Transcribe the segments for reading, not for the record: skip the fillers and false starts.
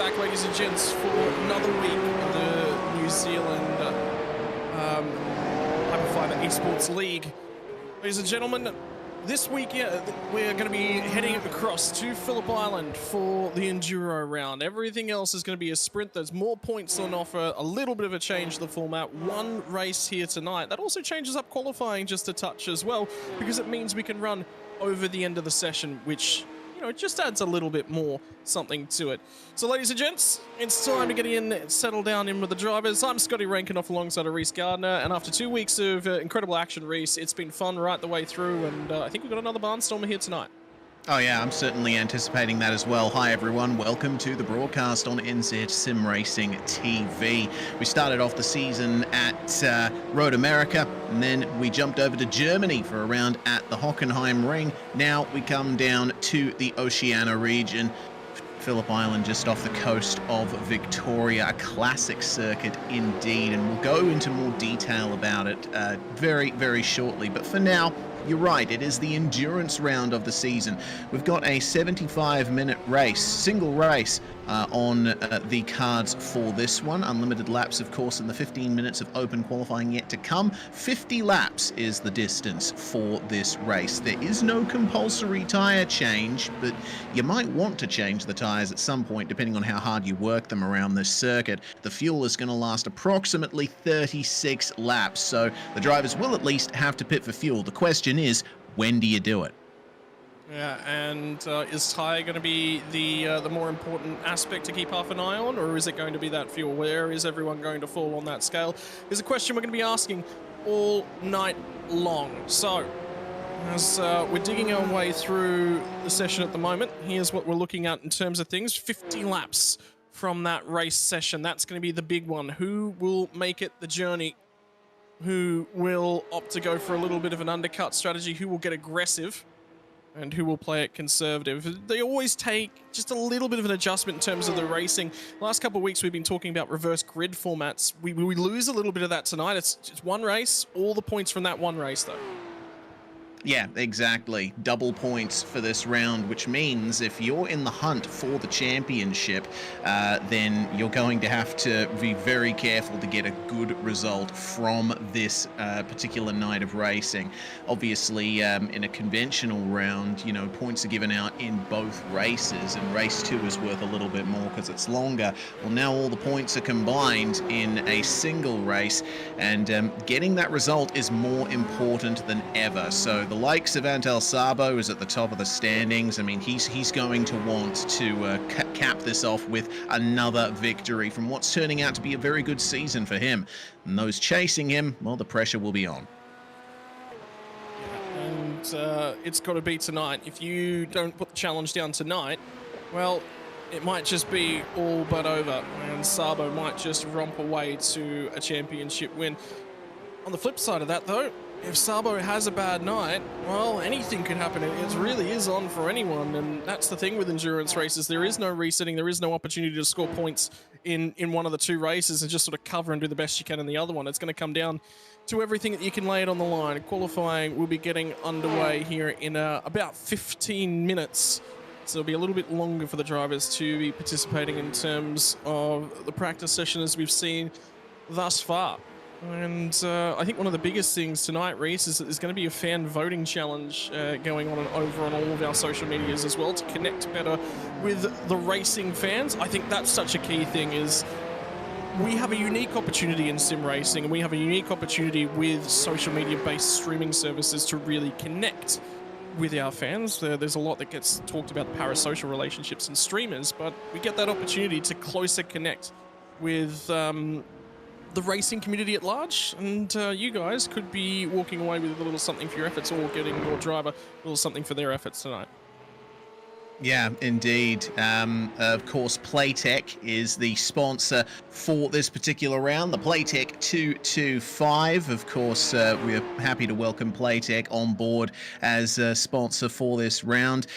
back, ladies and gents, for another week of the New Zealand HyperFibre Esports League. Ladies and gentlemen, this week we're going to be heading across to Phillip Island for the Enduro round. Everything else is going to be a sprint. There's more points on offer, a little bit of a change to the format. One race here tonight. That also changes up qualifying just a touch as well, because it means we can run over the end of the session, which, you know, it just adds a little bit more something to it. So, ladies and gents, it's time to get in, settle down in with the drivers. I'm Scotty Rankin-off alongside Reese Gardner, and after 2 weeks of incredible action, Reese, it's been fun right the way through, and I think we've got another barnstormer here tonight. Oh yeah, I'm certainly anticipating that as well. Hi everyone, welcome to the broadcast on NZ Sim Racing TV. We started off the season at Road America, and then we jumped over to Germany for a round at the Hockenheim Ring. Now we come down to the Oceania region. Phillip Island, just off the coast of Victoria, a classic circuit indeed, and we'll go into more detail about it very, very shortly. But for now, you're right, it is the endurance round of the season. We've got a 75-minute race, single race, on the cards for this one. Unlimited laps, of course, in the 15 minutes of open qualifying yet to come. 50 laps is the distance for this race. There is no compulsory tyre change, but you might want to change the tyres at some point, depending on how hard you work them around this circuit. The fuel is going to last approximately 36 laps, so the drivers will at least have to pit for fuel. The question is, when do you do it? Yeah, and is tyre going to be the more important aspect to keep half an eye on, or is it going to be that fuel? Where is everyone going to fall on that scale? Is a question we're going to be asking all night long. So, as we're digging our way through the session at the moment, here's what we're looking at in terms of things. 50 laps from that race session. That's going to be the big one. Who will make it the journey? Who will opt to go for a little bit of an undercut strategy? Who will get aggressive? And who will play it conservative? They always take just a little bit of an adjustment in terms of the racing. Last couple of weeks, we've been talking about reverse grid formats. We lose a little bit of that tonight. It's one race, all the points from that one race, though. Yeah, exactly. Double points for this round, which means if you're in the hunt for the championship, then you're going to have to be very careful to get a good result from this particular night of racing. Obviously, in a conventional round, you know, points are given out in both races, and race 2 is worth a little bit more because it's longer. Well, now all the points are combined in a single race, and getting that result is more important than ever. So the likes of Antal Sabo is at the top of the standings. I mean, he's going to want to cap this off with another victory from what's turning out to be a very good season for him. And those chasing him, well, the pressure will be on. And it's got to be tonight. If you don't put the challenge down tonight, well, it might just be all but over, and Sabo might just romp away to a championship win. On the flip side of that, though, if Sabo has a bad night, well, anything could happen. It really is on for anyone, and that's the thing with endurance races. There is no resetting. There is no opportunity to score points in one of the two races and just sort of cover and do the best you can in the other one. It's going to come down to everything that you can lay it on the line. Qualifying will be getting underway here in about 15 minutes. So it'll be a little bit longer for the drivers to be participating in terms of the practice session as we've seen thus far. And I think one of the biggest things tonight, Reese, is that there's going to be a fan voting challenge going on over on all of our social medias as well to connect better with the racing fans. I think that's such a key thing, is we have a unique opportunity in sim racing, and we have a unique opportunity with social media-based streaming services to really connect with our fans. There's a lot that gets talked about parasocial relationships and streamers, but we get that opportunity to closer connect with the racing community at large, and you guys could be walking away with a little something for your efforts, or getting your driver a little something for their efforts tonight. Yeah, indeed. Of course, Playtech is the sponsor for this particular round. The Playtech 225. Of course, we're happy to welcome Playtech on board as a sponsor for this round.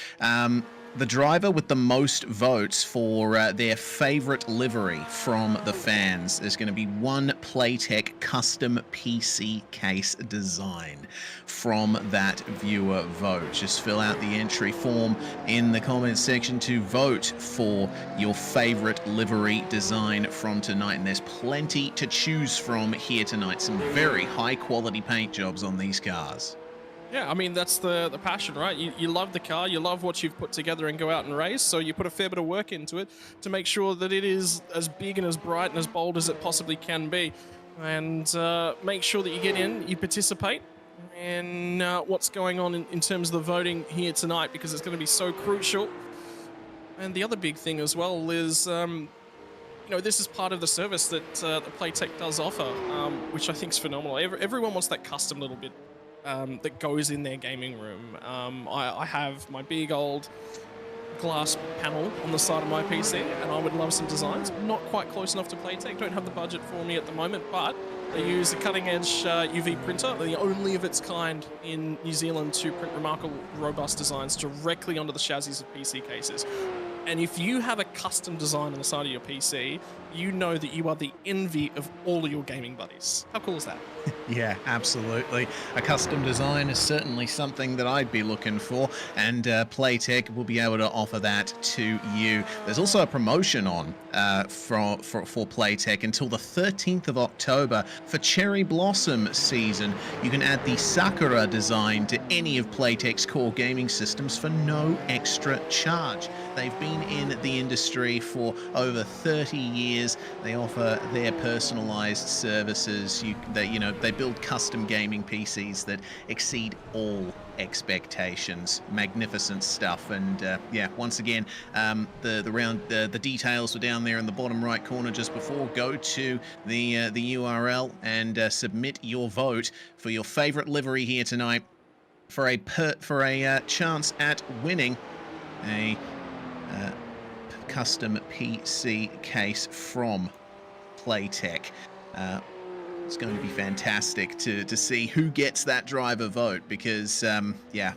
The driver with the most votes for their favorite livery from the fans is going to be one Playtech custom PC case design from that viewer vote. Just fill out the entry form in the comments section to vote for your favorite livery design from tonight, and there's plenty to choose from here tonight. Some very high quality paint jobs on these cars. Yeah, I mean, that's the passion, right? You love the car, you love what you've put together and go out and race, so you put a fair bit of work into it to make sure that it is as big and as bright and as bold as it possibly can be. And make sure that you get in, you participate, and what's going on in terms of the voting here tonight, because it's going to be so crucial. And the other big thing as well is, this is part of the service that Playtech does offer, which I think is phenomenal. Everyone wants that custom little bit that goes in their gaming room. I have my big old glass panel on the side of my PC, and I would love some designs. Not quite close enough to Playtech, don't have the budget for me at the moment, but they use a cutting-edge UV printer, the only of its kind in New Zealand, to print remarkable, robust designs directly onto the chassis of PC cases. And if you have a custom design on the side of your PC, you know that you are the envy of all of your gaming buddies. How cool is that? Yeah, absolutely. A custom design is certainly something that I'd be looking for, and Playtech will be able to offer that to you. There's also a promotion on for Playtech until the 13th of October for Cherry Blossom season. You can add the Sakura design to any of Playtech's core gaming systems for no extra charge. They've been in the industry for over 30 years. They offer their personalized services. They build custom gaming PCs that exceed all expectations. Magnificent stuff. And once again, the details were down there in the bottom right corner just before. Go to the URL and submit your vote for your favorite livery here tonight for a chance at winning a custom PC case from Playtech. It's going to be fantastic to see who gets that driver vote, because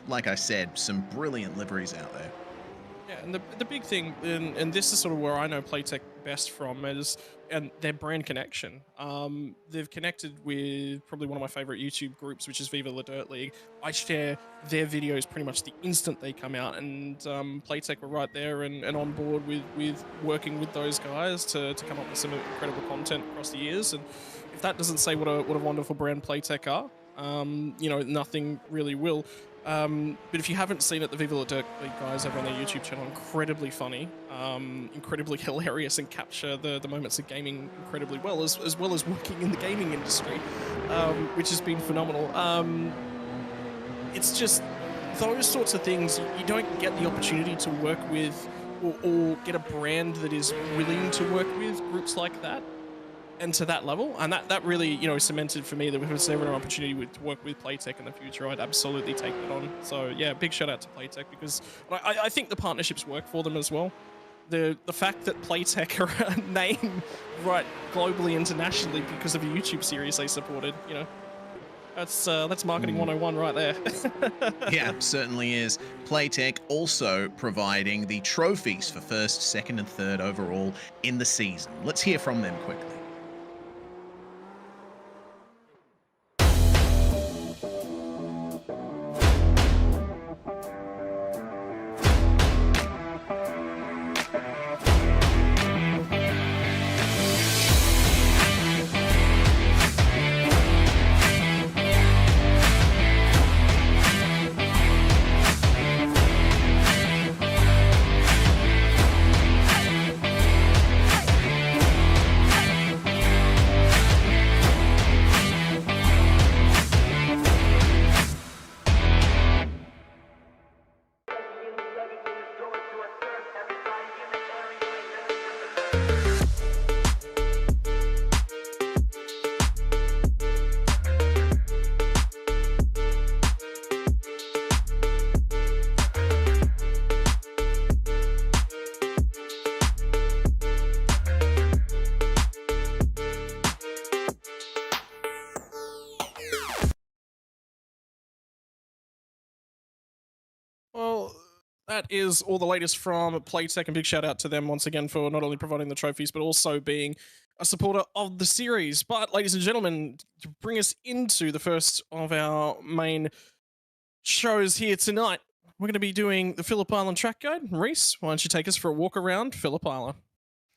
like I said, some brilliant liveries out there. Yeah, and the big thing, and this is sort of where I know Playtech best from, is their brand connection. They've connected with probably one of my favorite YouTube groups, which is Viva La Dirt League. I share their videos pretty much the instant they come out, and Playtech were right there and on board with working with those guys to come up with some incredible content across the years. And if that doesn't say what a wonderful brand Playtech are, nothing really will. But if you haven't seen it, the Viva La Dirt League guys over on their YouTube channel, incredibly funny, incredibly hilarious, and capture the moments of gaming incredibly well, as well as working in the gaming industry, which has been phenomenal. It's just those sorts of things, you don't get the opportunity to work with or get a brand that is willing to work with groups like that. And to that level, and that really, cemented for me that if there was ever an opportunity to work with Playtech in the future, I'd absolutely take that on. So yeah, big shout out to Playtech, because I think the partnerships work for them as well. The fact that Playtech are a name right globally, internationally, because of a YouTube series they supported, that's marketing 101 right there. Yeah, certainly is. Playtech also providing the trophies for first, second, and third overall in the season. Let's hear from them quickly. that is all the latest from Playtech, and big shout out to them once again for not only providing the trophies, but also being a supporter of the series. But ladies and gentlemen, to bring us into the first of our main shows here tonight, we're going to be doing the Phillip Island track guide. Reese, why don't you take us for a walk around Phillip Island?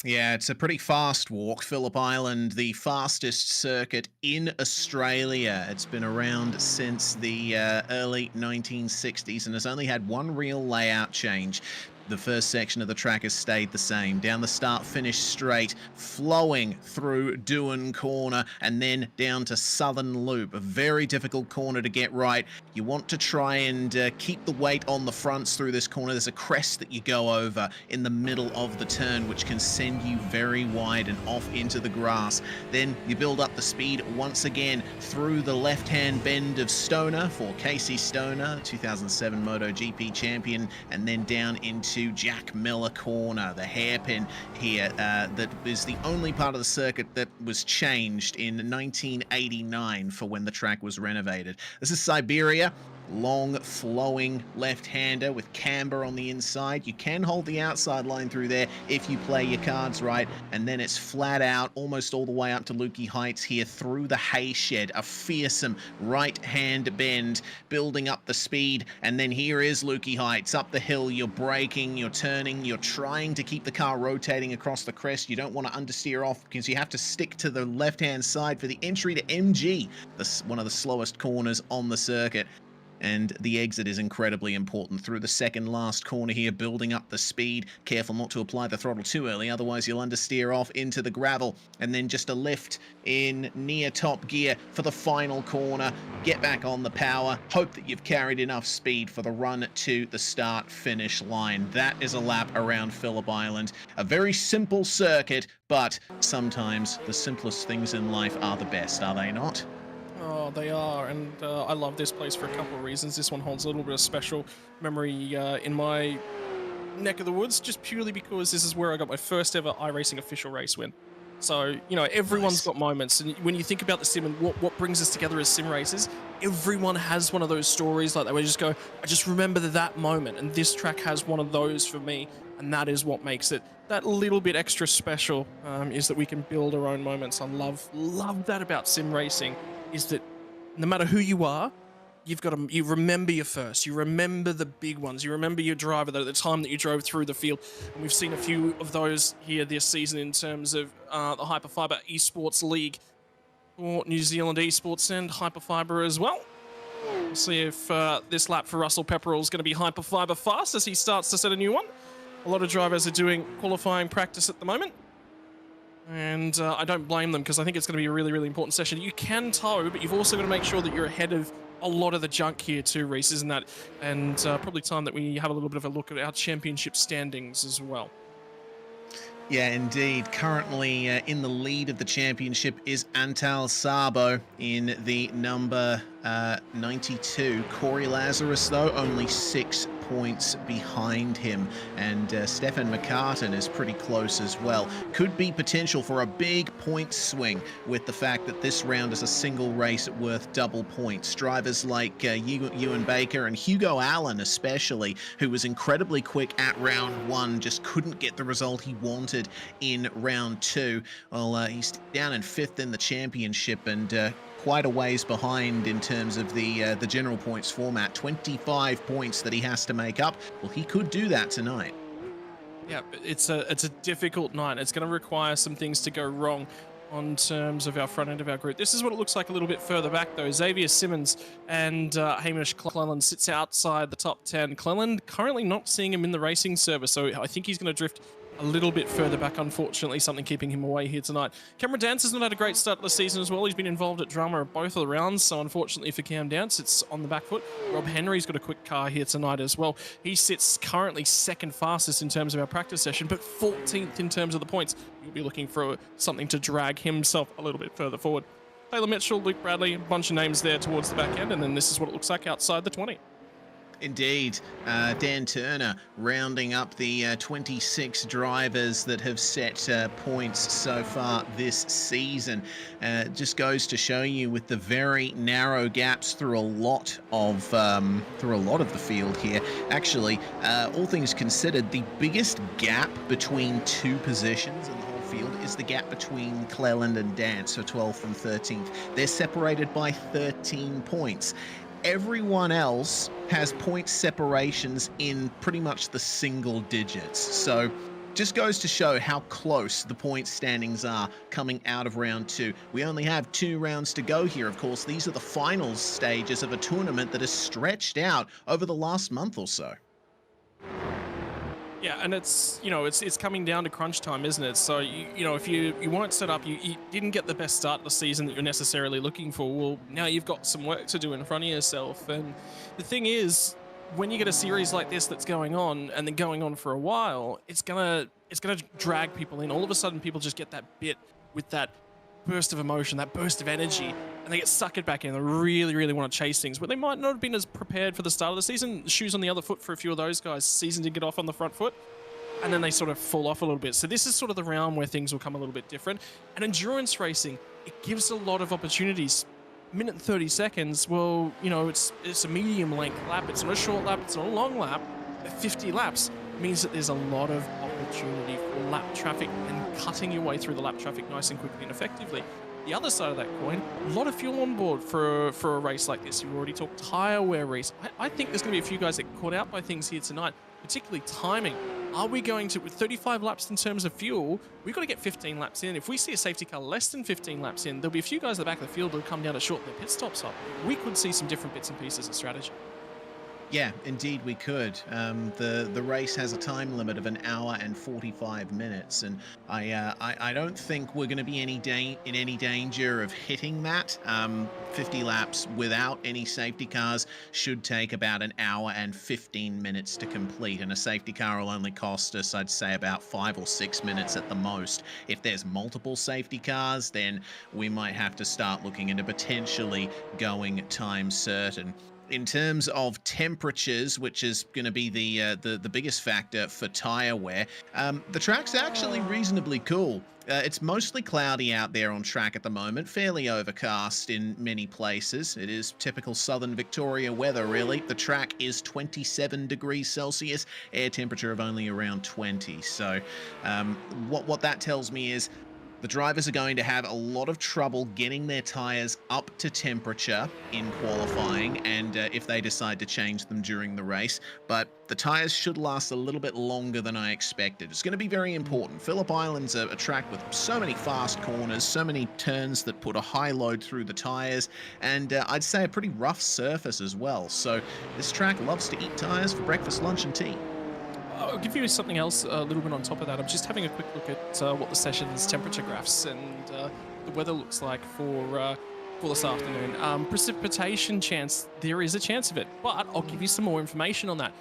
Yeah, it's a pretty fast walk. Phillip Island, the fastest circuit in Australia. It's been around since the early 1960s and has only had one real layout change. The first section of the track has stayed the same. Down the start-finish straight, flowing through Dewan Corner, and then down to Southern Loop. A very difficult corner to get right. You want to try and keep the weight on the fronts through this corner. There's a crest that you go over in the middle of the turn, which can send you very wide and off into the grass. Then you build up the speed once again through the left-hand bend of Stoner for Casey Stoner, 2007 MotoGP champion, and then down into Jack Miller Corner, the hairpin here that is the only part of the circuit that was changed in 1989 for when the track was renovated. This is Siberia. Long flowing left-hander with camber on the inside. You can hold the outside line through there if you play your cards right, and then it's flat out almost all the way up to Lukey Heights here through the hay shed. A fearsome right-hand bend, building up the speed, and then here is Lukey Heights. Up the hill, you're braking, you're turning, you're trying to keep the car rotating across the crest. You don't want to understeer off because you have to stick to the left-hand side for the entry to MG, one of the slowest corners on the circuit. And the exit is incredibly important through the second last corner here, building up the speed. Careful not to apply the throttle too early, otherwise you'll understeer off into the gravel. And then just a lift in near top gear for the final corner. Get back on the power. Hope that you've carried enough speed for the run to the start-finish line. That is a lap around Phillip Island. A very simple circuit, but sometimes the simplest things in life are the best, are they not? Oh, they are, and I love this place for a couple of reasons. This one holds a little bit of special memory in my neck of the woods, just purely because this is where I got my first ever iRacing official race win. So, you know, everyone's got moments, and when you think about the sim and what brings us together as sim racers, everyone has one of those stories like that where you just go, I just remember that moment, and this track has one of those for me, and that is what makes it that little bit extra special, is that we can build our own moments. I love that about sim racing, is that no matter who you are, you remember your first, you remember the big ones, you remember your driver, the time that you drove through the field. And we've seen a few of those here this season in terms of the HyperFibre Esports League for New Zealand Esports and HyperFibre as well. We'll see if this lap for Russell Pepperell is going to be HyperFibre fast as he starts to set a new one. A lot of drivers are doing qualifying practice at the moment. And I don't blame them, because I think it's going to be a really, really important session. You can tow, but you've also got to make sure that you're ahead of a lot of the junk here too, Reese, isn't that? And probably time that we have a little bit of a look at our championship standings as well. Yeah, indeed. Currently in the lead of the championship is Antal Sabo in the number 92. Corey Lazarus, though, only 6 points behind him, and Stefan McCartan is pretty close as well. Could be potential for a big point swing with the fact that this round is a single race worth double points. Drivers like Ewan Baker and Hugo Allen especially, who was incredibly quick at round 1, just couldn't get the result he wanted in round 2. Well, he's down in 5th in the championship, and quite a ways behind in terms of the general points format. 25 points that he has to make up. Well, he could do that tonight. Yeah, it's a difficult night. It's going to require some things to go wrong on terms of our front end of our group. This is what it looks like a little bit further back, though. Xavier Simmons and Hamish Cleland sits outside the top 10. Cleland currently not seeing him in the racing service, so I think he's going to drift a little bit further back, unfortunately, something keeping him away here tonight. Cameron Dance has not had a great start to the season as well. He's been involved at drama at both of the rounds, so unfortunately for Cam Dance, it's on the back foot. Rob Henry's got a quick car here tonight as well. He sits currently second fastest in terms of our practice session, but 14th in terms of the points. You'll be looking for something to drag himself a little bit further forward. Taylor Mitchell, Luke Bradley, a bunch of names there towards the back end, and then this is what it looks like outside the 20. Indeed. Dan Turner rounding up the 26 drivers that have set points so far this season. Just goes to show you with the very narrow gaps through a lot of the field here. Actually, all things considered, the biggest gap between two positions in the whole field is the gap between Cleland and Dance for 12th and 13th. They're separated by 13 points. Everyone else has point separations in pretty much the single digits. So just goes to show how close the point standings are coming out of round 2. We only have 2 rounds to go here. Of course, these are the finals stages of a tournament that has stretched out over the last month or so. Yeah, and it's, you know, it's coming down to crunch time, isn't it? So, you know, if you weren't set up, you didn't get the best start of the season that you're necessarily looking for, well, now you've got some work to do in front of yourself. And the thing is, when you get a series like this that's going on and then going on for a while, it's gonna drag people in. All of a sudden, people just get that bit with that burst of emotion, that burst of energy, and they get suckered back in. They really, really want to chase things, but they might not have been as prepared for the start of the season. Shoes on the other foot for a few of those guys. Season did get off on the front foot, and then they sort of fall off a little bit. So this is sort of the round where things will come a little bit different. And endurance racing, it gives a lot of opportunities. Minute and 30 seconds, well, you know, it's a medium length lap. It's not a short lap, it's not a long lap. 50 laps means that there's a lot of opportunity for lap traffic and cutting your way through the lap traffic nice and quickly and effectively. The other side of that coin, a lot of fuel on board for a race like this. You've already talked tyre wear race. I think there's going to be a few guys that get caught out by things here tonight, particularly timing. Are we going to, with 35 laps in terms of fuel, we've got to get 15 laps in. If we see a safety car less than 15 laps in, there'll be a few guys at the back of the field who'll come down to shorten their pit stops up. We could see some different bits and pieces of strategy. Yeah, indeed we could. The race has a time limit of 1 hour and 45 minutes, and I don't think we're going to be in any danger of hitting that. 50 laps without any safety cars should take about 1 hour and 15 minutes to complete, and a safety car will only cost us, I'd say, about 5 or 6 minutes at the most. If there's multiple safety cars, then we might have to start looking into potentially going time certain. In terms of temperatures, which is going to be the biggest factor for tyre wear, the track's actually reasonably cool. It's mostly cloudy out there on track at the moment, fairly overcast in many places. It is typical southern Victoria weather, really. The track is 27 degrees Celsius, air temperature of only around 20. So what that tells me is the drivers are going to have a lot of trouble getting their tyres up to temperature in qualifying, and if they decide to change them during the race. But the tyres should last a little bit longer than I expected. It's going to be very important. Phillip Island's a track with so many fast corners, so many turns that put a high load through the tyres, and I'd say a pretty rough surface as well. So this track loves to eat tyres for breakfast, lunch and tea. I'll give you something else a little bit on top of that. I'm just having a quick look at what the session's temperature graphs and the weather looks like for this afternoon. Precipitation chance, there is a chance of it, but I'll give you some more information on that.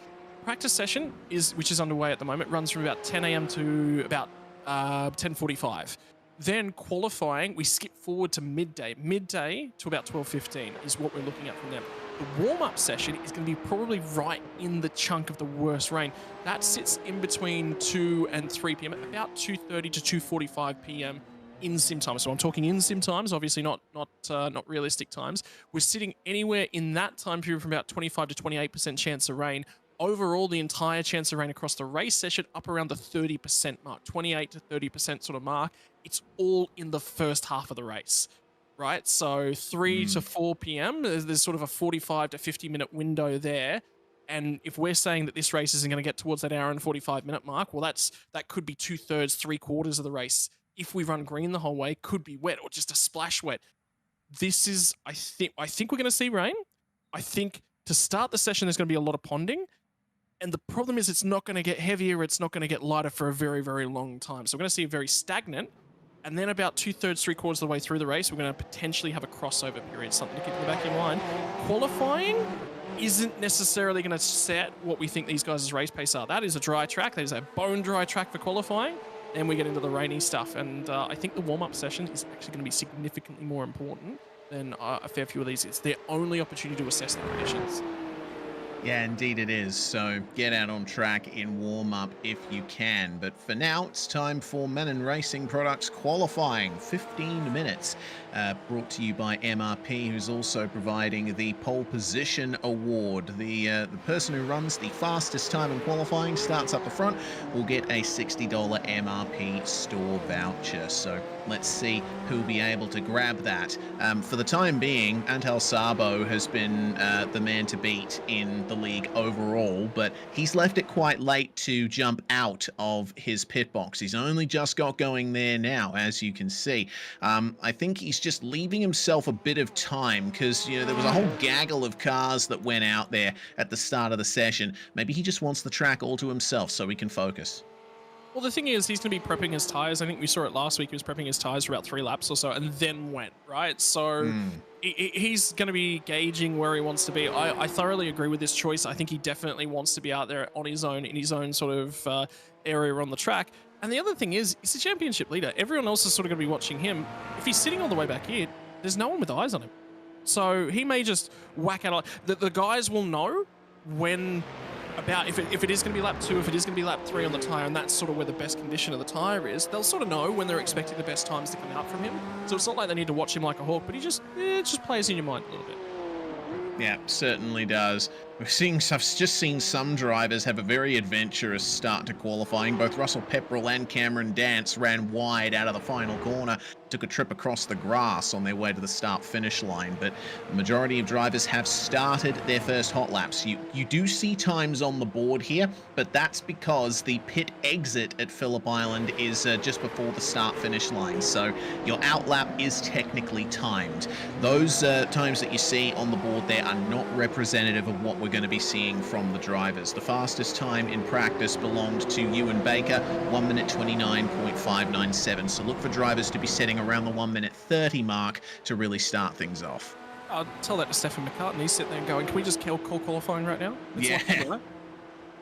Practice session, which is underway at the moment, runs from about 10 a.m. to about 10:45. Then qualifying, we skip forward to midday. Midday to about 12:15 is what we're looking at from them. The warm-up session is going to be probably right in the chunk of the worst rain. That sits in between 2 and 3 p.m. at about 2:30 to 2:45 p.m. in sim time. So I'm talking in sim times, obviously not realistic times. We're sitting anywhere in that time period from about 25 to 28% chance of rain. Overall, the entire chance of rain across the race session up around the 30% mark, 28 to 30% sort of mark. It's all in the first half of the race. Right, so 3 to 4 p.m. There's sort of a 45 to 50 minute window there, and if we're saying that this race isn't going to get towards that hour and 45 minute mark, well, that could be 2/3, 3/4 of the race. If we run green the whole way, could be wet or just a splash wet. This is, I think we're going to see rain. I think to start the session, there's going to be a lot of ponding, and the problem is it's not going to get heavier. It's not going to get lighter for a very, very long time. So we're going to see a very stagnant. And then about 2/3, 3/4 of the way through the race, we're going to potentially have a crossover period, something to keep in the back of your mind. Qualifying isn't necessarily going to set what we think these guys' race pace are. That is a dry track. That is a bone dry track for qualifying. Then we get into the rainy stuff. And I think the warm-up session is actually going to be significantly more important than a fair few of these. It's their only opportunity to assess the conditions. Yeah, indeed it is. So get out on track in warm-up if you can. But for now, it's time for Men in Racing Products qualifying. 15 minutes. Brought to you by MRP, who's also providing the Pole Position Award. The person who runs the fastest time in qualifying, starts up the front, will get a $60 MRP store voucher. So let's see who'll be able to grab that. For the time being, Antal Sabo has been the man to beat in the league overall, but he's left it quite late to jump out of his pit box. He's only just got going there now, as you can see. I think he's just leaving himself a bit of time because, you know, there was a whole gaggle of cars that went out there at the start of the session. Maybe he just wants the track all to himself so he can focus. Well, the thing is, he's going to be prepping his tyres. I think we saw it last week. He was prepping his tyres for about 3 laps or so and then went, right? So he's going to be gauging where he wants to be. I thoroughly agree with this choice. I think he definitely wants to be out there on his own, in his own sort of area on the track. And the other thing is, he's a championship leader. Everyone else is sort of going to be watching him. If he's sitting all the way back here, there's no one with eyes on him. So he may just whack out. The guys will know when... about if it is going to be lap 2, if it is going to be lap 3 on the tyre, and that's sort of where the best condition of the tyre is, they'll sort of know when they're expecting the best times to come out from him. So it's not like they need to watch him like a hawk, but he just, it just plays in your mind a little bit. Yeah, certainly does. I've just seen some drivers have a very adventurous start to qualifying. Both Russell Pepperell and Cameron Dance ran wide out of the final corner, took a trip across the grass on their way to the start-finish line, but the majority of drivers have started their first hot laps. You do see times on the board here, but that's because the pit exit at Phillip Island is just before the start-finish line, so your out lap is technically timed. Those times that you see on the board there are not representative of what we're going to be seeing from the drivers. The fastest time in practice belonged to Ewan Baker, 1 minute 29.597. So look for drivers to be setting around the 1 minute 30 mark to really start things off. I'll tell that to Stefan McCartney. He's sitting there going, can we just call qualifying right now?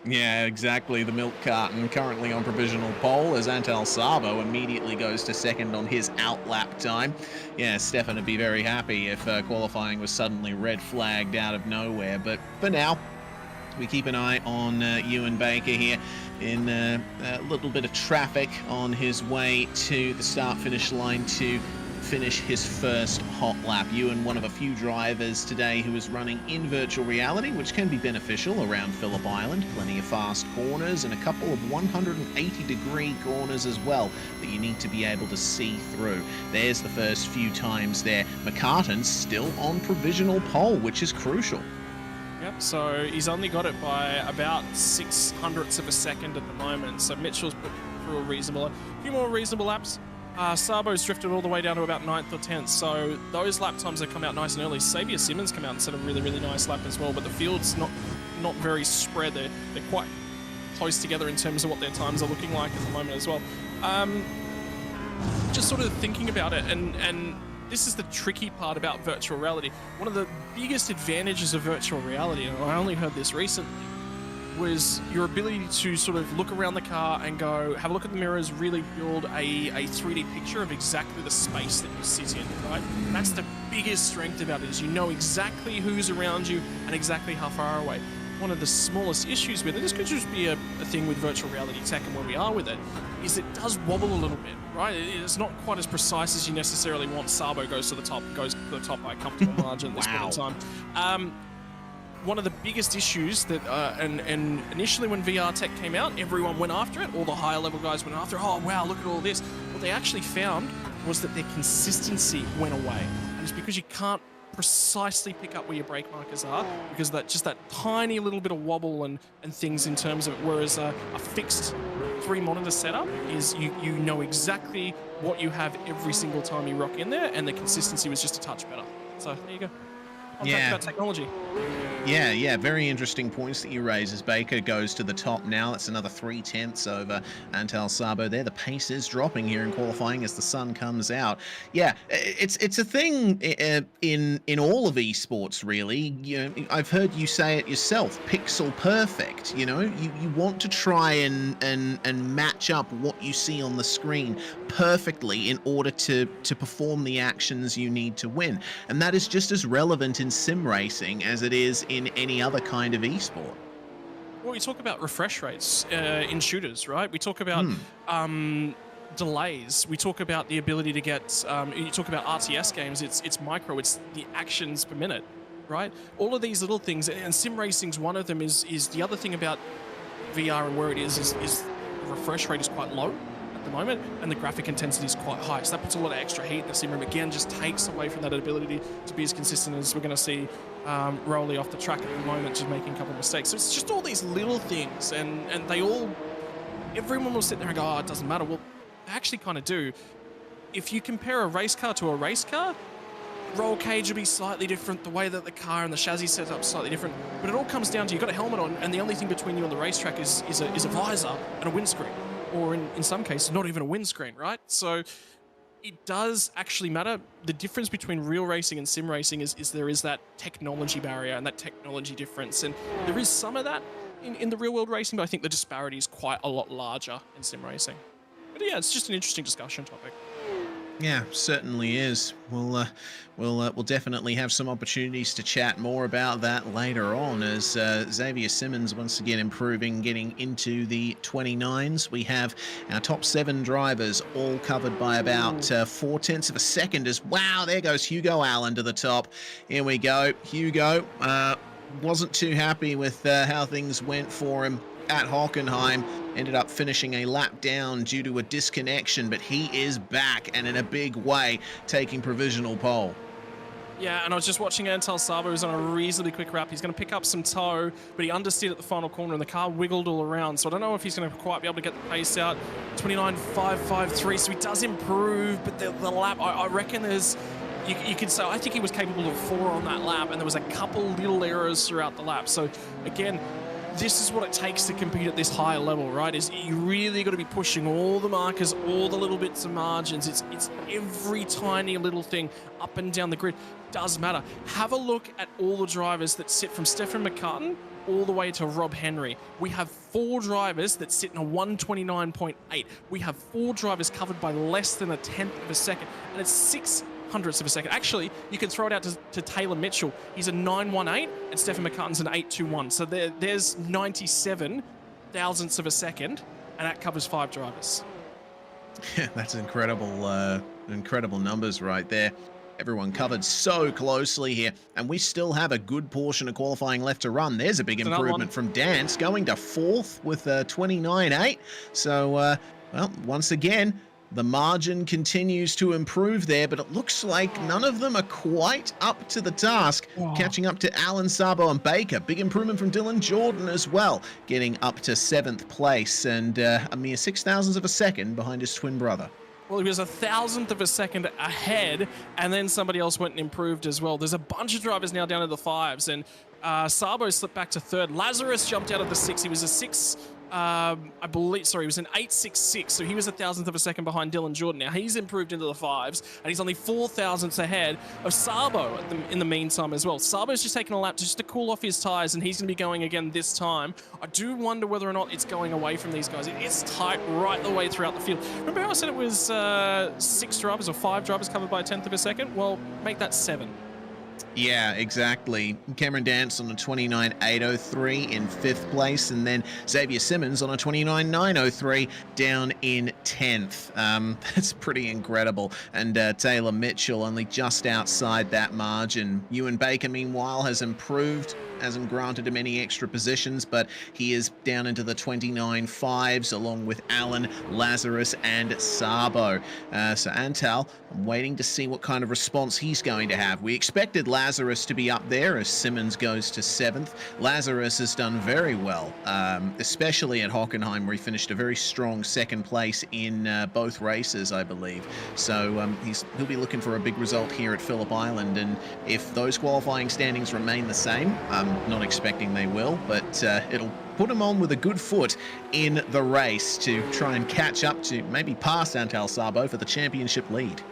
Yeah, exactly. The milk carton currently on provisional pole as Antal Sabo immediately goes to second on his out lap time. Yeah, Stefan would be very happy if qualifying was suddenly red flagged out of nowhere. But for now, we keep an eye on Ewan Baker here in a little bit of traffic on his way to the start-finish line to finish his first hot lap. Ewan, one of a few drivers today who is running in virtual reality, which can be beneficial around Phillip Island. Plenty of fast corners and a couple of 180-degree corners as well that you need to be able to see through. There's the first few times there. McCartan's still on provisional pole, which is crucial. Yep, so he's only got it by about 0.06 of a second at the moment. So Mitchell's put through a few more reasonable laps. Sabo's drifted all the way down to about 9th or 10th, so those lap times have come out nice and early. Xavier Simmons come out and set a really, really nice lap as well, but the field's not very spread. They're quite close together in terms of what their times are looking like at the moment as well. Just sort of thinking about it, and this is the tricky part about virtual reality. One of the biggest advantages of virtual reality, and I only heard this recently, was your ability to sort of look around the car and go, have a look at the mirrors, really build a 3D picture of exactly the space that you sit in, right? And that's the biggest strength about it, is you know exactly who's around you and exactly how far away. One of the smallest issues with it, this could just be a thing with virtual reality tech and where we are with it, is it does wobble a little bit, right? It's not quite as precise as you necessarily want. Sabo goes to the top by a comfortable margin at this point in time. One of the biggest issues that, and initially when VR tech came out, everyone went after it. All the higher level guys went after it. Oh, wow, look at all this. What they actually found was that their consistency went away. And it's because you can't precisely pick up where your brake markers are, because just that tiny little bit of wobble and things in terms of it. Whereas a fixed 3-monitor setup is you know exactly what you have every single time you rock in there, and the consistency was just a touch better. So there you go. Talk about technology. Yeah, very interesting points that you raise as Baker goes to the top now. That's another 0.3 over Antal Sabo there. The pace is dropping here in qualifying as the sun comes out. Yeah, it's a thing in all of esports, really. You know, I've heard you say it yourself, pixel perfect. You know, you want to try and match up what you see on the screen perfectly in order to perform the actions you need to win. And that is just as relevant in sim racing as it is in any other kind of esport. Well, we talk about refresh rates in shooters, right? We talk about delays. We talk about the ability to get. You talk about RTS games. It's micro. It's the actions per minute, right? All of these little things, and sim racing's one of them. Is the other thing about VR and where it is the refresh rate is quite low at the moment, and the graphic intensity is quite high. So that puts a lot of extra heat in the sim room. Again, just takes away from that ability to be as consistent as we're going to see Rowley off the track at the moment, just making a couple of mistakes. So it's just all these little things, and everyone will sit there and go, oh, it doesn't matter. Well, they actually kind of do. If you compare a race car to a race car, roll cage will be slightly different, the way that the car and the chassis set up is slightly different, but it all comes down to you've got a helmet on, and the only thing between you and the racetrack is a visor and a windscreen, or in some cases, not even a windscreen, right? So it does actually matter. The difference between real racing and sim racing is there is that technology barrier and that technology difference, and there is some of that in the real world racing, but I think the disparity is quite a lot larger in sim racing. But yeah, it's just an interesting discussion topic. Yeah, certainly is. We'll definitely have some opportunities to chat more about that later on as Xavier Simmons once again improving, getting into the 29s. We have our top 7 drivers all covered by about 0.4 of a second as, wow, there goes Hugo Allen to the top. Here we go. Hugo wasn't too happy with how things went for him at Hockenheim, ended up finishing a lap down due to a disconnection, but he is back and in a big way taking provisional pole. Yeah, and I was just watching Antal Sabo, who's on a reasonably quick wrap. He's going to pick up some tow, but he understeered at the final corner and the car wiggled all around, so I don't know if he's going to quite be able to get the pace out. 29.553, so he does improve, but the lap, I reckon there's, you could say, I think he was capable of 4 on that lap, and there was a couple little errors throughout the lap. So again, this is what it takes to compete at this higher level, right? Is you really got to be pushing all the markers, all the little bits of margins. It's every tiny little thing up and down the grid. Does matter. Have a look at all the drivers that sit from Stefan McCartan all the way to Rob Henry. We have 4 drivers that sit in a 129.8. We have 4 drivers covered by less than 1/10 of a second, and it's 6 hundredths of a second. Actually, you can throw it out to Taylor Mitchell. He's a 918 and Stefan McCartan's an 821. So there's 97 thousandths of a second, and that covers 5 drivers. Yeah, that's incredible numbers right there. Everyone covered so closely here, and we still have a good portion of qualifying left to run. There's a big improvement from Dance, going to 4th with a 29.8. So, well, once again, the margin continues to improve there, but it looks like none of them are quite up to the task. Catching up to Alan, Sabo, and Baker. Big improvement from Dylan Jordan as well, getting up to 7th place and a mere 0.06 of a second behind his twin brother. Well, he was 1,000th of a second ahead, and then somebody else went and improved as well. There's a bunch of drivers now down to the 5s, and Sabo slipped back to 3rd. Lazarus jumped out of the 6. He was a 6. I believe, sorry, he was an 8.66, so he was 1,000th of a second behind Dylan Jordan. Now he's improved into the 5s, and he's only 4 thousandths ahead of Sabo in the meantime as well. Sabo's just taking a lap just to cool off his tyres, and he's going to be going again this time. I do wonder whether or not it's going away from these guys. It is tight right the way throughout the field. Remember how I said it was 6 drivers or 5 drivers covered by 1/10 of a second? Well, make that 7. Yeah, exactly. Cameron Dance on a 29.803 in 5th place, and then Xavier Simmons on a 29.903 down in 10th. That's pretty incredible. And Taylor Mitchell only just outside that margin. Ewan Baker, meanwhile, has improved. Hasn't granted him any extra positions, but he is down into the 29.5s along with Allen, Lazarus, and Sabo. So Antal, I'm waiting to see what kind of response he's going to have. We expected Lazarus to be up there as Simmons goes to 7th. Lazarus has done very well, especially at Hockenheim, where he finished a very strong 2nd place in both races, I believe. So he'll be looking for a big result here at Phillip Island, and if those qualifying standings remain the same, I'm not expecting they will, but it'll put him on with a good foot in the race to try and catch up to, maybe pass Antal Sabo for the championship lead.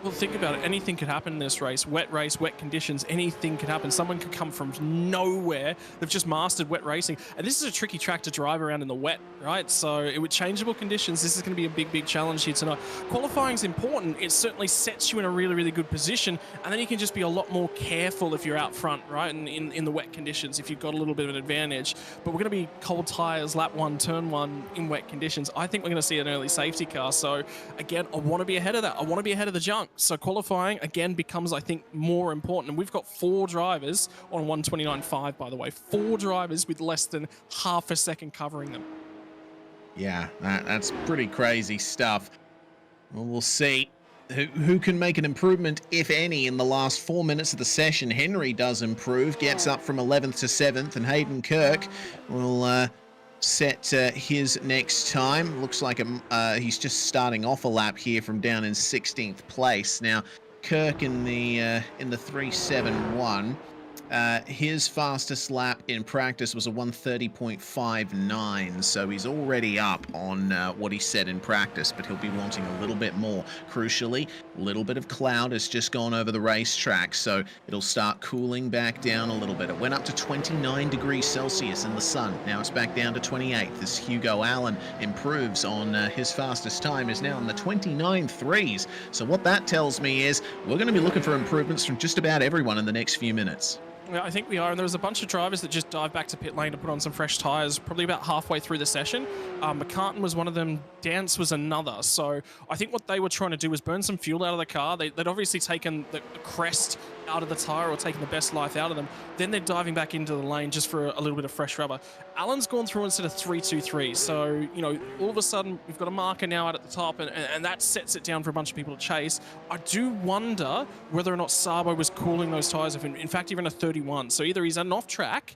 Well, think about it. Anything could happen in this race, wet conditions, anything could happen. Someone could come from nowhere. They've just mastered wet racing. And this is a tricky track to drive around in the wet, right? So with changeable conditions, this is going to be a big challenge here tonight. Qualifying is important. It certainly sets you in a really good position. And then you can just be a lot more careful if you're out front, right? And in the wet conditions, if you've got a little bit of an advantage. But we're going to be cold tires, lap 1, turn 1 in wet conditions. I think we're going to see an early safety car. So again, I want to be ahead of that. I want to be ahead of the junk. So qualifying, again, becomes, I think, more important. And we've got 4 drivers on 1:29.5, by the way. 4 drivers with less than half a second covering them. Yeah, that's pretty crazy stuff. Well, we'll see who can make an improvement, if any, in the last 4 minutes of the session. Henry does improve, gets up from 11th to 7th, and Hayden Kirk will set his next time. Looks like he's just starting off a lap here from down in 16th place. Now, Kirk in the 3.71. His fastest lap in practice was a 1:30.59, so he's already up on what he said in practice, but he'll be wanting a little bit more. Crucially, a little bit of cloud has just gone over the racetrack, so it'll start cooling back down a little bit. It went up to 29 degrees Celsius in the sun. Now it's back down to 28 as Hugo Allen improves on his fastest time, is now in the 29.3s. So what that tells me is we're going to be looking for improvements from just about everyone in the next few minutes. Yeah, I think we are, and there was a bunch of drivers that just dived back to pit lane to put on some fresh tyres, probably about halfway through the session. McCartan was one of them, Dance was another. So I think what they were trying to do was burn some fuel out of the car. They'd obviously taken the crest out of the tyre or taken the best life out of them. Then they're diving back into the lane just for a little bit of fresh rubber. Allen's gone through instead of 3.23. So, you know, all of a sudden we've got a marker now out at the top, and that sets it down for a bunch of people to chase. I do wonder whether or not Sabo was cooling those tyres. In fact, he ran a 31. So either he's an off track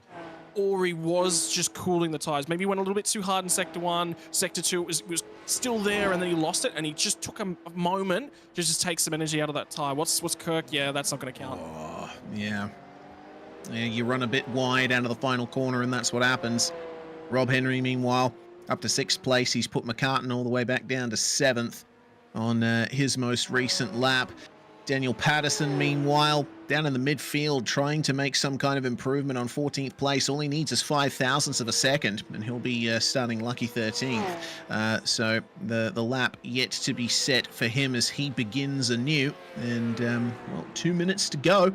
or he was just cooling the tyres. Maybe he went a little bit too hard in Sector 1, Sector 2, it was still there, and then he lost it, and he just took a moment to just take some energy out of that tyre. What's Kirk? Yeah, that's not going to count. Oh, yeah. Yeah, you run a bit wide out of the final corner, and that's what happens. Rob Henry, meanwhile, up to 6th place. He's put McCartan all the way back down to 7th on his most recent lap. Daniel Patterson, meanwhile, down in the midfield, trying to make some kind of improvement on 14th place. All he needs is 5,000ths of a second, and he'll be starting lucky 13th. So the lap yet to be set for him as he begins anew. And, well, 2 minutes to go.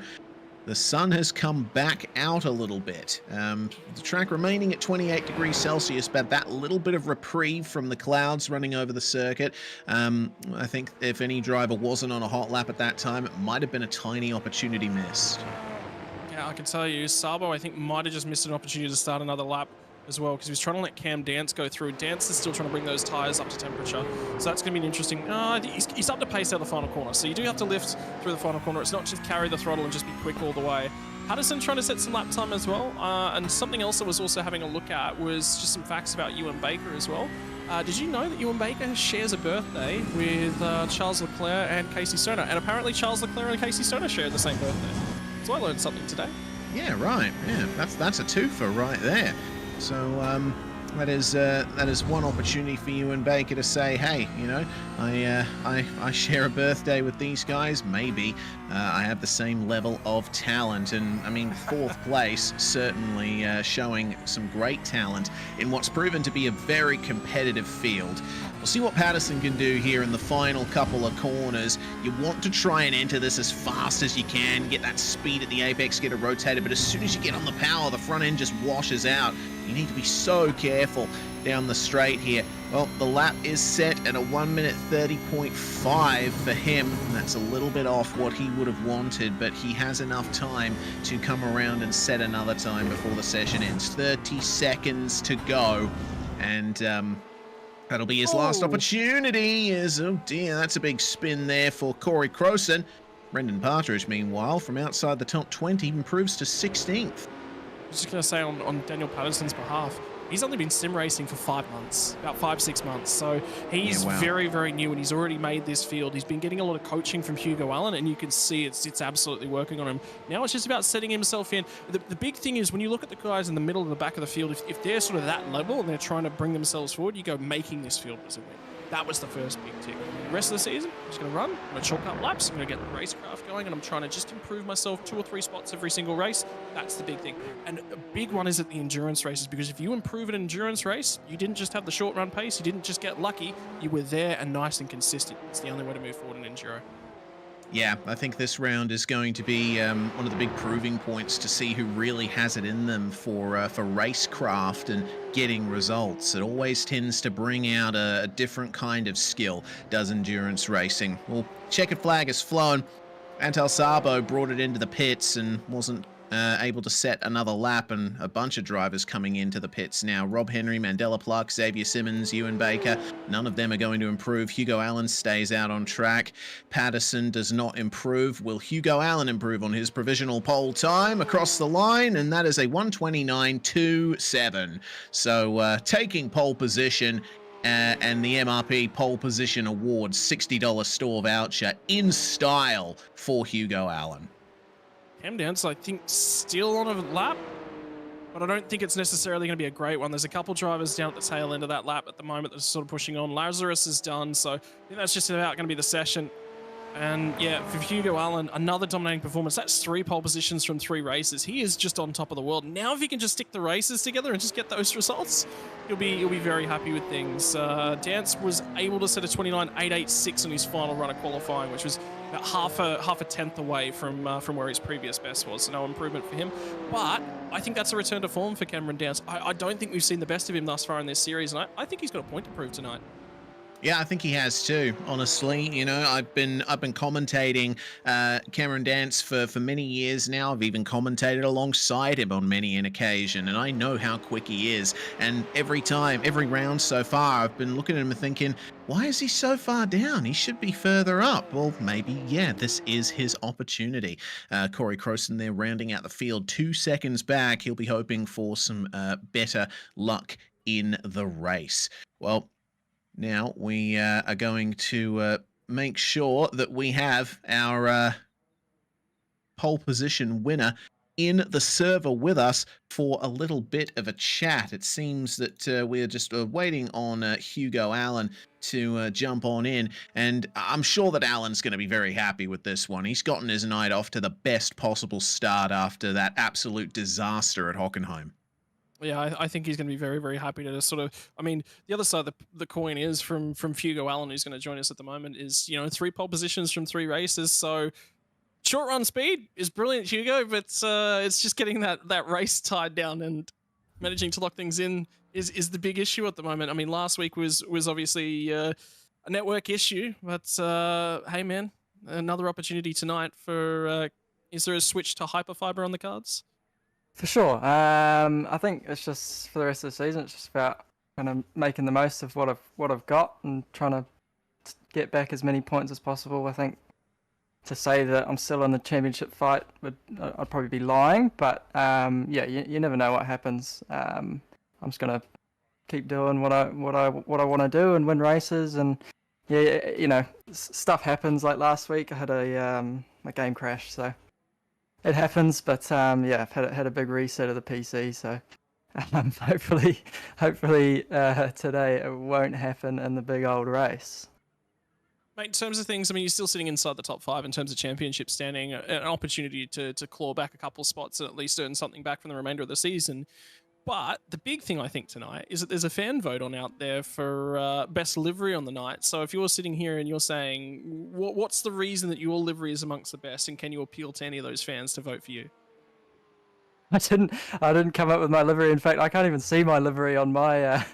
The sun has come back out a little bit. The track remaining at 28 degrees Celsius, but that little bit of reprieve from the clouds running over the circuit. I think if any driver wasn't on a hot lap at that time, it might have been a tiny opportunity missed. Yeah, I can tell you, Sabo, I think, might have just missed an opportunity to start another lap as well, because he was trying to let Cam Dance go through. Dance is still trying to bring those tyres up to temperature, so that's going to be an interesting... I think he's up to pace out the final corner, so you do have to lift through the final corner. It's not just carry the throttle and just be quick all the way. Patterson trying to set some lap time as well, and something else I was also having a look at was just some facts about Ewan Baker as well. Did you know that Ewan Baker shares a birthday with Charles Leclerc and Casey Stoner? And apparently Charles Leclerc and Casey Stoner share the same birthday. So I learned something today. Yeah, right. Yeah, that's a twofer right there. So that is one opportunity for you and Baker to say, hey, you know, I share a birthday with these guys. Maybe I have the same level of talent. And I mean, 4th place, certainly showing some great talent in what's proven to be a very competitive field. We'll see what Patterson can do here in the final couple of corners. You want to try and enter this as fast as you can, get that speed at the apex, get it rotated, but as soon as you get on the power, the front end just washes out. You need to be so careful down the straight here. Well, the lap is set at a 1:30.5 for him. That's a little bit off what he would have wanted, but he has enough time to come around and set another time before the session ends. 30 seconds to go, and that'll be his last opportunity. Oh dear, that's a big spin there for Corey Crowson. Brendan Partridge, meanwhile, from outside the top 20, improves to 16th. I was just going to say on Daniel Patterson's behalf, he's only been sim racing for 5 months, about 5-6 months. So he's very, very new, and he's already made this field. He's been getting a lot of coaching from Hugo Allen, and you can see it's absolutely working on him. Now it's just about setting himself in. The big thing is when you look at the guys in the middle and the back of the field, if they're sort of that level and they're trying to bring themselves forward, you go making this field was a win. That was the first big tick. The rest of the season, I'm just going to run, I'm going to chalk up laps, I'm going to get the racecraft going, and I'm trying to just improve myself 2 or 3 spots every single race. That's the big thing. And a big one is at the endurance races, because if you improve an endurance race, you didn't just have the short run pace, you didn't just get lucky, you were there and nice and consistent. It's the only way to move forward in enduro. Yeah, I think this round is going to be one of the big proving points to see who really has it in them for racecraft and getting results. It always tends to bring out a different kind of skill, does endurance racing. Well, checkered flag has flown. Antal Sabo brought it into the pits and wasn't able to set another lap, and a bunch of drivers coming into the pits now. Rob Henry, Mandela Pluck, Xavier Simmons, Ewan Baker, none of them are going to improve. Hugo Allen stays out on track. Patterson does not improve. Will Hugo Allen improve on his provisional pole time across the line? And that is a 1:29.27. So taking pole position and the MRP pole position award, $60 store voucher in style for Hugo Allen. Cam Dance, I think, still on a lap, but I don't think it's necessarily going to be a great one. There's a couple drivers down at the tail end of that lap at the moment that are sort of pushing on. Lazarus is done, so I think that's just about going to be the session. And yeah, for Hugo Allen, another dominating performance. That's 3 pole positions from 3 races. He is just on top of the world. Now, if he can just stick the races together and just get those results, he'll be very happy with things. Dance was able to set a 29.886 on his final run of qualifying, which was about half a tenth away from where his previous best was. So no improvement for him. But I think that's a return to form for Cameron Dance. I don't think we've seen the best of him thus far in this series, and I think he's got a point to prove tonight. Yeah, I think he has too. Honestly, you know, I've been commentating Cameron Dance for many years now. I've even commentated alongside him on many an occasion, and I know how quick he is. And every round so far, I've been looking at him and thinking, why is he so far down? He should be further up. Well, maybe, yeah, this is his opportunity. Corey Crowson there rounding out the field 2 seconds back. He'll be hoping for some better luck in the race. Well, now we are going to make sure that we have our pole position winner in the server with us for a little bit of a chat. It seems that we're just waiting on Hugo Allen to jump on in, and I'm sure that Allen's going to be very happy with this one. He's gotten his night off to the best possible start after that absolute disaster at Hockenheim. Yeah, I think he's going to be very happy to sort of. I mean, the other side of the coin is from Hugo Allen, who's going to join us at the moment, is 3 pole positions from 3 races. So short run speed is brilliant, Hugo, but it's just getting that race tied down and managing to lock things in is the big issue at the moment. I mean, last week was obviously a network issue, but hey man, another opportunity tonight for. Is there a switch to HyperFibre on the cards? For sure. I think it's just for the rest of the season. It's just about kind of making the most of what I've got and trying to get back as many points as possible. I think to say that I'm still in the championship fight I'd probably be lying, but yeah, you never know what happens. I'm just gonna keep doing what I want to do and win races, and yeah, stuff happens. Like last week, I had a game crash, so. It happens, but yeah, I've had a big reset of the PC, so hopefully today it won't happen in the big old race. Mate, in terms of things, I mean, you're still sitting inside the top 5 in terms of championship standing, an opportunity to claw back a couple of spots and at least earn something back from the remainder of the season. But the big thing I think tonight is that there's a fan vote on out there for best livery on the night. So if you're sitting here and you're saying, what's the reason that your livery is amongst the best, and can you appeal to any of those fans to vote for you? I didn't come up with my livery. In fact, I can't even see my livery on my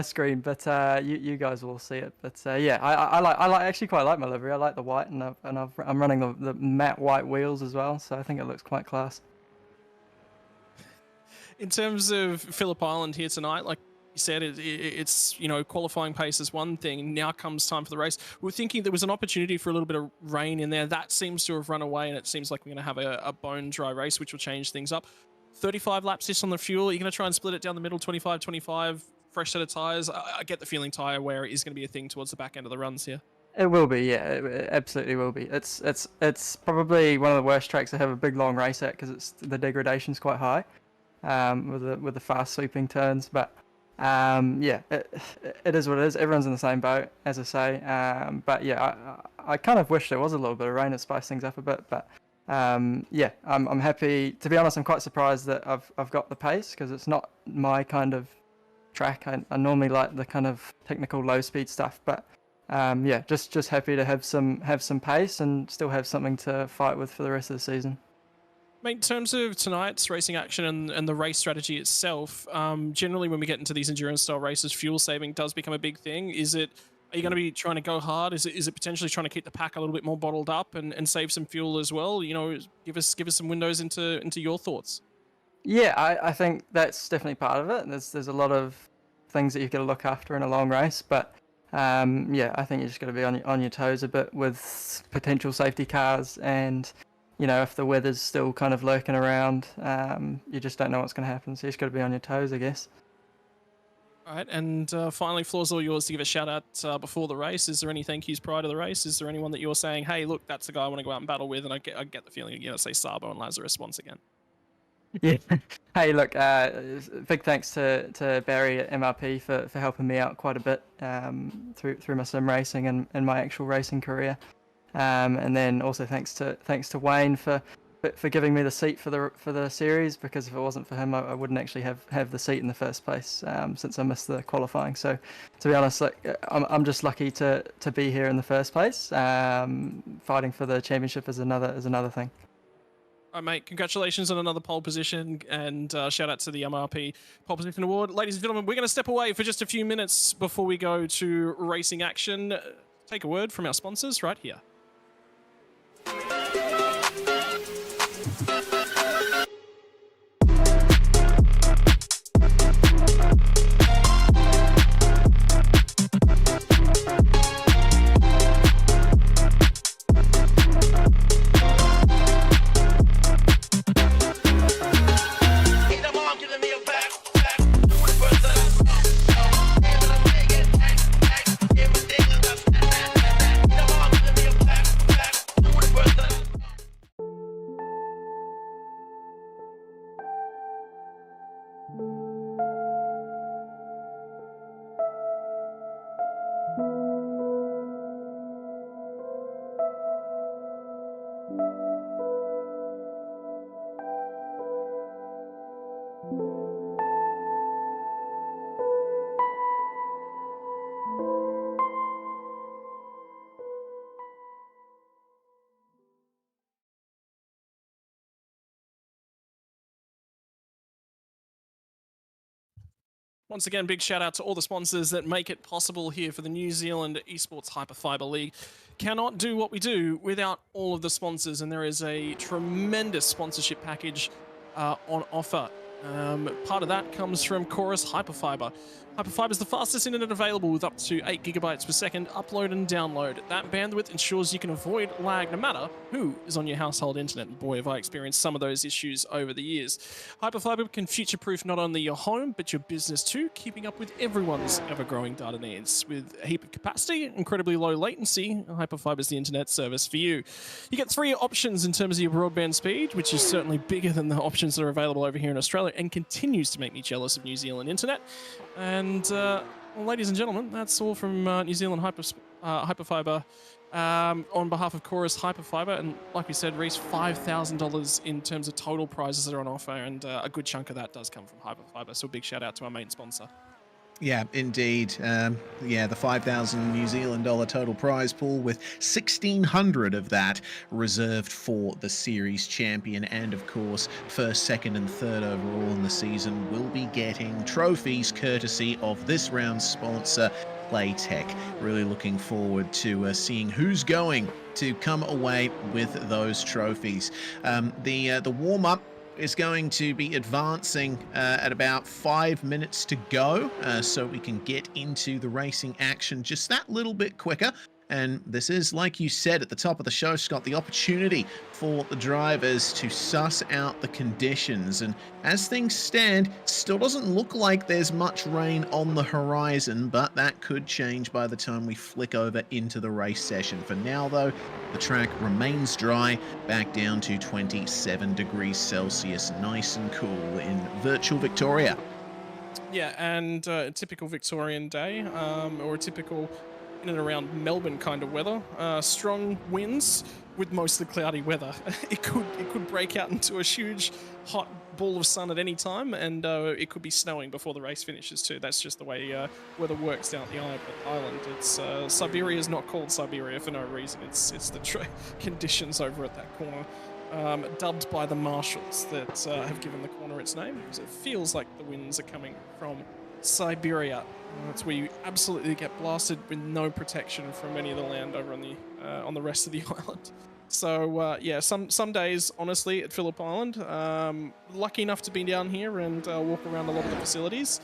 screen. But you guys will see it. But yeah, I actually quite like my livery. I like the white, and I'm running the matte white wheels as well. So I think it looks quite class. In terms of Phillip Island here tonight, like you said, it's qualifying pace is one thing. Now comes time for the race. We're thinking there was an opportunity for a little bit of rain in there. That seems to have run away, and it seems like we're going to have a bone dry race, which will change things up. 35 laps just on the fuel. Are you going to try and split it down the middle, 25, fresh set of tyres? I get the feeling tyre wear is going to be a thing towards the back end of the runs here. It will be, yeah. It absolutely will be. It's probably one of the worst tracks to have a big long race at because the degradation's quite high. With the fast sweeping turns, but Yeah, it is what it is. Everyone's in the same boat, as I say. But yeah, I kind of wish there was a little bit of rain to spice things up a bit. But yeah, I'm happy. To be honest, I'm quite surprised that I've got the pace, because it's not my kind of track. I normally like the kind of technical low speed stuff. But yeah, just happy to have some pace and still have something to fight with for the rest of the season. Mate, in terms of tonight's racing action and the race strategy itself, generally when we get into these endurance style races, fuel saving does become a big thing. Are you going to be trying to go hard? Is it potentially trying to keep the pack a little bit more bottled up and save some fuel as well? You know, give us some windows into your thoughts. Yeah, I think that's definitely part of it. There's a lot of things that you've got to look after in a long race, but yeah, I think you just got to be on your toes a bit with potential safety cars, and you know, if the weather's still kind of lurking around, you just don't know what's going to happen. So you just got to be on your toes, I guess. All right, and finally, floor's all yours to give a shout out before the race. Is there any thank yous prior to the race? Is there anyone that you're saying, hey, look, that's the guy I want to go out and battle with? And I get the feeling you're going to say Sabo and Lazarus once again. Yeah. Hey, look, big thanks to Barry at MRP for helping me out quite a bit through my sim racing and my actual racing career. And then also thanks to Wayne for giving me the seat for the series, because if it wasn't for him, I wouldn't actually have the seat in the first place, since I missed the qualifying. So to be honest, like, I'm just lucky to be here in the first place. Fighting for the championship is another thing. All right, mate, congratulations on another pole position, and shout out to the MRP Pole Position Award. Ladies and gentlemen, we're going to step away for just a few minutes before we go to racing action. Take a word from our sponsors right here. Once again, big shout out to all the sponsors that make it possible here for the New Zealand Esports HyperFibre League. Cannot do what we do without all of the sponsors, and there is a tremendous sponsorship package on offer. Part of that comes from Chorus HyperFibre. HyperFibre is the fastest internet available with up to 8 gigabytes per second upload and download. That bandwidth ensures you can avoid lag no matter who is on your household internet. And boy, have I experienced some of those issues over the years. HyperFibre can future-proof not only your home, but your business too, keeping up with everyone's ever-growing data needs. With a heap of capacity, incredibly low latency, HyperFibre is the internet service for you. You get 3 options in terms of your broadband speed, which is certainly bigger than the options that are available over here in Australia, and continues to make me jealous of New Zealand internet. And, well, ladies and gentlemen, that's all from New Zealand HyperFibre on behalf of Chorus HyperFibre. And like we said, Reese, $5,000 in terms of total prizes that are on offer, and a good chunk of that does come from HyperFibre. So a big shout out to our main sponsor. Yeah, indeed. Yeah, the 5,000 New Zealand dollar total prize pool, with 1,600 of that reserved for the series champion, and of course, first, second, and third overall in the season will be getting trophies courtesy of this round's sponsor, Playtech. Really looking forward to seeing who's going to come away with those trophies. The warm-up is going to be advancing at about 5 minutes to go, so we can get into the racing action just that little bit quicker. And this is, like you said at the top of the show, Scott, the opportunity for the drivers to suss out the conditions. And as things stand, it still doesn't look like there's much rain on the horizon, but that could change by the time we flick over into the race session. For now, though, the track remains dry, back down to 27 degrees Celsius, nice and cool in virtual Victoria. Yeah, and a typical Victorian day, or a typical in and around Melbourne kind of weather. Strong winds with mostly cloudy weather. It could break out into a huge hot ball of sun at any time, and it could be snowing before the race finishes too. That's just the way weather works down at the island. It's Siberia is not called Siberia for no reason. It's the conditions over at that corner. Dubbed by the marshals that have given the corner its name, because it feels like the winds are coming from Siberia. That's where you absolutely get blasted with no protection from any of the land over on the rest of the island. So yeah, some days, honestly, at Phillip Island, lucky enough to be down here and walk around a lot of the facilities.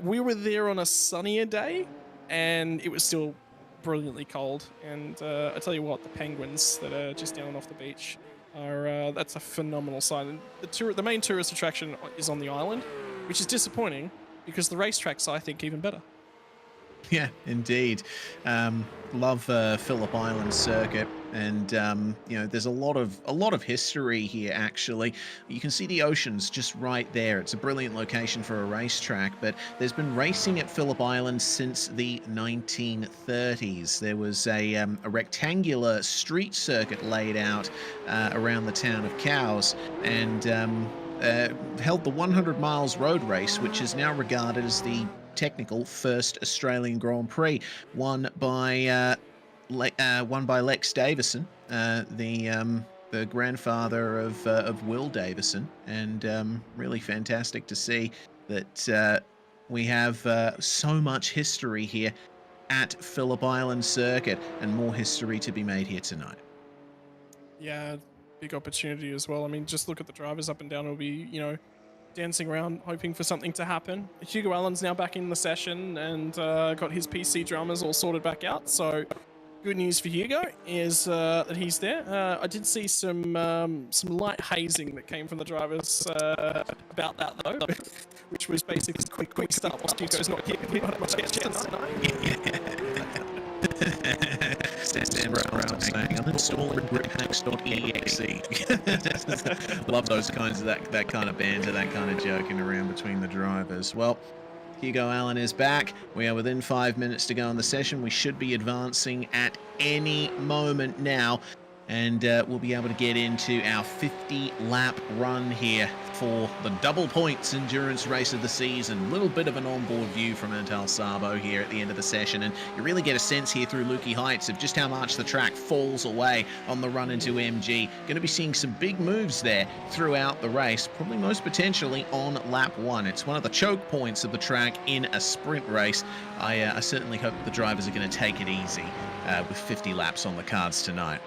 We were there on a sunnier day, and it was still brilliantly cold. And I tell you what, the penguins that are just down off the beach are that's a phenomenal sight. And the main tourist attraction is on the island, which is disappointing because the racetrack's, I think, even better. Yeah, indeed. Love Phillip Island circuit, and you know, there's a lot of history here. Actually, you can see the oceans just right there. It's a brilliant location for a racetrack. But there's been racing at Phillip Island since the 1930s. There was a rectangular street circuit laid out around the town of Cowes, and held the 100 miles road race, which is now regarded as the technical first Australian Grand Prix, won by Lex Davison, the grandfather of Will Davison, and really fantastic to see that we have so much history here at Phillip Island Circuit, and more history to be made here tonight. Yeah, big opportunity as well. I mean, just look at the drivers up and down. It'll be, dancing around hoping for something to happen. Hugo Allen's now back in the session and got his PC dramas all sorted back out. So good news for Hugo is that he's there. I did see some light hazing that came from the drivers about that though, which was basically quick start whilst Hugo's not here. We don't have much chance tonight. Stand around saying, uninstall gridhacks.exe. Love those kinds of that kind of banter, that kind of joking around between the drivers. Well, Hugo Allen is back. We are within 5 minutes to go in the session. We should be advancing at any moment now, and we'll be able to get into our 50-lap run here for the double points endurance race of the season. A little bit of an onboard view from Antal Sabo here at the end of the session, and you really get a sense here through Lukey Heights of just how much the track falls away on the run into MG. Going to be seeing some big moves there throughout the race, probably most potentially on lap 1. It's one of the choke points of the track in a sprint race. I certainly hope the drivers are going to take it easy with 50 laps on the cards tonight.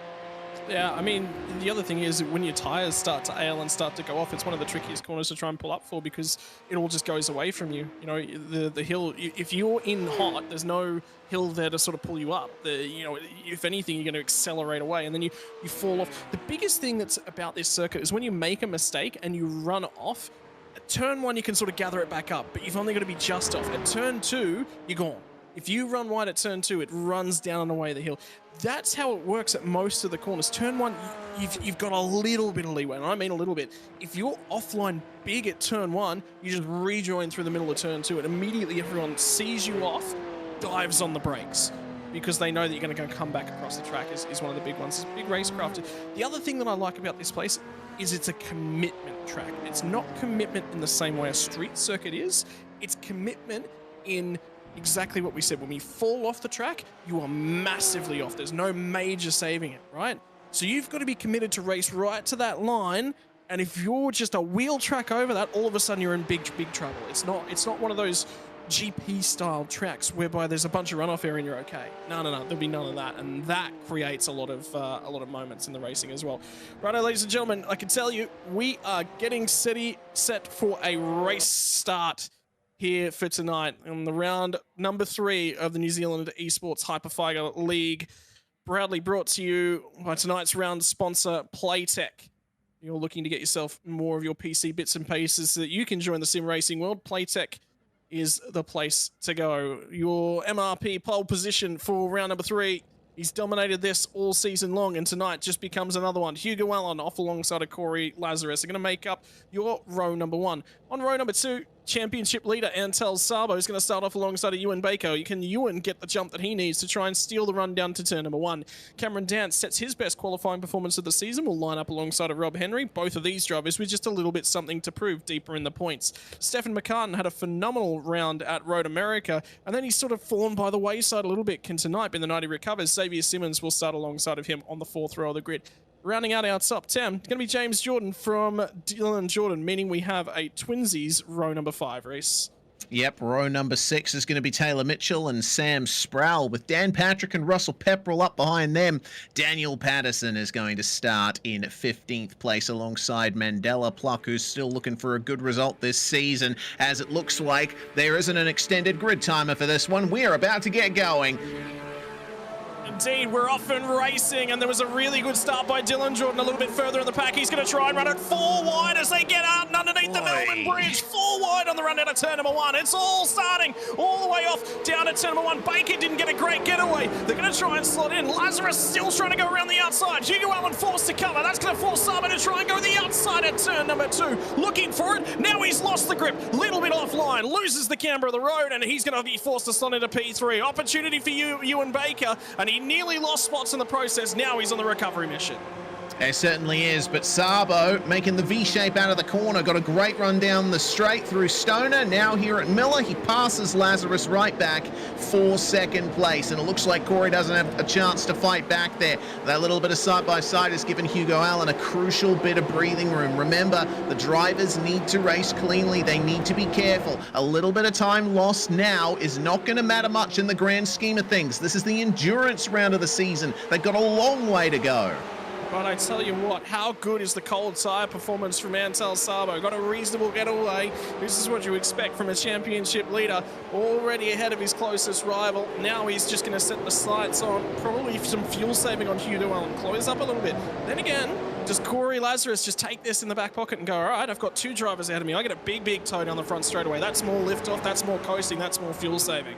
Yeah, I mean, the other thing is when your tyres start to ail and start to go off, it's one of the trickiest corners to try and pull up for because it all just goes away from you. You know, the hill, if you're in hot, there's no hill there to sort of pull you up. If anything, you're going to accelerate away and then you fall off. The biggest thing that's about this circuit is when you make a mistake and you run off, at turn 1, you can sort of gather it back up, but you've only got to be just off. At turn 2, you're gone. If you run wide at turn 2, it runs down and away the hill. That's how it works at most of the corners. Turn 1, you've got a little bit of leeway, and I mean a little bit. If you're offline big at turn 1, you just rejoin through the middle of turn 2, and immediately everyone sees you off, dives on the brakes, because they know that you're going to come back across the track is one of the big ones. It's big racecraft. The other thing that I like about this place is it's a commitment track. It's not commitment in the same way a street circuit is. It's commitment in exactly what we said. When we fall off the track, you are massively off. There's no major saving it, right? So you've got to be committed to race right to that line, and if you're just a wheel track over that, all of a sudden you're in big trouble. It's not one of those GP style tracks whereby there's a bunch of runoff area and you're okay. No, there'll be none of that, and that creates a lot of moments in the racing as well. Righto, ladies and gentlemen, I can tell you we are getting set for a race start here for tonight on the round number 3 of the New Zealand Esports HyperFibre League, proudly brought to you by tonight's round sponsor, Playtech. You're looking to get yourself more of your PC bits and pieces so that you can join the sim racing world. Playtech is the place to go. Your MRP pole position for round number 3. He's dominated this all season long, and tonight just becomes another one. Hugo Allen off alongside of Corey Lazarus are going to make up your row number 1. On row number 2, championship leader Antel Sabo is going to start off alongside Ewan Baker. Can Ewan get the jump that he needs to try and steal the run down to turn number 1? Cameron Dance sets his best qualifying performance of the season. Will line up alongside of Rob Henry. Both of these drivers with just a little bit something to prove deeper in the points. Stefan McCartan had a phenomenal round at Road America, and then he's sort of fallen by the wayside a little bit. Can tonight be the night he recovers? Xavier Simmons will start alongside of him on the 4th row of the grid. Rounding out our top 10, going to be James Jordan from Dylan Jordan, meaning we have a twinsies row number 5 race. Yep, row number 6 is going to be Taylor Mitchell and Sam Sproul, with Dan Patrick and Russell Pepperell up behind them. Daniel Patterson is going to start in 15th place alongside Mandela Pluck, who's still looking for a good result this season, as it looks like there isn't an extended grid timer for this one. We're about to get going. Indeed, we're off and racing, and there was a really good start by Dylan Jordan a little bit further in the pack. He's going to try and run it 4 wide as they get out and underneath the Melbourne Bridge. 4 wide on the run out of turn number 1. It's all starting all the way off down at turn number 1. Baker didn't get a great getaway. They're going to try and slot in. Lazarus still trying to go around the outside. Hugo Allen forced to cover. That's going to force Sabo to try and go the outside at turn number 2. Looking for it. Now he's lost the grip. Little bit offline. Loses the camber of the road, and he's going to be forced to slot into P3. Opportunity for Ewan Baker, and he nearly lost spots in the process. Now he's on the recovery mission. It certainly is, but Sabo making the V-shape out of the corner. Got a great run down the straight through Stoner. Now here at Miller, he passes Lazarus right back for 2nd place. And it looks like Corey doesn't have a chance to fight back there. That little bit of side-by-side has given Hugo Allen a crucial bit of breathing room. Remember, the drivers need to race cleanly. They need to be careful. A little bit of time lost now is not going to matter much in the grand scheme of things. This is the endurance round of the season. They've got a long way to go. But I tell you what, how good is the cold tire performance from Antel Sabo? Got a reasonable getaway. This is what you expect from a championship leader. Already ahead of his closest rival. Now he's just going to set the sights on probably some fuel saving on Hugo Allen. Close up a little bit. Then again, does Corey Lazarus just take this in the back pocket and go, all right, I've got 2 drivers ahead of me. I get a big toe down the front straight away. That's more lift off. That's more coasting. That's more fuel saving.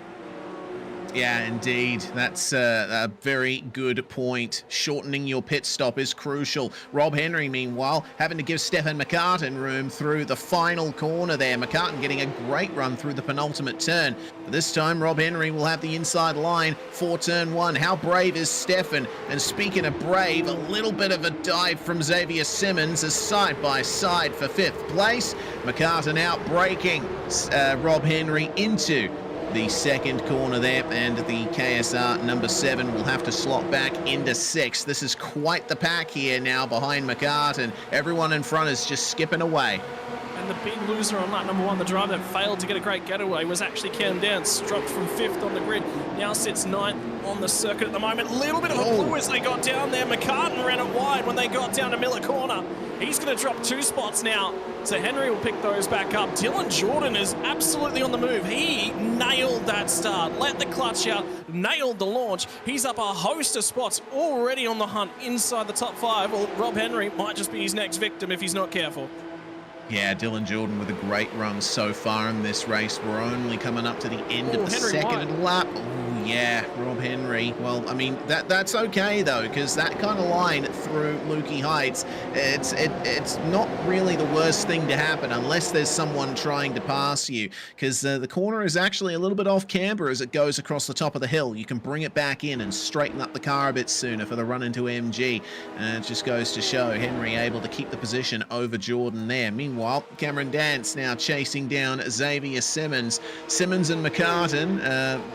Yeah, indeed. That's a very good point. Shortening your pit stop is crucial. Rob Henry, meanwhile, having to give Stefan McCartan room through the final corner there. McCartan getting a great run through the penultimate turn. But this time, Rob Henry will have the inside line for turn 1. How brave is Stefan? And speaking of brave, a little bit of a dive from Xavier Simmons as side by side for 5th place. McCartan out braking Rob Henry into the 2nd corner there, and the KSR number 7 will have to slot back into 6th. This is quite the pack here now behind McCartan. Everyone in front is just skipping away. And the big loser on lap number 1, the driver that failed to get a great getaway, was actually Cam Dance. Dropped from 5th on the grid, now sits 9th on the circuit at the moment. Little bit of a clue as they got down there. McCartan ran it wide when they got down to Miller Corner. He's going to drop 2 spots now, so Henry will pick those back up. Dylan Jordan is absolutely on the move. He nailed that start, let the clutch out, nailed the launch. He's up a host of spots, already on the hunt inside the top 5. Well, Rob Henry might just be his next victim if he's not careful. Yeah, Dylan Jordan with a great run so far in this race. We're only coming up to the end of the Henry 2nd lap. Oh, yeah, Rob Henry. Well, I mean, that's okay, though, because that kind of line through Lukey Heights, it's not really the worst thing to happen unless there's someone trying to pass you, because the corner is actually a little bit off camber as it goes across the top of the hill. You can bring it back in and straighten up the car a bit sooner for the run into MG. And it just goes to show Henry able to keep the position over Jordan there. Meanwhile, Cameron Dance now chasing down Xavier Simmons. Simmons and McCartan,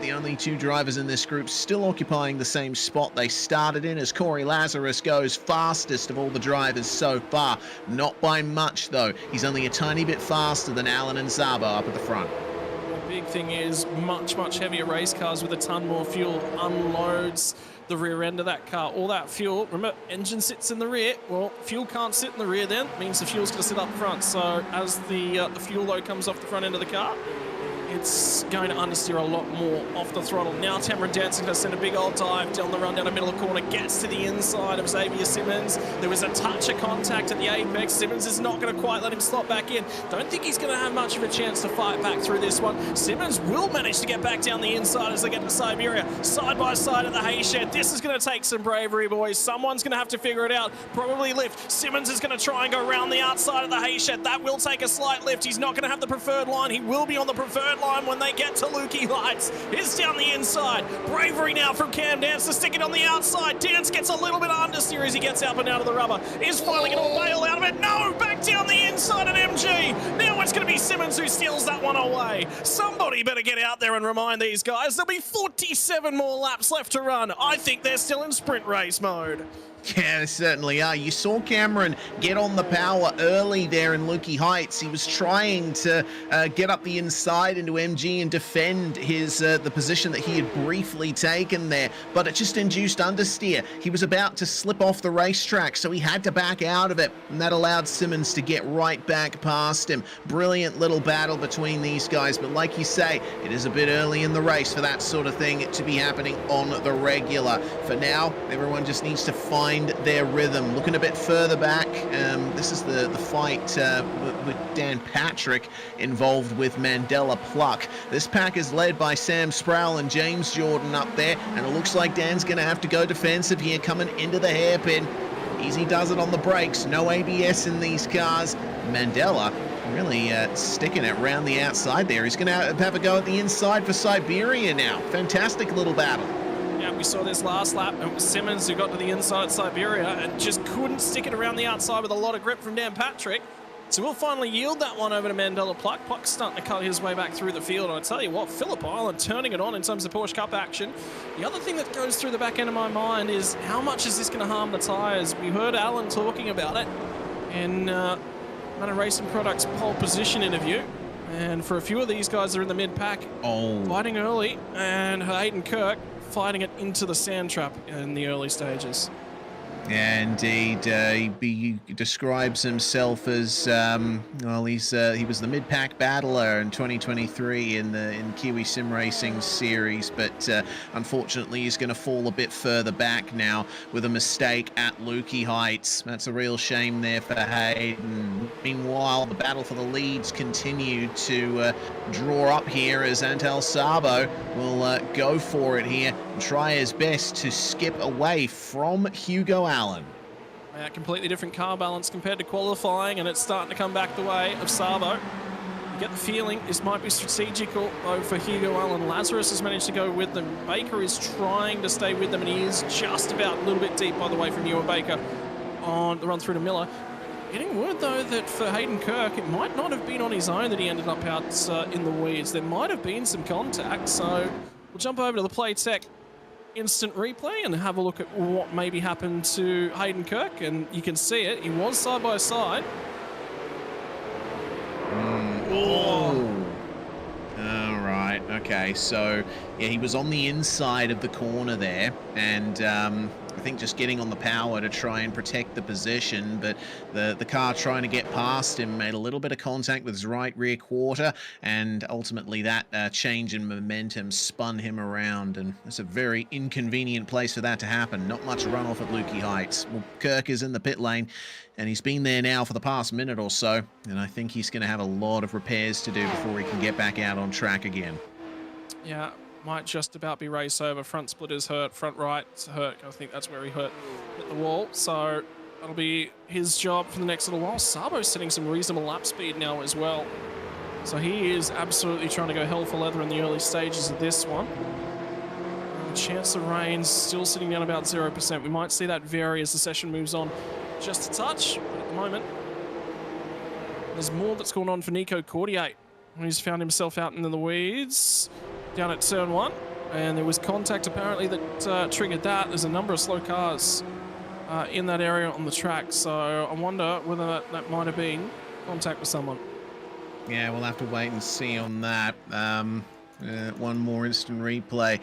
the only 2 drivers in this group, still occupying the same spot they started in, as Corey Lazarus goes fastest of all the drivers so far. Not by much, though. He's only a tiny bit faster than Allen and Sabo up at the front. The big thing is much heavier race cars with a ton more fuel unloads the rear end of that car. All that fuel, remember, engine sits in the rear. Well, fuel can't sit in the rear then. It means the fuel's going to sit up front. So as the fuel load comes off the front end of the car, it's going to understeer a lot more off the throttle. Now Tamara Danson going to send a big old dive down the run down the middle of the corner, gets to the inside of Xavier Simmons. There was a touch of contact at the apex. Simmons is not going to quite let him slot back in. Don't think he's going to have much of a chance to fight back through this one. Simmons will manage to get back down the inside as they get to Siberia. Side by side at the hay shed. This is going to take some bravery, boys. Someone's going to have to figure it out. Probably lift. Simmons is going to try and go around the outside of the hay shed. That will take a slight lift. He's not going to have the preferred line. He will be on the preferred line when they get to Lukey Heights. He's down the inside. Bravery now from Cam Dance to stick it on the outside. Dance gets a little bit of understeer as he gets up and out of the rubber. Is finally going to bail out of it. No, back down the inside at MG. Now it's going to be Simmons who steals that one away. Somebody better get out there and remind these guys there'll be 47 more laps left to run. I think they're still in sprint race mode. Yeah, they certainly are. You saw Cameron get on the power early there in Lukey Heights. He was trying to get up the inside into MG and defend his the position that he had briefly taken there, but it just induced understeer. He was about to slip off the racetrack, so he had to back out of it, and that allowed Simmons to get right back past him. Brilliant little battle between these guys, but like you say, it is a bit early in the race for that sort of thing to be happening on the regular. For now, everyone just needs to find their rhythm. Looking a bit further back, this is the fight with Dan Patrick involved with Mandela Pluck. This pack is led by Sam Sproul and James Jordan up there, and it looks like Dan's going to have to go defensive here, coming into the hairpin. Easy does it on the brakes, no ABS in these cars. Mandela really sticking it around the outside there. He's going to have a go at the inside for Siberia now. Fantastic little battle. Yeah, we saw this last lap. It was Simmons who got to the inside at Siberia and just couldn't stick it around the outside with a lot of grip from Dan Patrick. So we'll finally yield that one over to Mandela Pluck. Pluck's starting to cut his way back through the field. And I tell you what, Phillip Island turning it on in terms of Porsche Cup action. The other thing that goes through the back end of my mind is how much is this going to harm the tyres? We heard Alan talking about it in Manor Racing Products pole position interview. And for a few of these guys that are in the mid-pack, fighting early, and Hayden Kirk fighting it into the sand trap in the early stages. Yeah, indeed. He describes himself as well. He was the mid-pack battler in 2023 in Kiwi Sim Racing series, but unfortunately he's going to fall a bit further back now with a mistake at Lukey Heights. That's a real shame there for Hayden. Meanwhile, the battle for the leads continued to draw up here as Antal Sabo will go for it here and try his best to skip away from Hugo Allen. Completely different car balance compared to qualifying, and it's starting to come back the way of Sabo. You get the feeling this might be strategical though for Hugo Allen. Lazarus has managed to go with them. Baker is trying to stay with them, and he is just about a little bit deep, by the way, from Ewan Baker on the run through to Miller. Getting word though that for Hayden Kirk, it might not have been on his own that he ended up out in the weeds. There might have been some contact, so we'll jump over to the Playtech instant replay and have a look at what maybe happened to Hayden Kirk, and you can see it. He was side by side. Oh. All right. Okay. So yeah, he was on the inside of the corner there, and I think just getting on the power to try and protect the position, but the car trying to get past him made a little bit of contact with his right rear quarter, and ultimately that change in momentum spun him around, and it's a very inconvenient place for that to happen. Not much runoff at Lukey Heights. Well, Kirk is in the pit lane, and he's been there now for the past minute or so, and I think he's going to have a lot of repairs to do before he can get back out on track again. Yeah. Might just about be race over. Front splitter's hurt, front right's hurt. I think that's where he hit the wall. So that'll be his job for the next little while. Sabo's setting some reasonable lap speed now as well. So he is absolutely trying to go hell for leather in the early stages of this one. The chance of rain's still sitting down about 0%. We might see that vary as the session moves on just a touch. But at the moment, there's more that's going on for Nico Cordier. He's found himself out in the weeds down at turn 1, and there was contact apparently that triggered that. There's a number of slow cars in that area on the track, so I wonder whether that might have been contact with someone. Yeah, we'll have to wait and see on that. One more instant replay.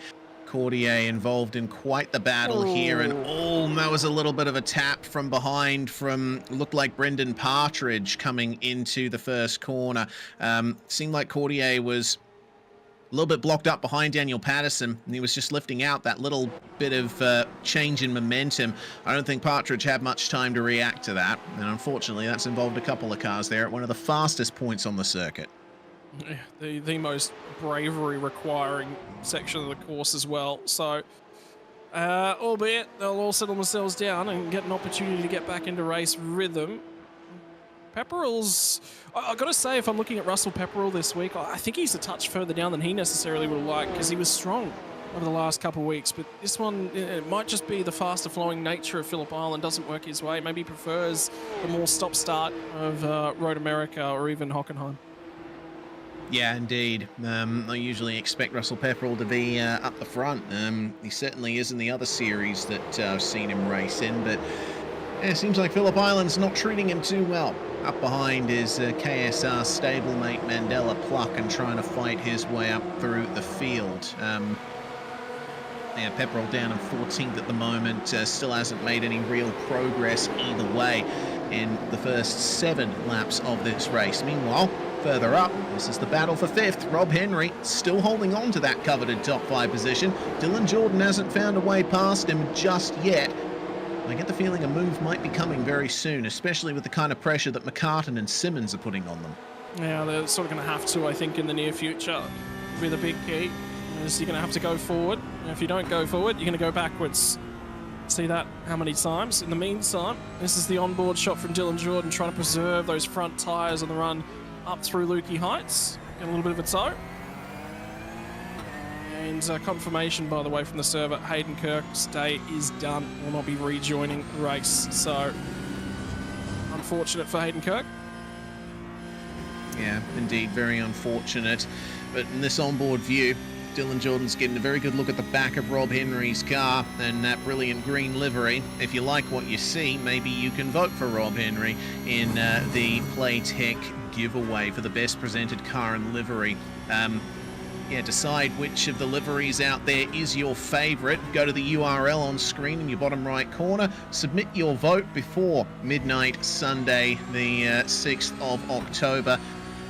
Cordier involved in quite the battle here, and that was a little bit of a tap from behind from, looked like Brendan Partridge coming into the first corner. Seemed like Cordier was A little bit blocked up behind Daniel Patterson, and he was just lifting out that little bit of change in momentum. I don't think Partridge had much time to react to that, and unfortunately that's involved a couple of cars there at one of the fastest points on the circuit. Yeah, the most bravery requiring section of the course as well. So, albeit they'll all settle themselves down and get an opportunity to get back into race rhythm. Pepperell's, I've got to say, if I'm looking at Russell Pepperell this week, I think he's a touch further down than he necessarily would have liked, because he was strong over the last couple of weeks. But this one, it might just be the faster flowing nature of Phillip Island doesn't work his way. Maybe he prefers the more stop-start of Road America or even Hockenheim. Yeah, indeed. I usually expect Russell Pepperell to be up the front. He certainly is in the other series that I've seen him race in, but yeah, it seems like Phillip Island's not treating him too well. Up behind is KSR stablemate Mandela Pluck and trying to fight his way up through the field. Yeah, Pepperell down in 14th at the moment, still hasn't made any real progress either way in the first 7 laps of this race. Meanwhile, further up, this is the battle for 5th. Rob Henry still holding on to that coveted top 5 position. Dylan Jordan hasn't found a way past him just yet. I get the feeling a move might be coming very soon, especially with the kind of pressure that McCartan and Simmons are putting on them. Yeah, they're sort of going to have to, I think, in the near future. Be the big key. Is you're going to have to go forward. And if you don't go forward, you're going to go backwards. See that how many times? In the meantime, this is the onboard shot from Dylan Jordan trying to preserve those front tyres on the run up through Lukey Heights. Get a little bit of a tow. And confirmation, by the way, from the server, Hayden Kirk's day is done. Will not be rejoining the race. So, unfortunate for Hayden Kirk. Yeah, indeed, very unfortunate. But in this onboard view, Dylan Jordan's getting a very good look at the back of Rob Henry's car and that brilliant green livery. If you like what you see, maybe you can vote for Rob Henry in the Playtech giveaway for the best presented car and livery. Yeah, decide which of the liveries out there is your favourite. Go to the URL on screen in your bottom right corner. Submit your vote before midnight Sunday, the 6th of October,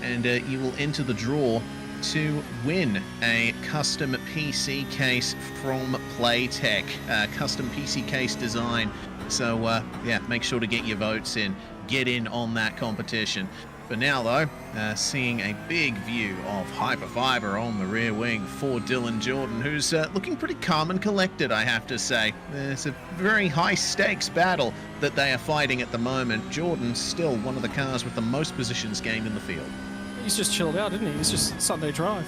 and you will enter the draw to win a custom PC case from Playtech, custom PC case design. So, yeah, make sure to get your votes in. Get in on that competition. For now, though, seeing a big view of HyperFibre on the rear wing for Dylan Jordan, who's looking pretty calm and collected, I have to say. It's a very high-stakes battle that they are fighting at the moment. Jordan's still one of the cars with the most positions gained in the field. He's just chilled out, isn't he? He's just Sunday drive.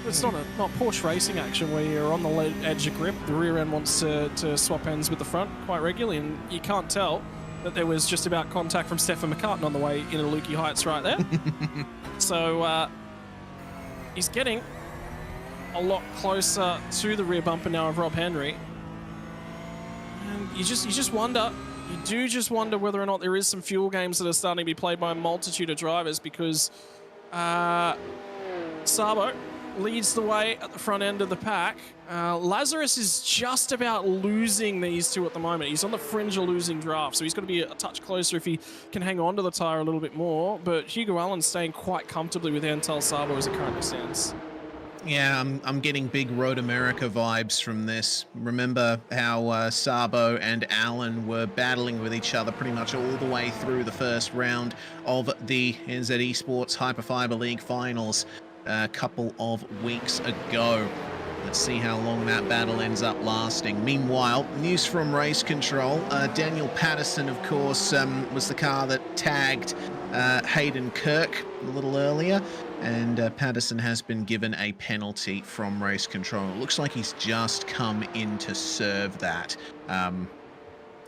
It's not Porsche racing action where you're on the edge of grip. The rear end wants to swap ends with the front quite regularly, and you can't tell that there was just about contact from Stefan McCartan on the way into Lukey Heights right there. So he's getting a lot closer to the rear bumper now of Rob Henry. And you just wonder, you do just wonder whether or not there is some fuel games that are starting to be played by a multitude of drivers, because Sabo leads the way at the front end of the pack. Lazarus is just about losing these two at the moment. He's on the fringe of losing draft, so he's got to be a touch closer if he can hang on to the tyre a little bit more. But Hugo Allen's staying quite comfortably with Antal Sabo as it currently stands. Yeah, I'm getting big Road America vibes from this. Remember how Sabo and Allen were battling with each other pretty much all the way through the first round of the NZ Esports HyperFibre League finals a couple of weeks ago. Let's see how long that battle ends up lasting. Meanwhile, news from race control. Daniel Patterson, of course, was the car that tagged Hayden Kirk a little earlier, and Patterson has been given a penalty from race control. It looks like he's just come in to serve that.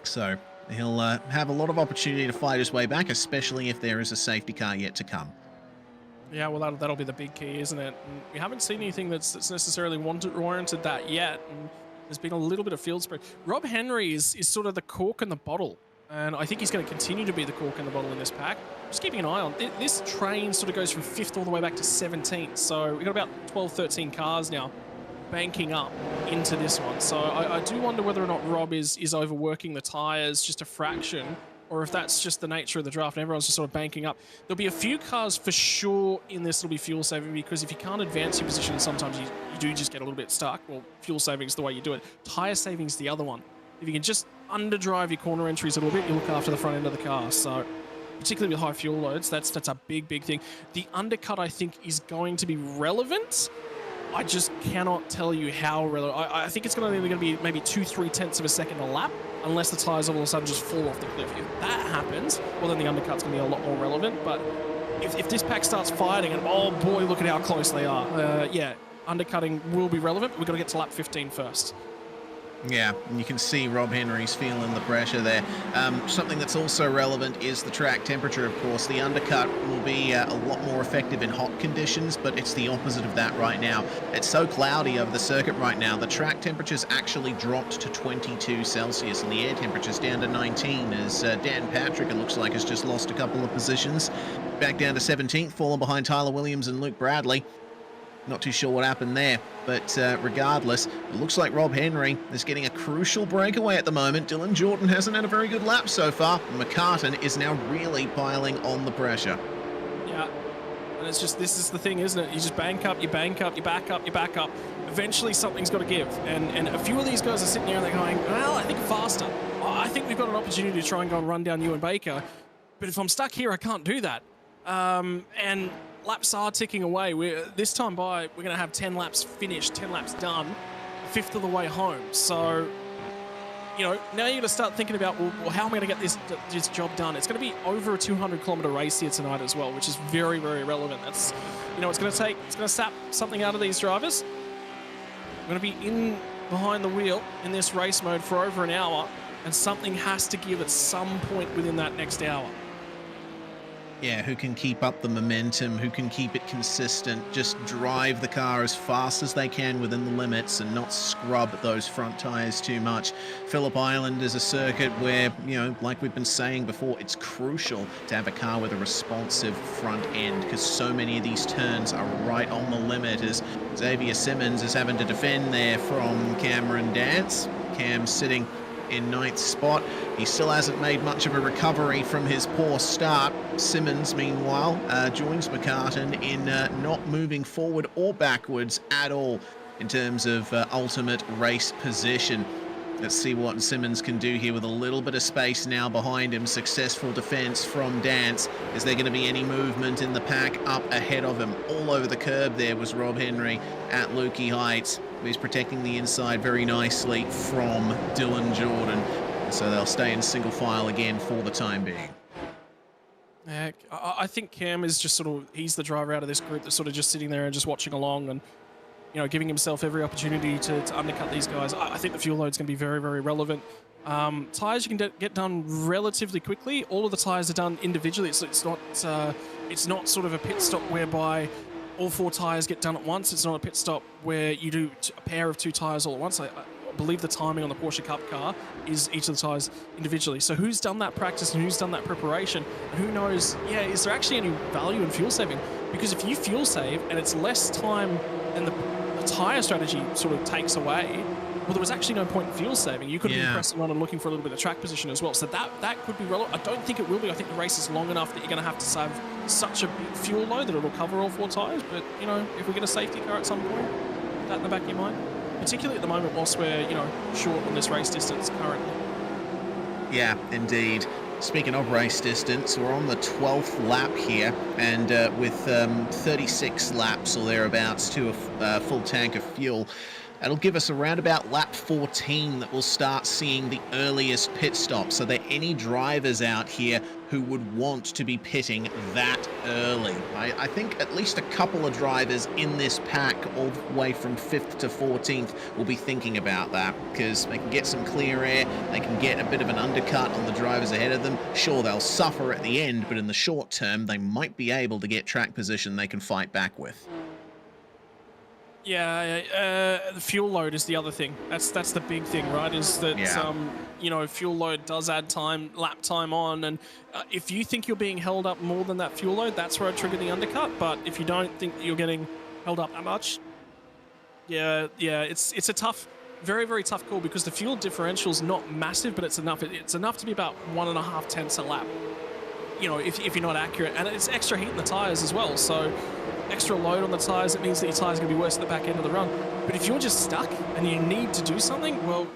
So he'll have a lot of opportunity to fight his way back, especially if there is a safety car yet to come. Yeah, well, that'll be the big key, isn't it? And we haven't seen anything that's necessarily warranted that yet, and there's been a little bit of field spread. Rob Henry is sort of the cork in the bottle, and I think he's going to continue to be the cork in the bottle in this pack. Just keeping an eye on this train. Sort of goes from 5th all the way back to 17th, so we've got about 12, 13 cars now banking up into this one. So I do wonder whether or not Rob is overworking the tyres just a fraction, or if that's just the nature of the draft and everyone's just sort of banking up. There'll be a few cars for sure in this that'll be fuel saving, because if you can't advance your position, sometimes you do just get a little bit stuck. Well, fuel saving is the way you do it. Tire saving is the other one. If you can just underdrive your corner entries a little bit, you look after the front end of the car. So particularly with high fuel loads, that's a big thing. The undercut, I think, is going to be relevant. I just cannot tell you how relevant. I think it's going to be maybe 2-3 tenths of a second a lap, unless the tires all of a sudden just fall off the cliff. If that happens, well, then the undercut's going to be a lot more relevant. But if this pack starts fighting, and oh boy, look at how close they are. Yeah, undercutting will be relevant. We've got to get to lap 15 first. Yeah, and you can see Rob Henry's feeling the pressure there. Something that's also relevant is the track temperature, of course. The undercut will be a lot more effective in hot conditions, but it's the opposite of that right now. It's so cloudy over the circuit right now. The track temperature's actually dropped to 22 Celsius, and the air temperature's down to 19, as Dan Patrick, it looks like, has just lost a couple of positions. Back down to 17th, falling behind Tyler Williams and Luke Bradley. Not too sure what happened there, but regardless, it looks like Rob Henry is getting a crucial breakaway at the moment. Dylan Jordan hasn't had a very good lap so far. McCartan is now really piling on the pressure. Yeah, and it's just, this is the thing, isn't it? You just bank up, you bank up, you back up, you back up. Eventually something's got to give, and a few of these guys are sitting there and they're going, well, I think faster. I think we've got an opportunity to try and go and run down Ewan Baker, but if I'm stuck here, I can't do that. And laps are ticking away. This time by, we're going to have 10 laps finished, 10 laps done, a fifth of the way home. So, you know, now you're going to start thinking about, well, how am I going to get this job done? It's going to be over a 200-kilometer race here tonight as well, which is very, very relevant. That's, you know, it's going to sap something out of these drivers. We're going to be in behind the wheel in this race mode for over an hour, and something has to give at some point within that next hour. Yeah, who can keep up the momentum, who can keep it consistent, just drive the car as fast as they can within the limits and not scrub those front tires too much. Phillip Island is a circuit where, you know, like we've been saying before, it's crucial to have a car with a responsive front end, because so many of these turns are right on the limit, as Xavier Simmons is having to defend there from Cameron Dance. Cam sitting in 9th spot. He still hasn't made much of a recovery from his poor start. Simmons, meanwhile, joins McCartan in not moving forward or backwards at all in terms of ultimate race position. Let's see what Simmons can do here with a little bit of space now behind him. Successful defense from Dance. Is there going to be any movement in the pack up ahead of him? All over the curb there was Rob Henry at Lukey Heights. He's protecting the inside very nicely from Dylan Jordan. So they'll stay in single file again for the time being. I think Cam is just sort of, he's the driver out of this group that's sort of just sitting there and just watching along and, you know, giving himself every opportunity to undercut these guys. I think the fuel load's going to be very, very relevant. Tires you can get done relatively quickly. All of the tires are done individually. It's not sort of a pit stop whereby all 4 tires get done at once. It's not a pit stop where you do a pair of 2 tires all at once. I believe the timing on the Porsche Cup car is each of the tires individually. So who's done that practice and who's done that preparation? And who knows, yeah, is there actually any value in fuel saving? Because if you fuel save and it's less time than the tire strategy sort of takes away, well, there was actually no point in fuel saving. You could be pressing on and looking for a little bit of track position as well. So that could be relevant. I don't think it will be. I think the race is long enough that you're going to have to save such a big fuel load that it'll cover all 4 tires. But, you know, if we get a safety car at some point, put that in the back of your mind. Particularly at the moment whilst we're, you know, short on this race distance currently. Yeah, indeed. Speaking of race distance, we're on the 12th lap here, and with 36 laps or thereabouts to a full tank of fuel, that'll give us around about lap 14 that we'll start seeing the earliest pit stop. So there are any drivers out here who would want to be pitting that early. I think at least a couple of drivers in this pack all the way from 5th to 14th will be thinking about that, because they can get some clear air, they can get a bit of an undercut on the drivers ahead of them. Sure, they'll suffer at the end, but in the short term, they might be able to get track position they can fight back with. Yeah, the fuel load is the other thing. That's the big thing, right? Is that you know, fuel load does add time, lap time on, and if you think you're being held up more than that fuel load, that's where I trigger the undercut. But if you don't think that you're getting held up that much, yeah, it's a tough very, very tough call because the fuel differential's not massive, but it's enough. It's enough to be about 1.5 tenths a lap. You know, if you're not accurate, and it's extra heat in the tires as well. So extra load on the tires, it means that your tires are going to be worse at the back end of the run. But if you're just stuck and you need to do something, well,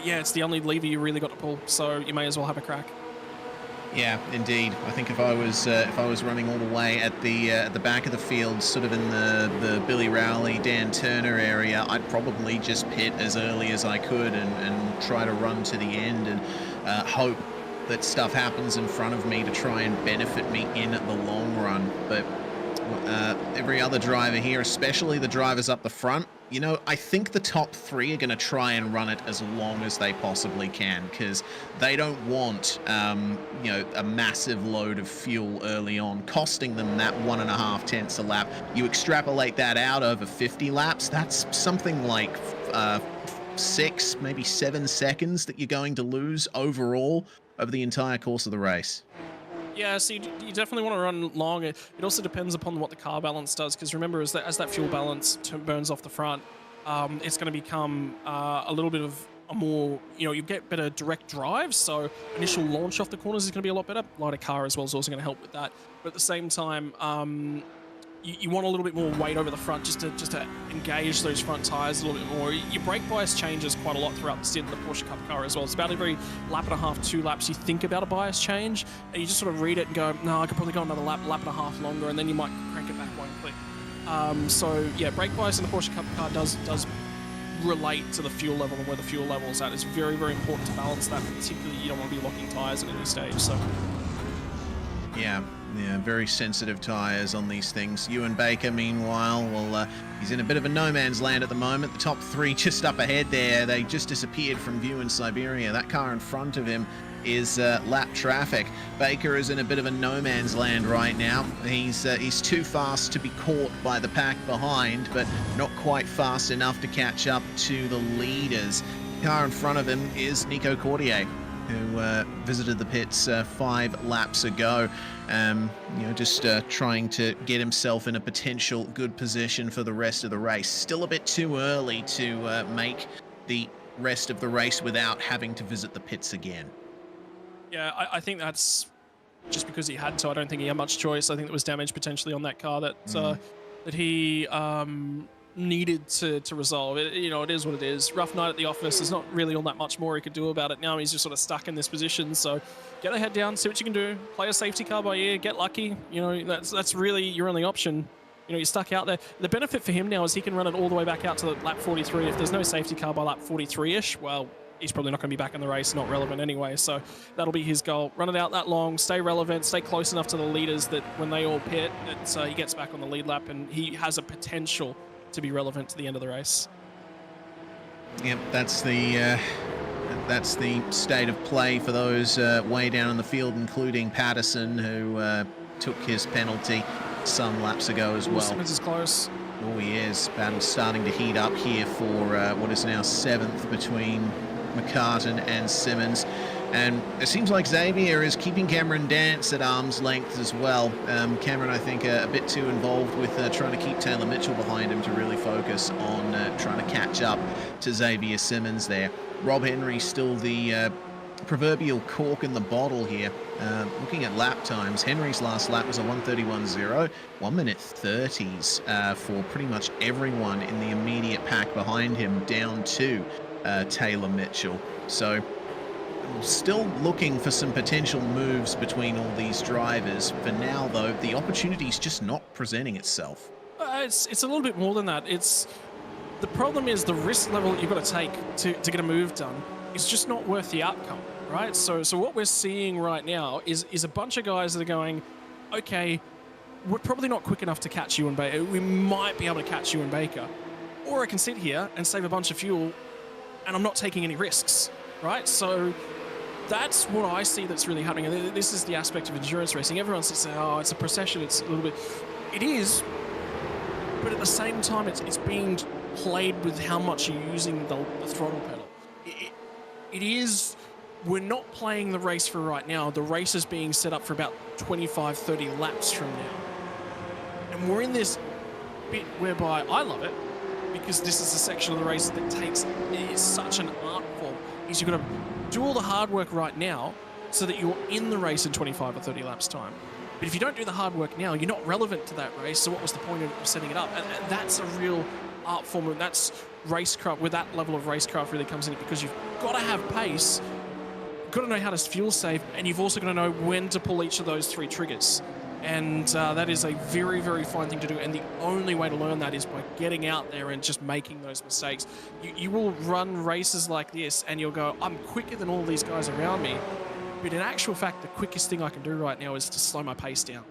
yeah, it's the only lever you really got to pull. So you may as well have a crack. Yeah, indeed. I think if I was running all the way at the back of the field, sort of in the Billy Rowley, Dan Turner area, I'd probably just pit as early as I could and try to run to the end and hope that stuff happens in front of me to try and benefit me in the long run. But every other driver here, especially the drivers up the front, you know, I think the top 3 are going to try and run it as long as they possibly can, because they don't want, you know, a massive load of fuel early on, costing them that 1.5 tenths a lap. You extrapolate that out over 50 laps, that's something like 6, maybe 7 seconds that you're going to lose overall over the entire course of the race. Yeah, so you definitely want to run long. It also depends upon what the car balance does, because remember, as that fuel balance burns off the front, it's going to become a little bit of a more, you know, you get better direct drive, so initial launch off the corners is going to be a lot better. Lighter car as well is also going to help with that. But at the same time, you want a little bit more weight over the front just to engage those front tires a little bit more. Your brake bias changes quite a lot throughout the stint of the Porsche Cup car as well. It's about every lap and a half, 2 laps, you think about a bias change, and you just sort of read it and go, no, I could probably go another lap and a half longer, and then you might crank it back 1 click. So yeah, brake bias in the Porsche Cup car does relate to the fuel level and where the fuel level is at. It's very, very important to balance that, particularly you don't want to be locking tires at any stage. So yeah, very sensitive tyres on these things. Ewan Baker, meanwhile, well, he's in a bit of a no man's land at the moment. The top 3 just up ahead there, they just disappeared from view in Siberia. That car in front of him is lap traffic. Baker is in a bit of a no man's land right now. He's too fast to be caught by the pack behind, but not quite fast enough to catch up to the leaders. The car in front of him is Nico Cordier, who visited the pits 5 laps ago. You know, just trying to get himself in a potential good position for the rest of the race. Still a bit too early to make the rest of the race without having to visit the pits again. yeah, I think that's just because he had to. I don't think he had much choice. I think there was damage potentially on that car that that he needed to resolve. You know, it is what it is. Rough night at the office. There's not really all that much more he could do about it. Now he's just sort of stuck in this position. So get the head down, see what you can do. Play a safety car by ear. Get lucky. You know, that's really your only option. You know, you're stuck out there. The benefit for him now is he can run it all the way back out to lap 43. If there's no safety car by lap 43-ish, well, he's probably not going to be back in the race, not relevant anyway. So that'll be his goal. Run it out that long, stay relevant, stay close enough to the leaders that when they all pit, he gets back on the lead lap and he has a potential to be relevant to the end of the race. Yep, that's the state of play for those way down in the field, including Patterson, who took his penalty some laps ago as well. Simmons is close. Oh, he is. Battle's starting to heat up here for what is now 7th between McCartan and Simmons. And it seems like Xavier is keeping Cameron Dance at arm's length as well. Cameron, I think, a bit too involved with trying to keep Taylor Mitchell behind him to really focus on trying to catch up to Xavier Simmons there. Rob Henry still the proverbial cork in the bottle here. Looking at lap times, Henry's last lap was a 1:31.0, 1 minute 30s for pretty much everyone in the immediate pack behind him, down to Taylor Mitchell. So still looking for some potential moves between all these drivers. For now, though, the opportunity's just not presenting itself. It's a little bit more than that. The problem is the risk level that you've got to take to get a move done is just not worth the outcome, right? So what we're seeing right now is a bunch of guys that are going, okay, we're probably not quick enough to catch you and Baker. We might be able to catch you and Baker. Or I can sit here and save a bunch of fuel and I'm not taking any risks, right? So that's what I see that's really happening. And this is the aspect of endurance racing. Everyone says, oh, it's a procession, it's a little bit... It is, but at the same time, it's being played with how much you're using the throttle pedal. It is... We're not playing the race for right now. The race is being set up for about 25, 30 laps from now. And we're in this bit whereby I love it. because this is a section of the race that is such an art form, is you've got to do all the hard work right now so that you're in the race in 25 or 30 laps time. But if you don't do the hard work now, you're not relevant to that race, so what was the point of setting it up? And that's a real art form, and that's racecraft, where that level of racecraft really comes in, because you've got to have pace, you've got to know how to fuel save, and you've also got to know when to pull each of those 3 triggers. And that is a very, very fine thing to do, and the only way to learn that is by getting out there and just making those mistakes. You will run races like this, and you'll go, I'm quicker than all these guys around me, but in actual fact, the quickest thing I can do right now is to slow my pace down.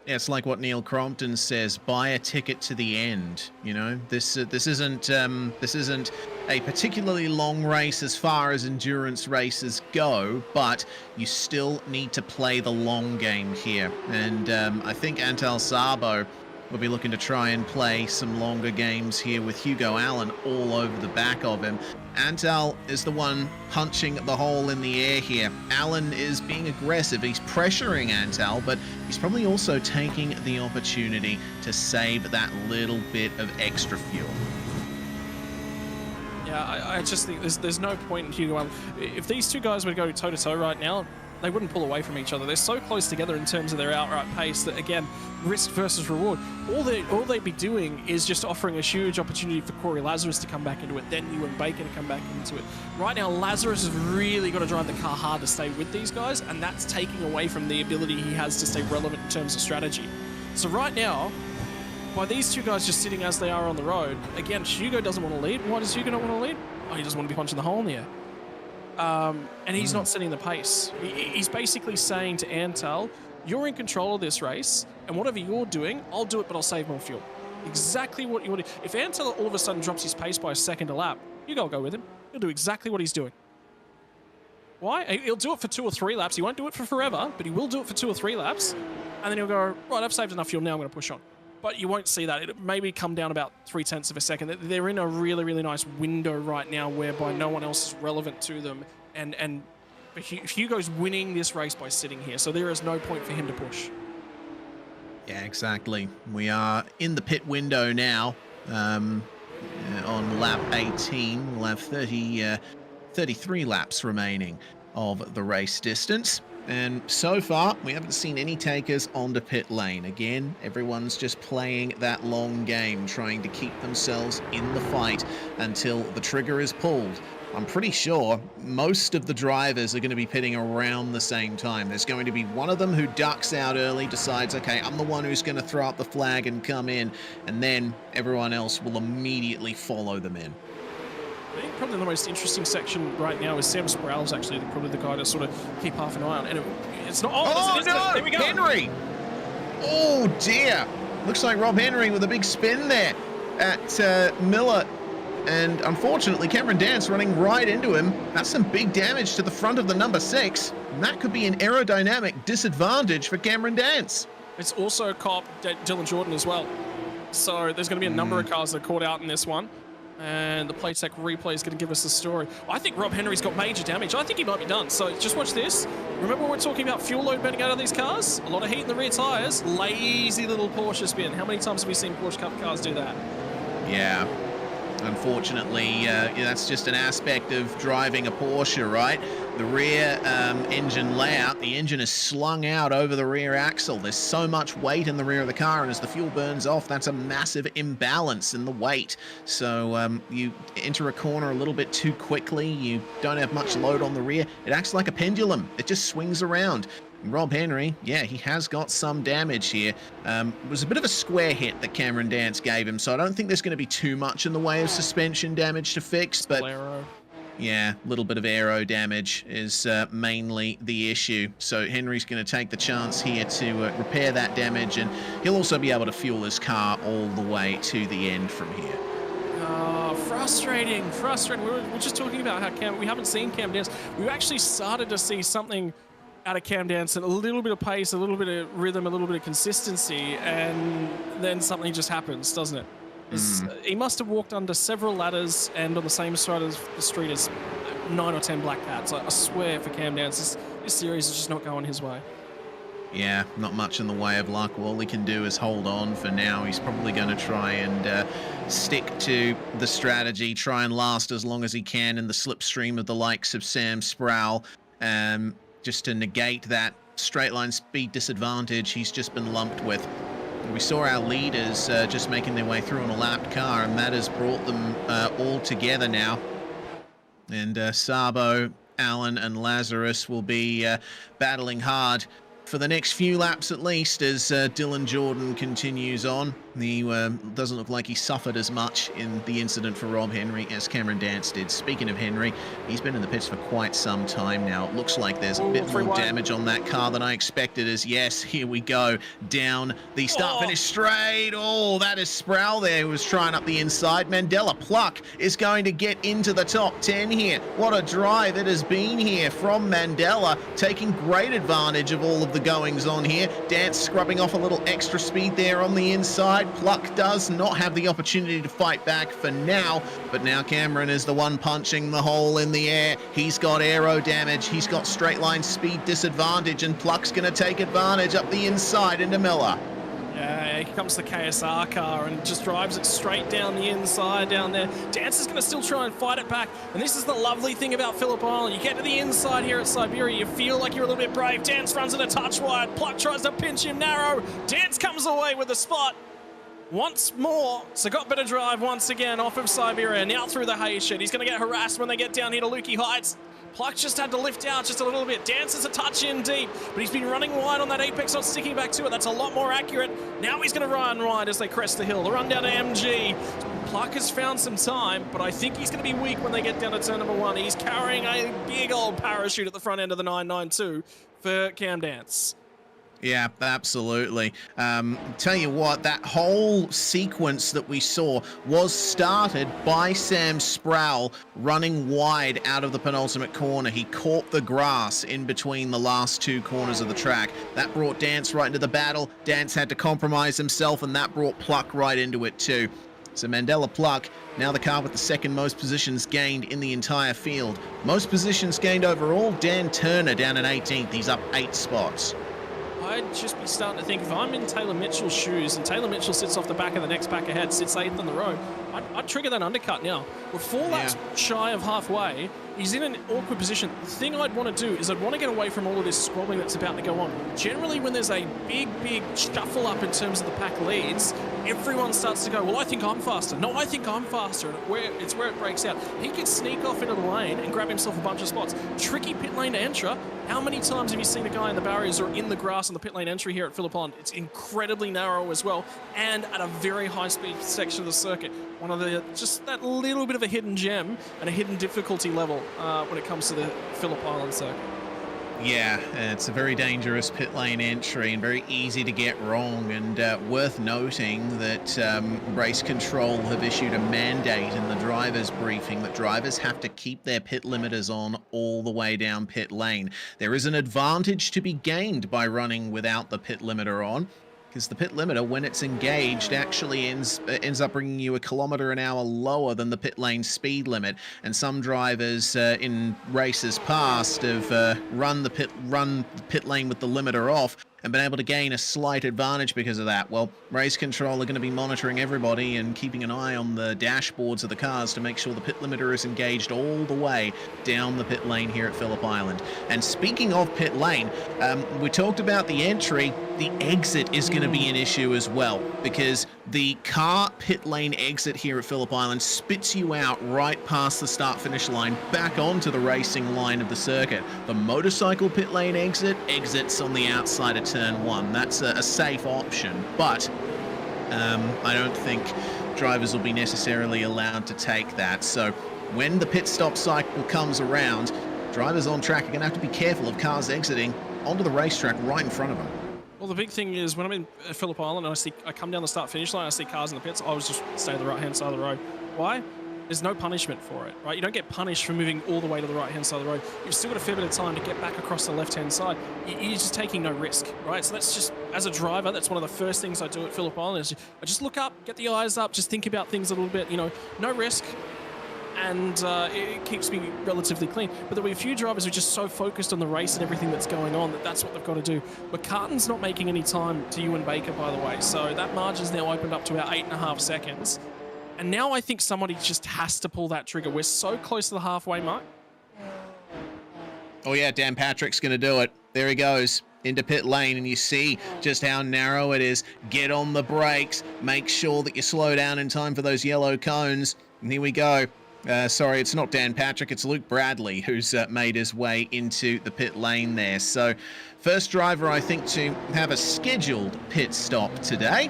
Yeah, it's like what Neil Crompton says: buy a ticket to the end. You know, this isn't a particularly long race as far as endurance races go, but you still need to play the long game here. And I think Antal Sabo will be looking to try and play some longer games here with Hugo Allen all over the back of him. Antal is the one punching the hole in the air here. Allen is being aggressive. He's pressuring Antal, but he's probably also taking the opportunity to save that little bit of extra fuel. Yeah, I just think there's no point in Hugo Allen. If these two guys were to go toe-to-toe right now, they wouldn't pull away from each other. They're so close together in terms of their outright pace that, again, risk versus reward. All they'd be doing is just offering a huge opportunity for Corey Lazarus to come back into it, then Ewan Baker to come back into it. Right now, Lazarus has really got to drive the car hard to stay with these guys, and that's taking away from the ability he has to stay relevant in terms of strategy. So right now, by these two guys just sitting as they are on the road, again, Hugo doesn't want to lead. Why does Hugo not want to lead? Oh, he doesn't want to be punching the hole in the air. And he's not setting the pace. He's basically saying to Antal, you're in control of this race, and whatever you're doing, I'll do it, but I'll save more fuel. Exactly what you want to do. If Antal all of a sudden drops his pace by a second a lap, you go with him. He'll do exactly what he's doing. Why? He'll do it for 2 or 3 laps. He won't do it for forever, but he will do it for 2 or 3 laps. And then he'll go, right, I've saved enough fuel, now I'm going to push on. But you won't see that. It maybe come down about 0.3 of a second. They're in a really, really nice window right now whereby no one else is relevant to them. And Hugo's winning this race by sitting here, so there is no point for him to push. Yeah, exactly. We are in the pit window now. On lap 18, we'll have 33 laps remaining of the race distance. And so far, we haven't seen any takers on the pit lane. Again, everyone's just playing that long game, trying to keep themselves in the fight until the trigger is pulled. I'm pretty sure most of the drivers are going to be pitting around the same time. There's going to be one of them who ducks out early, decides, okay, I'm the one who's going to throw up the flag and come in, and then everyone else will immediately follow them in. I think probably the most interesting section right now is Sam Sproul's actually probably the guy to sort of keep half an eye on. And it's not. Oh, no! There we go. Henry! Oh, dear. Looks like Rob Henry with a big spin there at Miller. And unfortunately, Cameron Dance running right into him. That's some big damage to the front of the number 6. And that could be an aerodynamic disadvantage for Cameron Dance. It's also caught Dylan Jordan as well. So there's going to be a number of cars that are caught out in this one. And the Playtech replay is going to give us the story. I think Rob Henry's got major damage. I think he might be done. So just watch this. Remember when we're talking about fuel load burning out of these cars? A lot of heat in the rear tyres. Lazy little Porsche spin. How many times have we seen Porsche Cup cars do that? Yeah. Unfortunately, that's just an aspect of driving a Porsche, right? The rear engine layout, the engine is slung out over the rear axle. There's so much weight in the rear of the car, and as the fuel burns off, that's a massive imbalance in the weight. So you enter a corner a little bit too quickly, you don't have much load on the rear. It acts like a pendulum. It just swings around. Rob Henry, yeah, he has got some damage here. It was a bit of a square hit that Cameron Dance gave him, so I don't think there's going to be too much in the way of suspension damage to fix, but yeah, a little bit of aero damage is mainly the issue. So Henry's going to take the chance here to repair that damage, and he'll also be able to fuel his car all the way to the end from here. Frustrating. We're just talking about how we haven't seen Cam Dance. We've actually started to see something out of Cam Dance, and a little bit of pace, a little bit of rhythm, a little bit of consistency, and then something just happens, doesn't it? He must have walked under several ladders and on the same side of the street as 9 or 10 black cats. I swear for Cam Dance, this series is just not going his way. Yeah, not much in the way of luck. All he can do is hold on for now. He's probably going to try and stick to the strategy, try and last as long as he can in the slipstream of the likes of Sam Sproul, just to negate that straight line speed disadvantage he's just been lumped with. We saw our leaders just making their way through on a lapped car, and that has brought them all together now. And Sabo, Alan, and Lazarus will be battling hard for the next few laps at least as Dylan Jordan continues on. He doesn't look like he suffered as much in the incident for Rob Henry as Cameron Dance did. Speaking of Henry, he's been in the pits for quite some time now. It looks like there's a bit more damage on that car than I expected. As yes, here we go down the start-finish straight. Oh, that is Sproul there who was trying up the inside. Mandela Pluck is going to get into the top 10 here. What a drive it has been here from Mandela, taking great advantage of all of the goings on here. Dance scrubbing off a little extra speed there on the inside. Pluck does not have the opportunity to fight back for now, but now Cameron is the one punching the hole in the air. He's got aero damage, he's got straight line speed disadvantage, and Pluck's going to take advantage up the inside into Miller. Yeah, here comes the KSR car and just drives it straight down the inside down there. Dance is going to still try and fight it back. And this is the lovely thing about Phillip Island. You get to the inside here at Siberia, you feel like you're a little bit brave. Dance runs it a touch wide. Pluck tries to pinch him narrow. Dance comes away with the spot. Once more, so got better drive once again off of Siberia. Now through the hay shed. He's going to get harassed when they get down here to Lukey Heights. Pluck just had to lift out just a little bit. Dance is a touch in deep, but he's been running wide on that apex, not sticking back to it. That's a lot more accurate. Now he's going to run wide as they crest the hill. The run down to MG. Pluck has found some time, but I think he's going to be weak when they get down to turn number 1. He's carrying a big old parachute at the front end of the 992 for Cam Dance. Yeah, absolutely. Tell you what, that whole sequence that we saw was started by Sam Sproul running wide out of the penultimate corner. He caught the grass in between the last two corners of the track. That brought Dance right into the battle. Dance had to compromise himself, and that brought Pluck right into it too. So Mandela Pluck, now the car with the second most positions gained in the entire field. Most positions gained overall, Dan Turner down in 18th. He's up 8 spots. I'd just be starting to think, if I'm in Taylor Mitchell's shoes and Taylor Mitchell sits off the back of the next pack ahead, sits 8th on the road, I'd trigger that undercut now. We're 4 laps shy of halfway. He's in an awkward position. The thing I'd want to do is I'd want to get away from all of this squabbling that's about to go on. Generally, when there's a big shuffle up in terms of the pack leads, everyone starts to go, well, I think I'm faster. No, I think I'm faster. And it's where it breaks out. He could sneak off into the lane and grab himself a bunch of spots. Tricky pit lane to enter. How many times have you seen a guy in the barriers or in the grass on the pit lane entry here at Phillip Island? It's incredibly narrow as well, and at a very high speed section of the circuit. One of the, just that little bit of a hidden gem and a hidden difficulty level when it comes to the Phillip Island circuit. Yeah, it's a very dangerous pit lane entry and very easy to get wrong, and worth noting that Race Control have issued a mandate in the drivers briefing that drivers have to keep their pit limiters on all the way down pit lane. There is an advantage to be gained by running without the pit limiter on, because the pit limiter, when it's engaged, actually ends up bringing you 1 kilometer an hour lower than the pit lane speed limit. And some drivers in races past have run the pit lane with the limiter off and been able to gain a slight advantage because of that. Well, Race Control are going to be monitoring everybody and keeping an eye on the dashboards of the cars to make sure the pit limiter is engaged all the way down the pit lane here at Phillip Island. And speaking of pit lane, we talked about the entry. The exit is going to be an issue as well, because the car pit lane exit here at Phillip Island spits you out right past the start-finish line back onto the racing line of the circuit. The motorcycle pit lane exits on the outside of turn 1. That's a safe option, but I don't think drivers will be necessarily allowed to take that. So when the pit stop cycle comes around, drivers on track are going to have to be careful of cars exiting onto the racetrack right in front of them. Well, the big thing is when I'm in Phillip Island and I come down the start-finish line, I see cars in the pits, I always just stay to the right-hand side of the road. Why? There's no punishment for it, right? You don't get punished for moving all the way to the right-hand side of the road. You've still got a fair bit of time to get back across the left-hand side. You're just taking no risk, right? So that's just, as a driver, that's one of the first things I do at Phillip Island is I just look up, get the eyes up, just think about things a little bit, you know, no risk. and it keeps me relatively clean. But there'll be a few drivers who are just so focused on the race and everything that's going on that's what they've got to do. McCartan's not making any time to Ewan Baker, by the way, so that margin's now opened up to about 8.5 seconds. And now I think somebody just has to pull that trigger. We're so close to the halfway mark. Oh yeah, Dan Patrick's going to do it. There he goes into pit lane, and you see just how narrow it is. Get on the brakes. Make sure that you slow down in time for those yellow cones. And here we go. Sorry, it's not Dan Patrick, it's Luke Bradley who's made his way into the pit lane there. So first driver, I think, to have a scheduled pit stop today.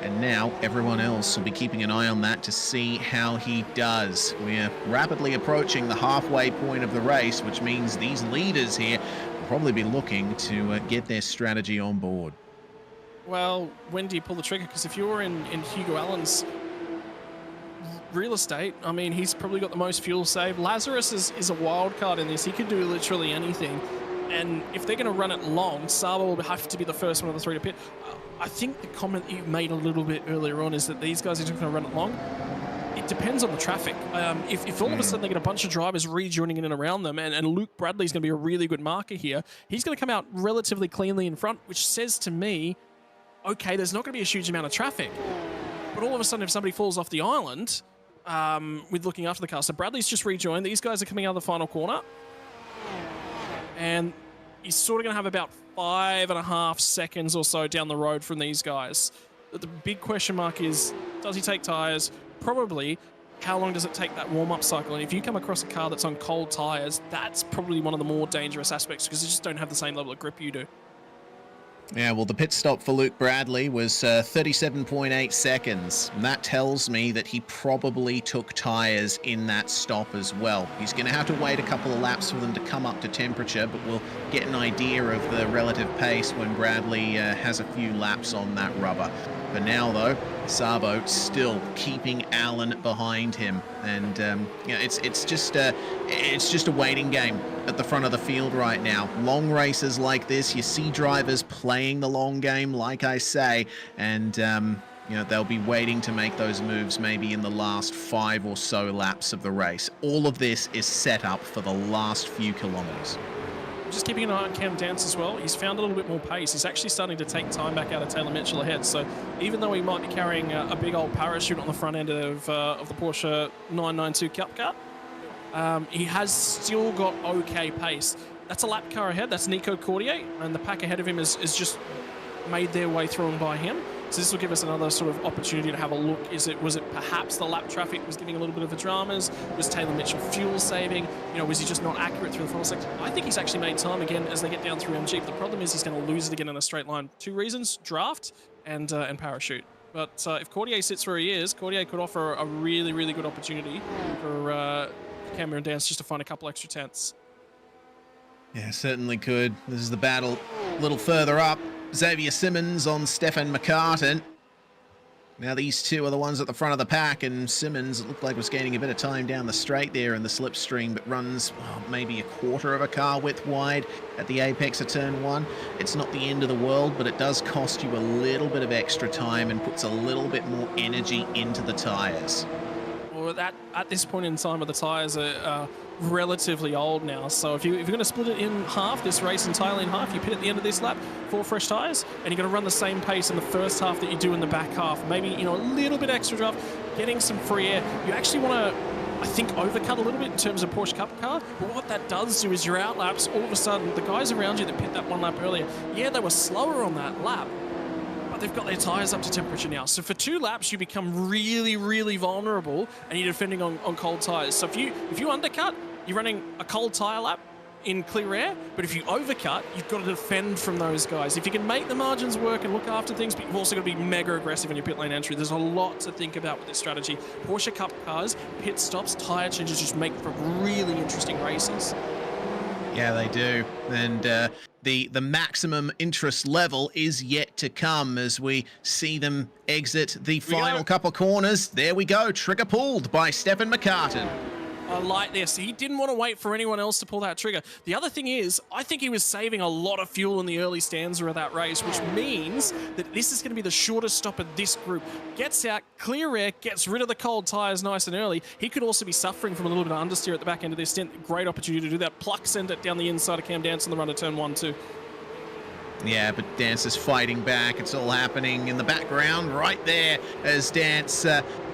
And now everyone else will be keeping an eye on that to see how he does. We're rapidly approaching the halfway point of the race, which means these leaders here will probably be looking to get their strategy on board. Well, when do you pull the trigger? Because if you're in Hugo Allen's real estate, I mean, he's probably got the most fuel saved. Lazarus is a wild card in this. He can do literally anything. And if they're going to run it long, Saba will have to be the first one of the three to pit. I think the comment you made a little bit earlier on is that these guys are just going to run it long. It depends on the traffic. If all of a sudden they get a bunch of drivers rejoining in and around them, and Luke Bradley's going to be a really good marker here, he's going to come out relatively cleanly in front, which says to me, okay, there's not going to be a huge amount of traffic. But all of a sudden, if somebody falls off the island with looking after the car, so Bradley's just rejoined. These guys are coming out of the final corner. And he's sort of going to have about 5.5 seconds or so down the road from these guys. The big question mark is, does he take tyres? Probably. How long does it take that warm-up cycle? And if you come across a car that's on cold tyres, that's probably one of the more dangerous aspects because they just don't have the same level of grip you do. Yeah, well, the pit stop for Luke Bradley was 37.8 seconds. And that tells me that he probably took tyres in that stop as well. He's going to have to wait a couple of laps for them to come up to temperature, but we'll get an idea of the relative pace when Bradley has a few laps on that rubber. For now, though, Sabo still keeping Allen behind him, and yeah, it's just a waiting game at the front of the field right now. Long races like this, you see drivers playing the long game, like I say, and you know, they'll be waiting to make those moves maybe in the last 5 or so laps of the race. All of this is set up for the last few kilometers. Just keeping an eye on Cam Dance as well. He's found a little bit more pace. He's actually starting to take time back out of Taylor Mitchell ahead. So even though he might be carrying a big old parachute on the front end of the Porsche 992 Cup car, he has still got okay pace. That's a lap car ahead. That's Nico Cordier, and the pack ahead of him is just made their way through and by him. So this will give us another sort of opportunity to have a look. Was it perhaps the lap traffic was giving a little bit of the dramas? Was Taylor Mitchell fuel saving? You know, was he just not accurate through the final section? I think he's actually made time again as they get down through MG. The problem is he's going to lose it again in a straight line. 2 reasons: draft and parachute. But if Cordier sits where he is, Cordier could offer a really, really good opportunity for Cameron Dance just to find a couple extra tenths. Yeah, certainly could. This is the battle a little further up. Xavier Simmons on Stefan McCartan. Now these two are the ones at the front of the pack, and Simmons, it looked like, was gaining a bit of time down the straight there in the slipstream, but runs maybe a quarter of a car width wide at the apex of turn 1. It's not the end of the world, but it does cost you a little bit of extra time and puts a little bit more energy into the tyres. Well, at this point in time, the tyres are relatively old now. So if you're going to split it in half, this race entirely in half, you pit at the end of this lap, 4 fresh tyres, and you're going to run the same pace in the first half that you do in the back half. Maybe, you know, a little bit extra draft, getting some free air. You actually want to, I think, overcut a little bit in terms of Porsche Cup car. But what that does do is your out laps, all of a sudden, the guys around you that pit that 1 lap earlier, yeah, they were slower on that lap, they've got their tyres up to temperature now. So for 2 laps, you become really, really vulnerable, and you're defending on cold tyres. So if you undercut, you're running a cold tyre lap in clear air, but if you overcut, you've got to defend from those guys. If you can make the margins work and look after things, but you've also got to be mega aggressive in your pit lane entry. There's a lot to think about with this strategy. Porsche Cup cars, pit stops, tyre changes just make for really interesting races. Yeah, they do. And the maximum interest level is yet to come as we see them exit the final couple corners. There we go. Trigger pulled by Stefan McCartan. I like this. He didn't want to wait for anyone else to pull that trigger. The other thing is, I think he was saving a lot of fuel in the early stanza of that race, which means that this is going to be the shortest stop of this group. Gets out, clear air, gets rid of the cold tyres nice and early. He could also be suffering from a little bit of understeer at the back end of this stint. Great opportunity to do that. Pluck send it down the inside of Cam Dance on the run to turn 1, 2. Yeah, but Dance is fighting back. It's all happening in the background right there as Dance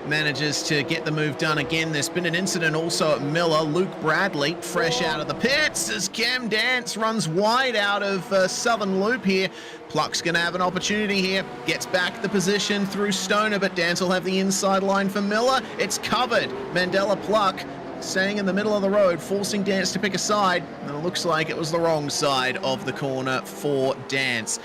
manages to get the move done again. There's been an incident also at Miller. Luke Bradley fresh out of the pits as Cam Dance runs wide out of Southern Loop here. Pluck's going to have an opportunity here. Gets back the position through Stoner, but Dance will have the inside line for Miller. It's covered. Mandela Pluck staying in the middle of the road, forcing Dance to pick a side, and it looks like it was the wrong side of the corner for Dance.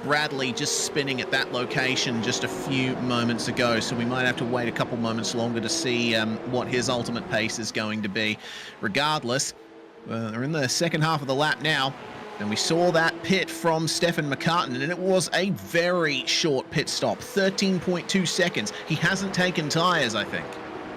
Bradley just spinning at that location just a few moments ago, so we might have to wait a couple moments longer to see what his ultimate pace is going to be. Regardless, they're in the second half of the lap now, and we saw that pit from Stefan McCartan, and it was a very short pit stop, 13.2 seconds. He hasn't taken tyres, I think.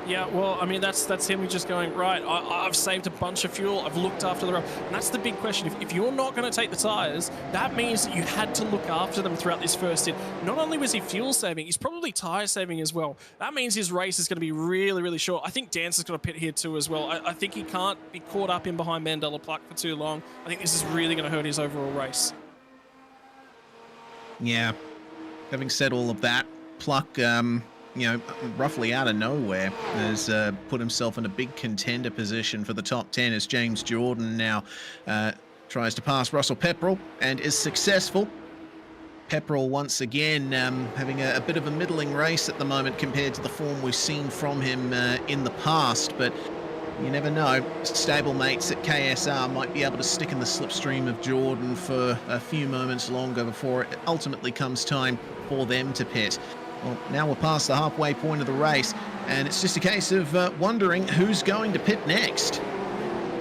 Yeah, well, I mean, that's him just going, right, I've saved a bunch of fuel, I've looked after the road. And that's the big question. If you're not going to take the tyres, that means that you had to look after them throughout this first stint. Not only was he fuel saving, he's probably tyre saving as well. That means his race is going to be really, really short. I think Dance is going to pit here too as well. I think he can't be caught up in behind Mandela Pluck for too long. I think this is really going to hurt his overall race. Yeah. Having said all of that, Pluck, roughly out of nowhere, has put himself in a big contender position for the top 10 as James Jordan now tries to pass Russell Pepperell and is successful. Pepperell once again having a bit of a middling race at the moment compared to the form we've seen from him in the past, but you never know. Stablemates at KSR might be able to stick in the slipstream of Jordan for a few moments longer before it ultimately comes time for them to pit. Well, now we're past the halfway point of the race, and it's just a case of wondering who's going to pit next.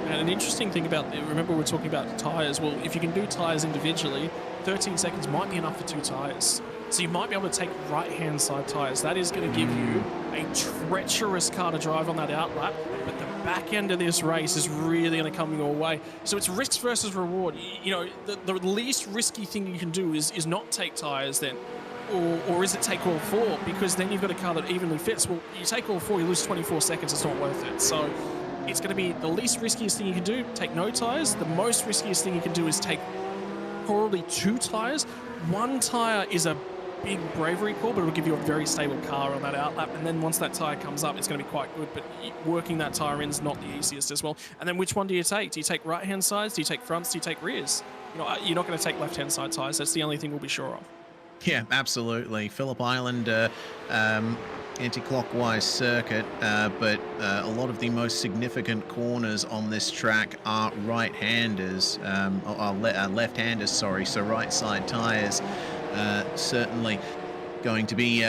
And an interesting thing about, remember we were talking about tyres, well, if you can do tyres individually, 13 seconds might be enough for 2 tyres. So you might be able to take right-hand side tyres. That is going to give you a treacherous car to drive on that outlap, but the back end of this race is really going to come your way. So it's risks versus reward. You know, the least risky thing you can do is not take tyres then. Or is it take all 4? Because then you've got a car that evenly fits. Well, you take all 4, you lose 24 seconds. It's not worth it. So it's going to be the least riskiest thing you can do. Take no tyres. The most riskiest thing you can do is take probably 2 tyres. 1 tyre is a big bravery call, but it'll give you a very stable car on that outlap. And then once that tyre comes up, it's going to be quite good. But working that tyre in is not the easiest as well. And then which one do you take? Do you take right-hand sides? Do you take fronts? Do you take rears? You know, you're not going to take left-hand side tyres. That's the only thing we'll be sure of. Yeah, absolutely. Phillip Island, anti-clockwise circuit, but a lot of the most significant corners on this track are right-handers, left-handers, sorry, so right side tyres certainly going to be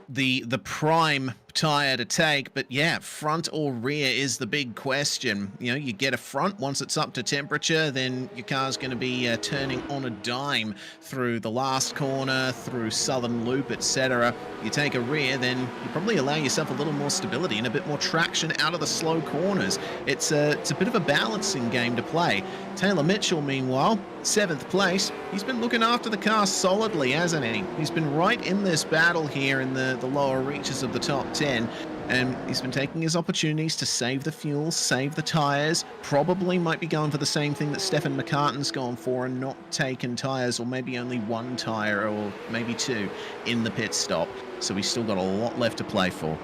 the prime tyre to take, but yeah, front or rear is the big question. You know, you get a front once it's up to temperature, then your car's going to be turning on a dime through the last corner, through Southern Loop, etc. You take a rear, then you probably allow yourself a little more stability and a bit more traction out of the slow corners. It's a bit of a balancing game to play. Taylor Mitchell, meanwhile, 7th place. He's been looking after the car solidly, hasn't he? He's been right in this battle here in the lower reaches of the top 10. And he's been taking his opportunities to save the fuel, save the tyres. Probably might be going for the same thing that Stefan McCartan's gone for and not taken tyres, or maybe only 1 tyre or maybe 2 in the pit stop. So he's still got a lot left to play for.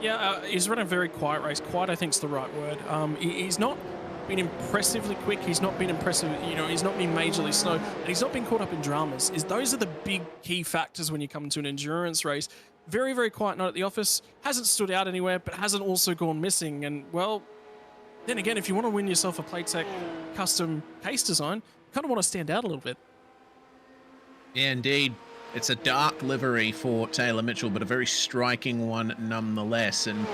Yeah, he's run a very quiet race. Quiet, I think, is the right word. He's not been impressively quick. He's not been impressive, he's not been majorly slow, and he's not been caught up in dramas. Those are the big key factors when you come to an endurance race. Very, very quiet night at the office. Hasn't stood out anywhere, but hasn't also gone missing. And, well, then again, if you want to win yourself a Playtech custom case design, you kind of want to stand out a little bit. Yeah, indeed. It's a dark livery for Taylor Mitchell, but a very striking one nonetheless. And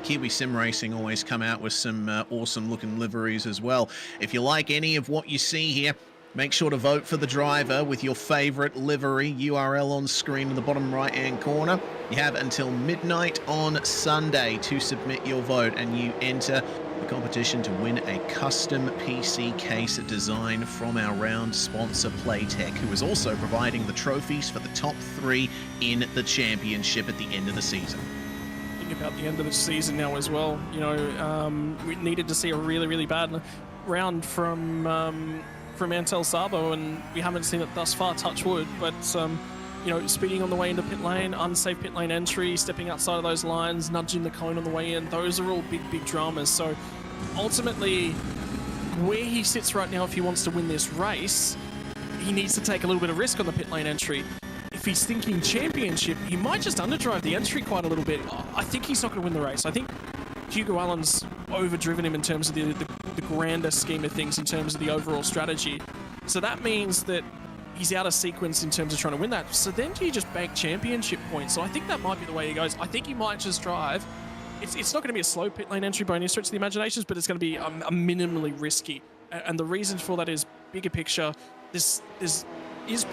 Kiwi Sim Racing always come out with some awesome-looking liveries as well. If you like any of what you see here, make sure to vote for the driver with your favorite livery. URL on screen in the bottom right-hand corner. You have until midnight on Sunday to submit your vote, and you enter the competition to win a custom PC case design from our round sponsor Playtech, who is also providing the trophies for the top 3 in the championship at the end of the season. Think about the end of the season now as well. You know, we needed to see a really, really bad round from Antel Sabo, and we haven't seen it thus far, touch wood, but you know, speeding on the way into pit lane, unsafe pit lane entry, stepping outside of those lines, nudging the cone on the way in, those are all big, big dramas. So ultimately, where he sits right now, if he wants to win this race, he needs to take a little bit of risk on the pit lane entry. If he's thinking championship, he might just underdrive the entry quite a little bit. I think he's not going to win the race. I think Hugo Allen's overdriven him in terms of the grander scheme of things, in terms of the overall strategy. So that means that he's out of sequence in terms of trying to win that. So then do you just bank championship points? So I think that might be the way he goes. I think he might just drive. It's not going to be a slow pit lane entry by any stretch of the imaginations, but it's going to be a minimally risky. And the reason for that is bigger picture. There's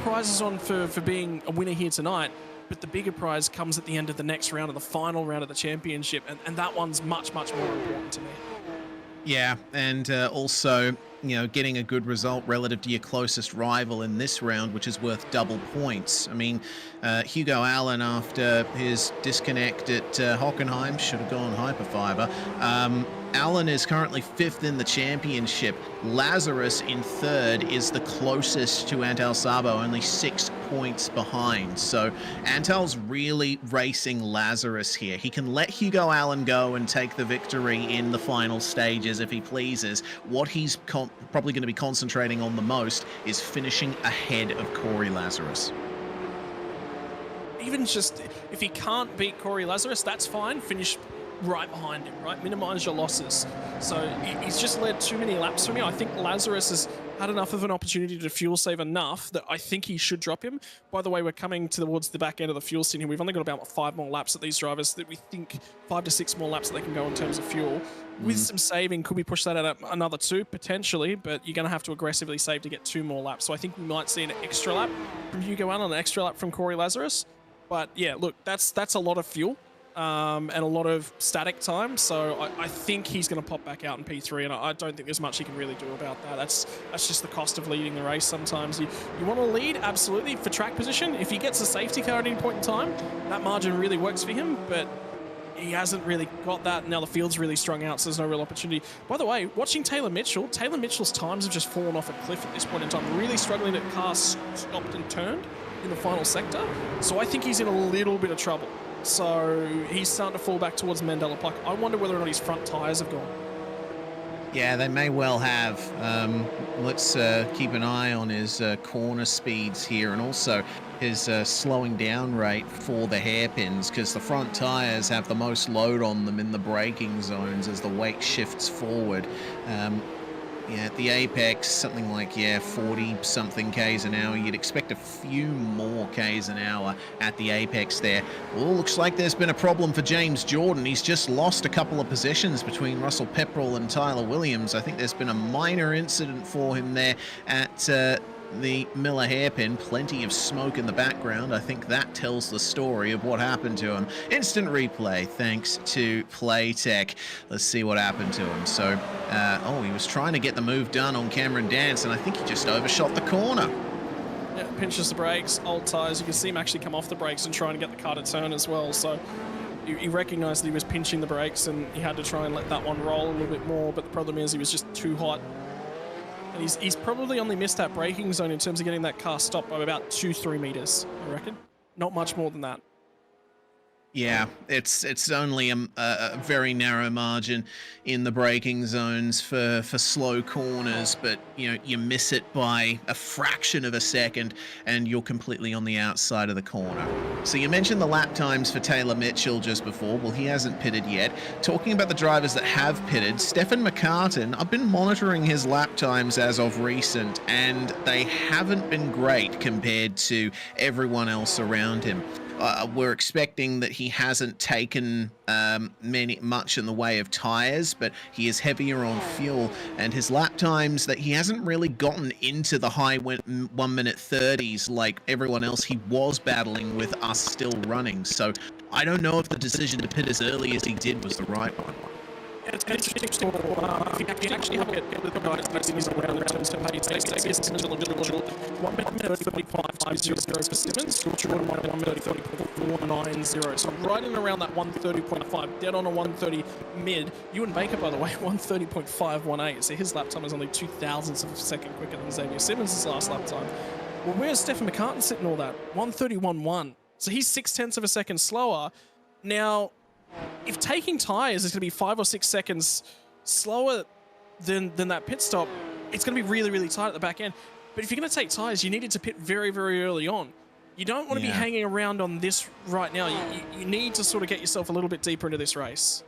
prizes on for being a winner here tonight, but the bigger prize comes at the end of the next round, of the final round of the championship, and that one's much, much more important to me. Yeah, and also, you know, getting a good result relative to your closest rival in this round, which is worth double points. I mean, Hugo Allen, after his disconnect at Hockenheim, should have gone HyperFibre. Allen is currently 5th in the championship. Lazarus in 3rd is the closest to Antal Sabo, only 6 points behind. So Antal's really racing Lazarus here. He can let Hugo Allen go and take the victory in the final stages if he pleases. What he's probably going to be concentrating on the most is finishing ahead of Corey Lazarus. Even just, if he can't beat Corey Lazarus, that's fine. Finish right behind him, right? Minimize your losses. So he's just led too many laps for me. I think Lazarus has had enough of an opportunity to fuel save enough that I think he should drop him. By the way, we're coming towards the back end of the fuel stint here. We've only got about 5 more laps at these drivers, that we think 5 to 6 more laps that they can go in terms of fuel. With some saving, could we push that out another 2? Potentially, but you're going to have to aggressively save to get 2 more laps. So I think we might see an extra lap from Hugo Allen, an extra lap from Corey Lazarus. But yeah, look, that's a lot of fuel. And a lot of static time, so I think he's going to pop back out in P3, and I don't think there's much he can really do about that. That's just the cost of leading the race sometimes. You want to lead, absolutely, for track position. If he gets a safety car at any point in time, that margin really works for him, but he hasn't really got that. Now the field's really strung out, so there's no real opportunity. By the way, watching Taylor Mitchell's times have just fallen off a cliff at this point in time, really struggling to cars stopped and turned in the final sector, so I think he's in a little bit of trouble. So he's starting to fall back towards Mandela Pluck. I wonder whether or not his front tyres have gone. Yeah, they may well have. Let's keep an eye on his corner speeds here, and also his slowing down rate for the hairpins, because the front tyres have the most load on them in the braking zones as the weight shifts forward. Yeah, at the apex, something like, 40-something Ks an hour. You'd expect a few more Ks an hour at the apex there. Well, looks like there's been a problem for James Jordan. He's just lost a couple of positions between Russell Pepperell and Tyler Williams. I think there's been a minor incident for him there at the Miller hairpin. Plenty of smoke in the background. I think that tells the story of what happened to him. Instant replay thanks to Playtech. Let's see what happened to him. So, he was trying to get the move done on Cameron Dance, and I think he just overshot the corner. Yeah, pinches the brakes, old tyres. You can see him actually come off the brakes and try and get the car to turn as well. So he recognised that he was pinching the brakes, and he had to try and let that one roll a little bit more, but the problem is he was just too hot. And he's probably only missed that braking zone in terms of getting that car stopped by about 2-3 meters, I reckon. Not much more than that. Yeah, it's only a very narrow margin in the braking zones for slow corners, but you miss it by a fraction of a second and you're completely on the outside of the corner. So you mentioned the lap times for Taylor Mitchell just before. Well, he hasn't pitted yet. Talking about the drivers that have pitted, Stefan McCartan, I've been monitoring his lap times as of recent, and they haven't been great compared to everyone else around him. we're expecting that he hasn't taken much in the way of tires, but he is heavier on fuel, and his lap times that he hasn't really gotten into the high 1 minute 30s like everyone else he was battling with us still running. So I don't know if the decision to pit as early as he did was the right one. It's an interesting story. If you actually have a look at the guys that is around in terms of pace, they Simmons 1 minute 35.0 for Simmons, Jordan 1 minute 30.490. So right in around that 130.5, dead on a 130 mid. Ewan Baker, by the way, 130.518. So his lap time is only 0.02 of a second quicker than Xavier Simmons' last lap time. Well, where's Stefan McCartan sitting all that? 131.1. So he's 0.6 of a second slower. Now, if taking tyres is going to be 5 or 6 seconds slower than that pit stop, it's going to be really, really tight at the back end. But if you're going to take tyres, you needed to pit very, very early on. You don't want to be hanging around on this right now. You need to sort of get yourself a little bit deeper into this race.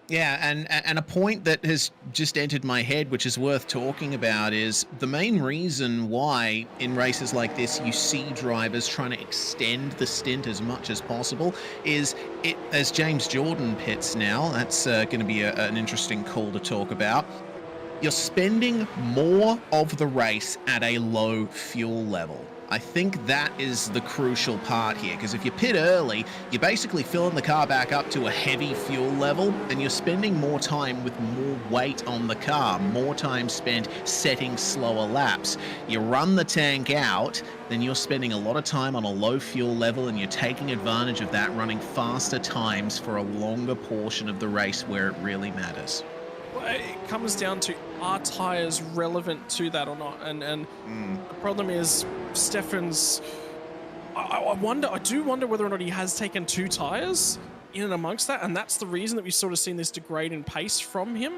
Yeah, and a point that has just entered my head, which is worth talking about, is the main reason why in races like this you see drivers trying to extend the stint as much as possible is it as James Jordan pits now. That's going to be an interesting call to talk about. You're spending more of the race at a low fuel level. I think that is the crucial part here, because if you pit early, you're basically filling the car back up to a heavy fuel level, and you're spending more time with more weight on the car, more time spent setting slower laps. You run the tank out, then you're spending a lot of time on a low fuel level, and you're taking advantage of that, running faster times for a longer portion of the race where it really matters. It comes down to, are tyres relevant to that or not? And the problem is Stefan's... I do wonder whether or not he has taken 2 tyres in and amongst that, and that's the reason that we've sort of seen this degrade in pace from him.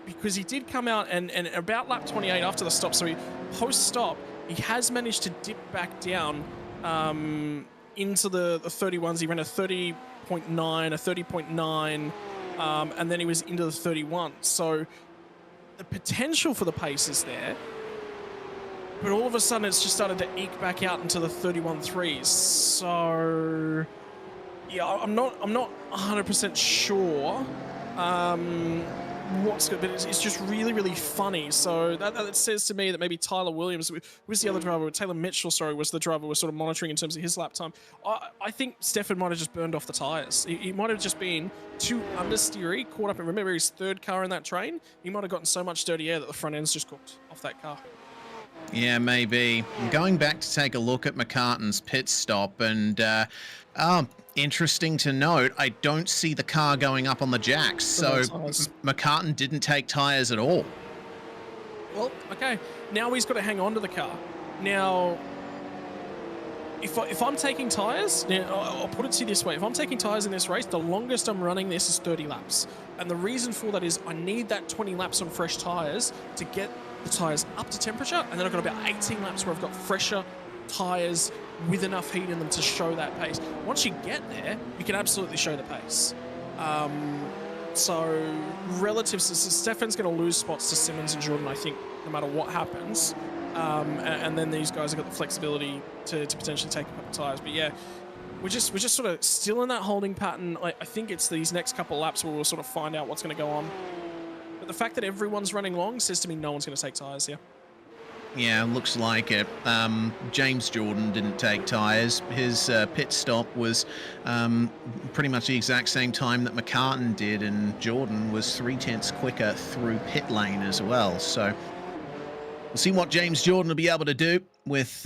Because he did come out and about lap 28 after the stop, so post-stop, he has managed to dip back down into the 31s. He ran a 30.9, a 30.9, and then he was into the 31. So the potential for the pace is there, but all of a sudden it's just started to eke back out into the 31.3s. So yeah, I'm not 100% sure what's good, but it's just really, really funny. So that says to me that maybe Tyler Williams was the other driver, Taylor Mitchell, sorry, was the driver we're sort of monitoring in terms of his lap time. I think Stefan might have just burned off the tyres. He might have just been too understeery, caught up, and remember his 3rd car in that train? He might have gotten so much dirty air that the front end's just cooked off that car. Yeah, maybe. Going back to take a look at McCartan's pit stop, and interesting to note, I don't see the car going up on the jacks, so McCartan didn't take tyres at all. Well, okay. Now he's got to hang on to the car. Now, if I'm taking tyres, now I'll put it to you this way. If I'm taking tyres in this race, the longest I'm running this is 30 laps. And the reason for that is I need that 20 laps on fresh tyres to get the tyres up to temperature, and then I've got about 18 laps where I've got fresher tyres with enough heat in them to show that pace. Once you get there, you can absolutely show the pace. So relative, Stefan's going to lose spots to Simmons and Jordan, I think, no matter what happens. And then these guys have got the flexibility to potentially take a couple of tyres. But yeah, we're just sort of still in that holding pattern. I think it's these next couple of laps where we'll sort of find out what's going to go on. But the fact that everyone's running long says to me no one's going to take tyres here. Yeah, looks like it. James Jordan didn't take tyres. His pit stop was pretty much the exact same time that McCartan did, and Jordan was 0.3 quicker through pit lane as well. So we'll see what James Jordan will be able to do with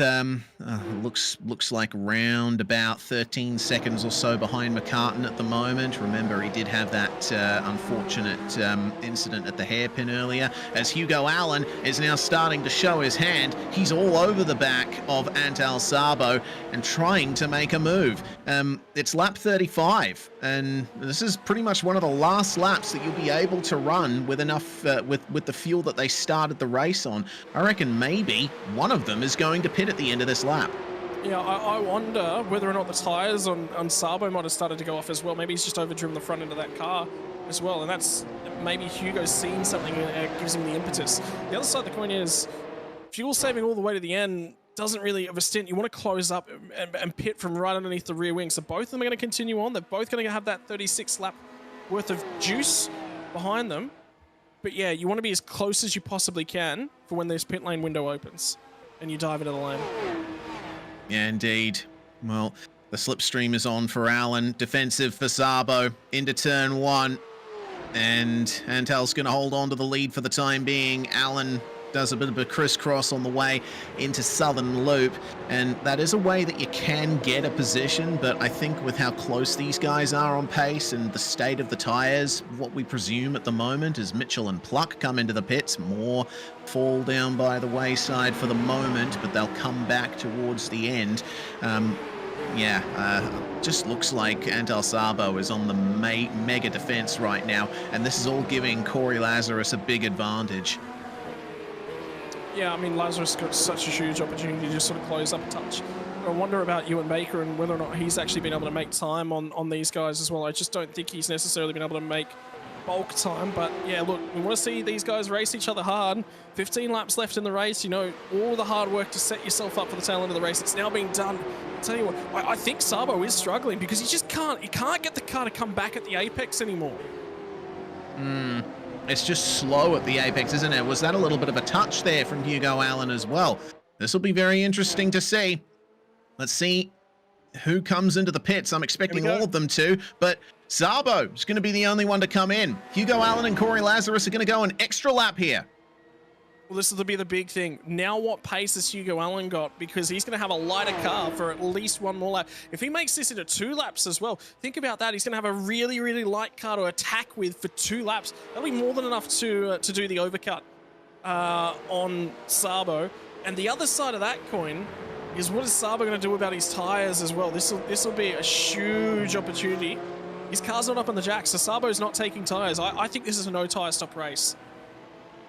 looks like around about 13 seconds or so behind McCartan at the moment. Remember, he did have that unfortunate incident at the hairpin earlier, as Hugo Allen is now starting to show his hand. He's all over the back of Antal Sabo and trying to make a move. It's lap 35, and this is pretty much one of the last laps that you'll be able to run with enough with the fuel that they started the race on. I reckon maybe one of them is going to pit at the end of this lap. Yeah, I wonder whether or not the tyres on Sabo might have started to go off as well. Maybe he's just overdriven the front end of that car as well, and that's maybe Hugo's seen something and gives him the impetus. The other side of the coin is fuel saving all the way to the end. doesn't really have a stint. You want to close up and pit from right underneath the rear wing. So both of them are going to continue on. They're both going to have that 36 lap worth of juice behind them. But yeah, you want to be as close as you possibly can for when this pit lane window opens and you dive into the lane. Yeah, indeed. Well, the slipstream is on for Alan. Defensive for Sabo into turn 1. And Antel's going to hold on to the lead for the time being. Alan does a bit of a crisscross on the way into Southern Loop, and that is a way that you can get a position, but I think with how close these guys are on pace and the state of the tyres, what we presume at the moment is Mitchell and Pluck come into the pits, more fall down by the wayside for the moment, but they'll come back towards the end. Just looks like Antal Sabo is on the mega defense right now, and this is all giving Corey Lazarus a big advantage. Yeah, I mean, Lazarus got such a huge opportunity to just sort of close up a touch. I wonder about Ewan Baker and whether or not he's actually been able to make time on these guys as well. I just don't think he's necessarily been able to make bulk time. But yeah, look, we want to see these guys race each other hard. 15 laps left in the race. You know, all the hard work to set yourself up for the tail end of the race. It's now being done. I'll tell you what, I think Sabo is struggling because he can't get the car to come back at the apex anymore. It's just slow at the apex, isn't it? Was that a little bit of a touch there from Hugo Allen as well? This will be very interesting to see. Let's see who comes into the pits. I'm expecting all of them to, but Sabo is going to be the only one to come in. Hugo Allen and Corey Lazarus are going to go an extra lap here. Well, this will be the big thing. Now what pace has Hugo Allen got? Because he's going to have a lighter car for at least one more lap. If he makes this into 2 laps as well, think about that. He's going to have a really, really light car to attack with for 2 laps. That'll be more than enough to do the overcut on Sabo. And the other side of that coin is what is Sabo going to do about his tyres as well? This will be a huge opportunity. His car's not up on the jack, so Sabo's not taking tyres. I think this is a no-tyre stop race.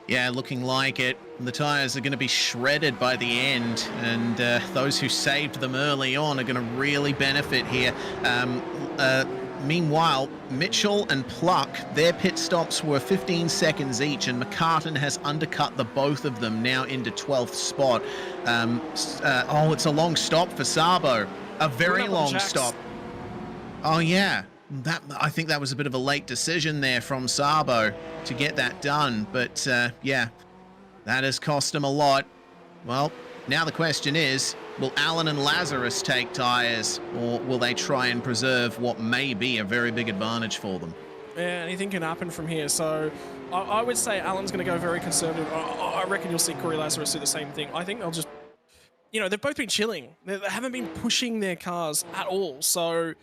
Yeah, looking like it. The tyres are going to be shredded by the end, and those who saved them early on are going to really benefit here. Meanwhile, Mitchell and Pluck, their pit stops were 15 seconds each, and McCartan has undercut the both of them now into 12th spot. It's a long stop for Sabo. A very long stop. Oh, yeah. I think that was a bit of a late decision there from Sabo to get that done, but yeah, that has cost him a lot. Well, now the question is, will Allen and Lazarus take tyres, or will they try and preserve what may be a very big advantage for them? Yeah, anything can happen from here, so I would say Allen's going to go very conservative. I reckon you'll see Corey Lazarus do the same thing. I think they'll just, you know, they've both been chilling. They haven't been pushing their cars at all, so...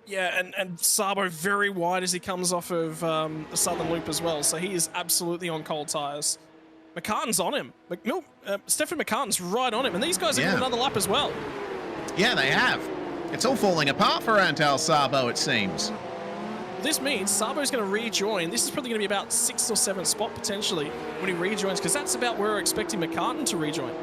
Yeah, and Sabo very wide as he comes off of the Southern Loop as well, so he is absolutely on cold tyres. McCartan's on him. Stefan McCartan's right on him, and these guys are doing another lap as well. Yeah, they have. It's all falling apart for Antal Sabo, it seems. This means Sabo's going to rejoin. This is probably going to be about 6th or 7th spot potentially when he rejoins, because that's about where we're expecting McCartan to rejoin.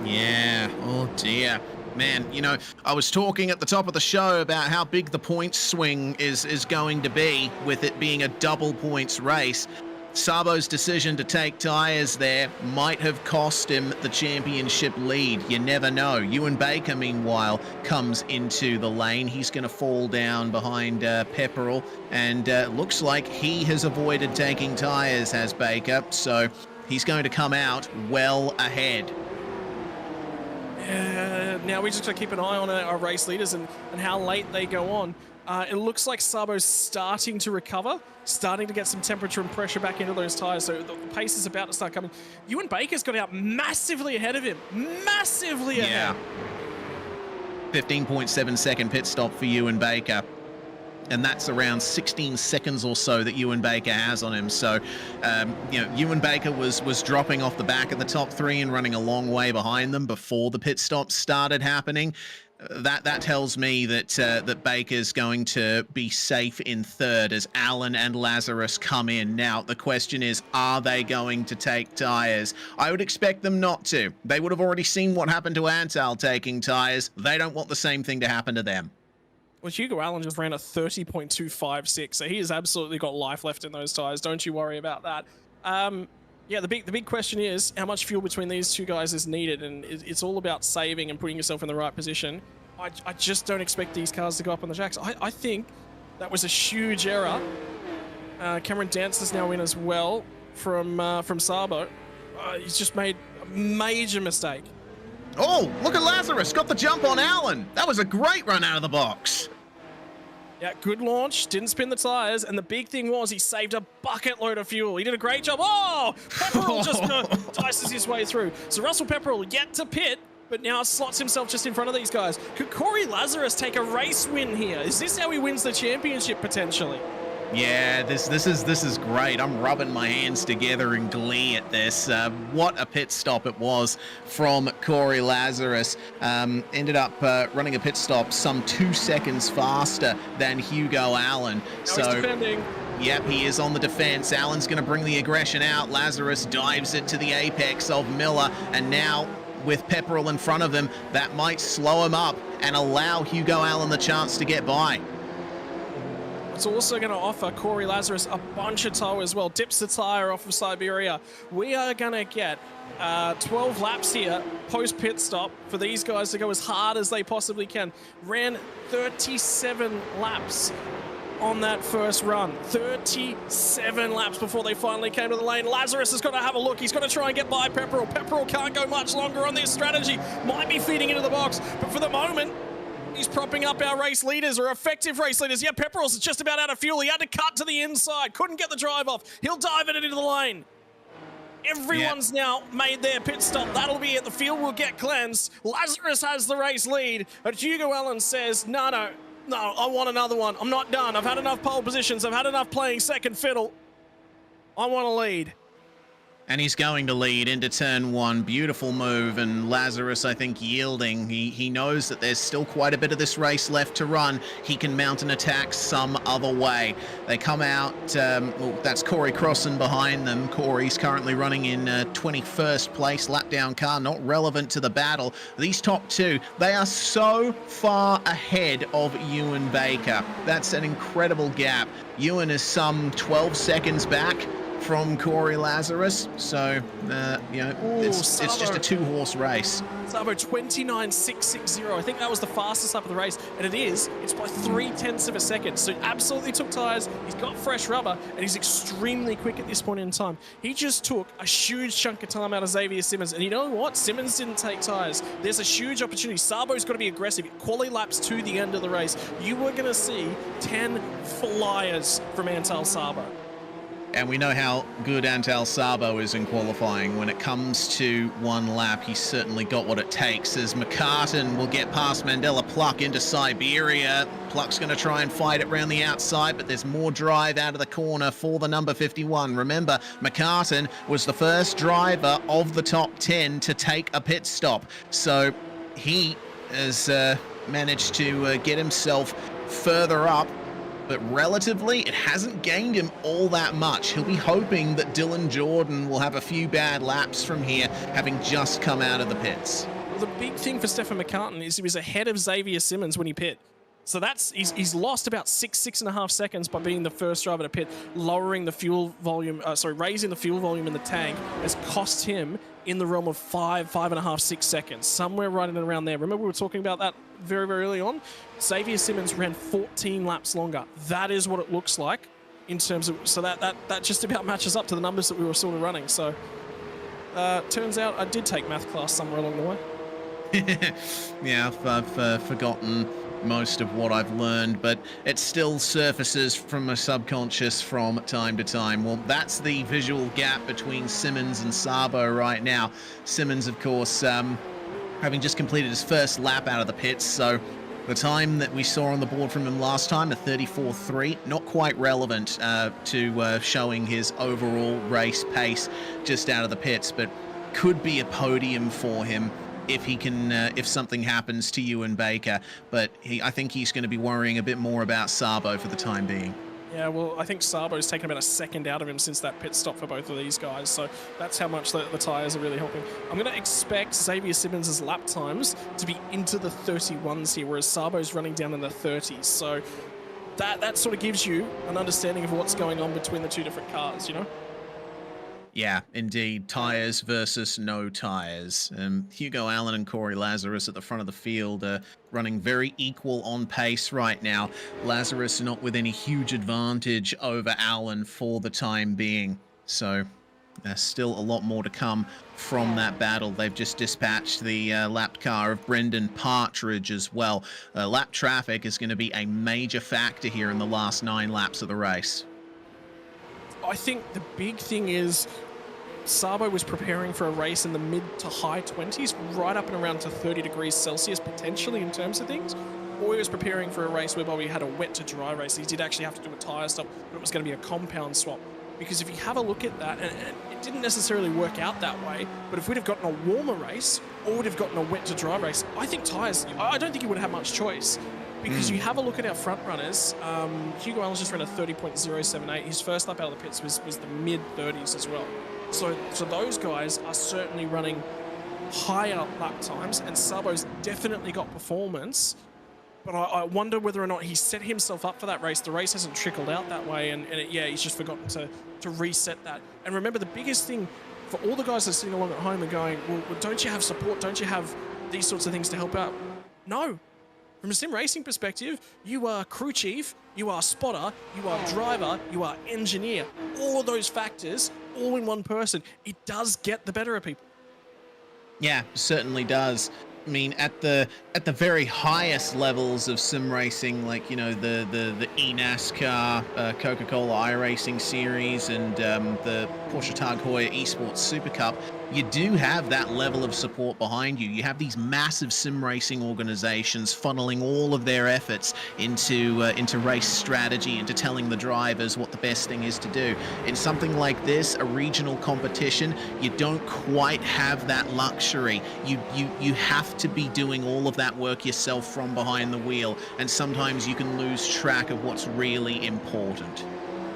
Yeah, oh dear. Man, you know, I was talking at the top of the show about how big the points swing is going to be with it being a double points race. Sabo's decision to take tyres there might have cost him the championship lead. You never know. Ewan Baker, meanwhile, comes into the lane. He's going to fall down behind Pepperell, and looks like he has avoided taking tyres, has Baker, so he's going to come out well ahead. Now we just got to keep an eye on our race leaders and how late they go on. It looks like Sabo's starting to recover, starting to get some temperature and pressure back into those tyres, so the pace is about to start coming. Ewan Baker's got out massively ahead of him. Massively ahead. Yeah. 15.7 second pit stop for Ewan Baker. And that's around 16 seconds or so that Ewan Baker has on him. So, you know, Ewan Baker was dropping off the back of the top 3 and running a long way behind them before the pit stops started happening. That tells me that that Baker's going to be safe in 3rd as Allen and Lazarus come in. Now, the question is, are they going to take tyres? I would expect them not to. They would have already seen what happened to Antal taking tyres. They don't want the same thing to happen to them. Well, Hugo Allen just ran a 30.256, so he has absolutely got life left in those tyres. Don't you worry about that. Yeah, the big question is how much fuel between these two guys is needed, and it's all about saving and putting yourself in the right position. I just don't expect these cars to go up on the jacks. I think that was a huge error. Cameron Dancer's now in as well from Sabo. He's just made a major mistake. Oh, look at Lazarus, got the jump on Allen. That was a great run out of the box. Yeah, good launch, didn't spin the tires, and the big thing was he saved a bucket load of fuel. He did a great job. Oh, Pepperell just dices his way through. So Russell Pepperell yet to pit, but now slots himself just in front of these guys. Could Corey Lazarus take a race win here? Is this how he wins the championship potentially? Yeah, this is great. I'm rubbing my hands together in glee at this. What a pit stop it was from Corey Lazarus. Ended up running a pit stop some 2 seconds faster than Hugo Allen. Now he's defending. Yep, he is on the defense. Allen's going to bring the aggression out. Lazarus dives it to the apex of Miller, and now with Pepperell in front of him, that might slow him up and allow Hugo Allen the chance to get by. It's also going to offer Corey Lazarus a bunch of tow as well. Dips the tire off of Siberia. We are going to get 12 laps here post-pit stop for these guys to go as hard as they possibly can. Ran 37 laps on that first run. 37 laps before they finally came to the lane. Lazarus has got to have a look. He's got to try and get by Pepperell. Pepperell can't go much longer on this strategy. Might be feeding into the box, but for the moment, he's propping up our race leaders, or effective race leaders. Yeah, Pepperell's just about out of fuel. He had to cut to the inside. Couldn't get the drive off. He'll dive it into the lane. Everyone's now made their pit stop. That'll be it. The field will get cleansed. Lazarus has the race lead. But Hugo Allen says, no, I want another one. I'm not done. I've had enough pole positions. I've had enough playing second fiddle. I want to lead. And he's going to lead into turn one. Beautiful move, and Lazarus, I think, yielding. He knows that there's still quite a bit of this race left to run. He can mount an attack some other way. They come out, well, that's Corey Crossan behind them. Corey's currently running in 21st place, lap down car, not relevant to the battle. These top two, they are so far ahead of Ewan Baker. That's an incredible gap. Ewan is some 12 seconds back from Corey Lazarus, so you know, it's just a two-horse race. Sabo 29.660. I think that was the fastest lap of the race, and it's by 0.3 of a second. So absolutely took tires. He's got fresh rubber, and he's extremely quick at this point in time. He just took a huge chunk of time out of Xavier Simmons, and you know what? Simmons didn't take tires. There's a huge opportunity. Sabo's got to be aggressive. Quali laps to the end of the race. You were going to see 10 flyers from Antal Sabo. And we know how good Antal Sabo is in qualifying. When it comes to one lap, he's certainly got what it takes, as McCartan will get past Mandela Pluck into Siberia. Pluck's going to try and fight it around the outside, but there's more drive out of the corner for the number 51. Remember, McCartan was the first driver of the top 10 to take a pit stop. So he has managed to get himself further up, but relatively, it hasn't gained him all that much. He'll be hoping that Dylan Jordan will have a few bad laps from here, having just come out of the pits. Well, the big thing for Stefan McCartan is he was ahead of Xavier Simmons when he pit. So he's lost about 6.5 seconds by being the first driver to pit, lowering the fuel volume, raising the fuel volume in the tank has cost him in the realm of 5.5, 6 seconds, somewhere right in and around there. Remember we were talking about that very, very early on? Xavier Simmons ran 14 laps longer. That is what it looks like in terms of, so that just about matches up to the numbers that we were sort of running. So turns out I did take math class somewhere along the way. Yeah, I've forgotten most of what I've learned, but it still surfaces from my subconscious from time to time. Well, that's the visual gap between Simmons and Sabo right now. Simmons, of course, having just completed his first lap out of the pits, so the time that we saw on the board from him last time, a 34.3, not quite relevant to showing his overall race pace just out of the pits, but could be a podium for him if he can, if something happens to Ewan Baker. But I think he's going to be worrying a bit more about Sabo for the time being. Yeah, well, I think Sabo's taken about a second out of him since that pit stop for both of these guys, so that's how much the tyres are really helping. I'm going to expect Xavier Simmons' lap times to be into the 31s here, whereas Sabo's running down in the 30s, so that sort of gives you an understanding of what's going on between the two different cars, you know? Yeah, indeed. Tires versus no tires. Hugo Allen and Corey Lazarus at the front of the field are running very equal on pace right now. Lazarus not with any huge advantage over Allen for the time being. So there's still a lot more to come from that battle. They've just dispatched the lap car of Brendan Partridge as well. Lap traffic is going to be a major factor here in the last 9 laps of the race. I think the big thing is Sabo was preparing for a race in the mid to high 20s, right up and around to 30 degrees Celsius potentially in terms of things. Or he was preparing for a race whereby we had a wet to dry race. He did actually have to do a tyre stop, but it was going to be a compound swap. Because if you have a look at that, and it didn't necessarily work out that way, but if we'd have gotten a warmer race, or would have gotten a wet to dry race, I think tyres, I don't think he would have had much choice. Because you have a look at our front runners, Hugo Allen's just ran a 30.078. His first lap out of the pits was the mid-30s as well. So those guys are certainly running higher lap times, and Sabo's definitely got performance. But I wonder whether or not he set himself up for that race. The race hasn't trickled out that way, and he's just forgotten to reset that. And remember, the biggest thing for all the guys that are sitting along at home and going, well, don't you have support? Don't you have these sorts of things to help out? No. From a sim racing perspective, you are crew chief, you are spotter, you are driver, you are engineer. All of those factors, all in one person. It does get the better of people. Yeah, certainly does. I mean, at the very highest levels of sim racing, like, you know, the eNASCAR, Coca-Cola iRacing Series, and the Porsche Tag Heuer Esports Super Cup, you do have that level of support behind you. You have these massive sim racing organizations funneling all of their efforts into race strategy, into telling the drivers what the best thing is to do. In something like this, a regional competition, you don't quite have that luxury. You have to be doing all of that work yourself from behind the wheel, and sometimes you can lose track of what's really important.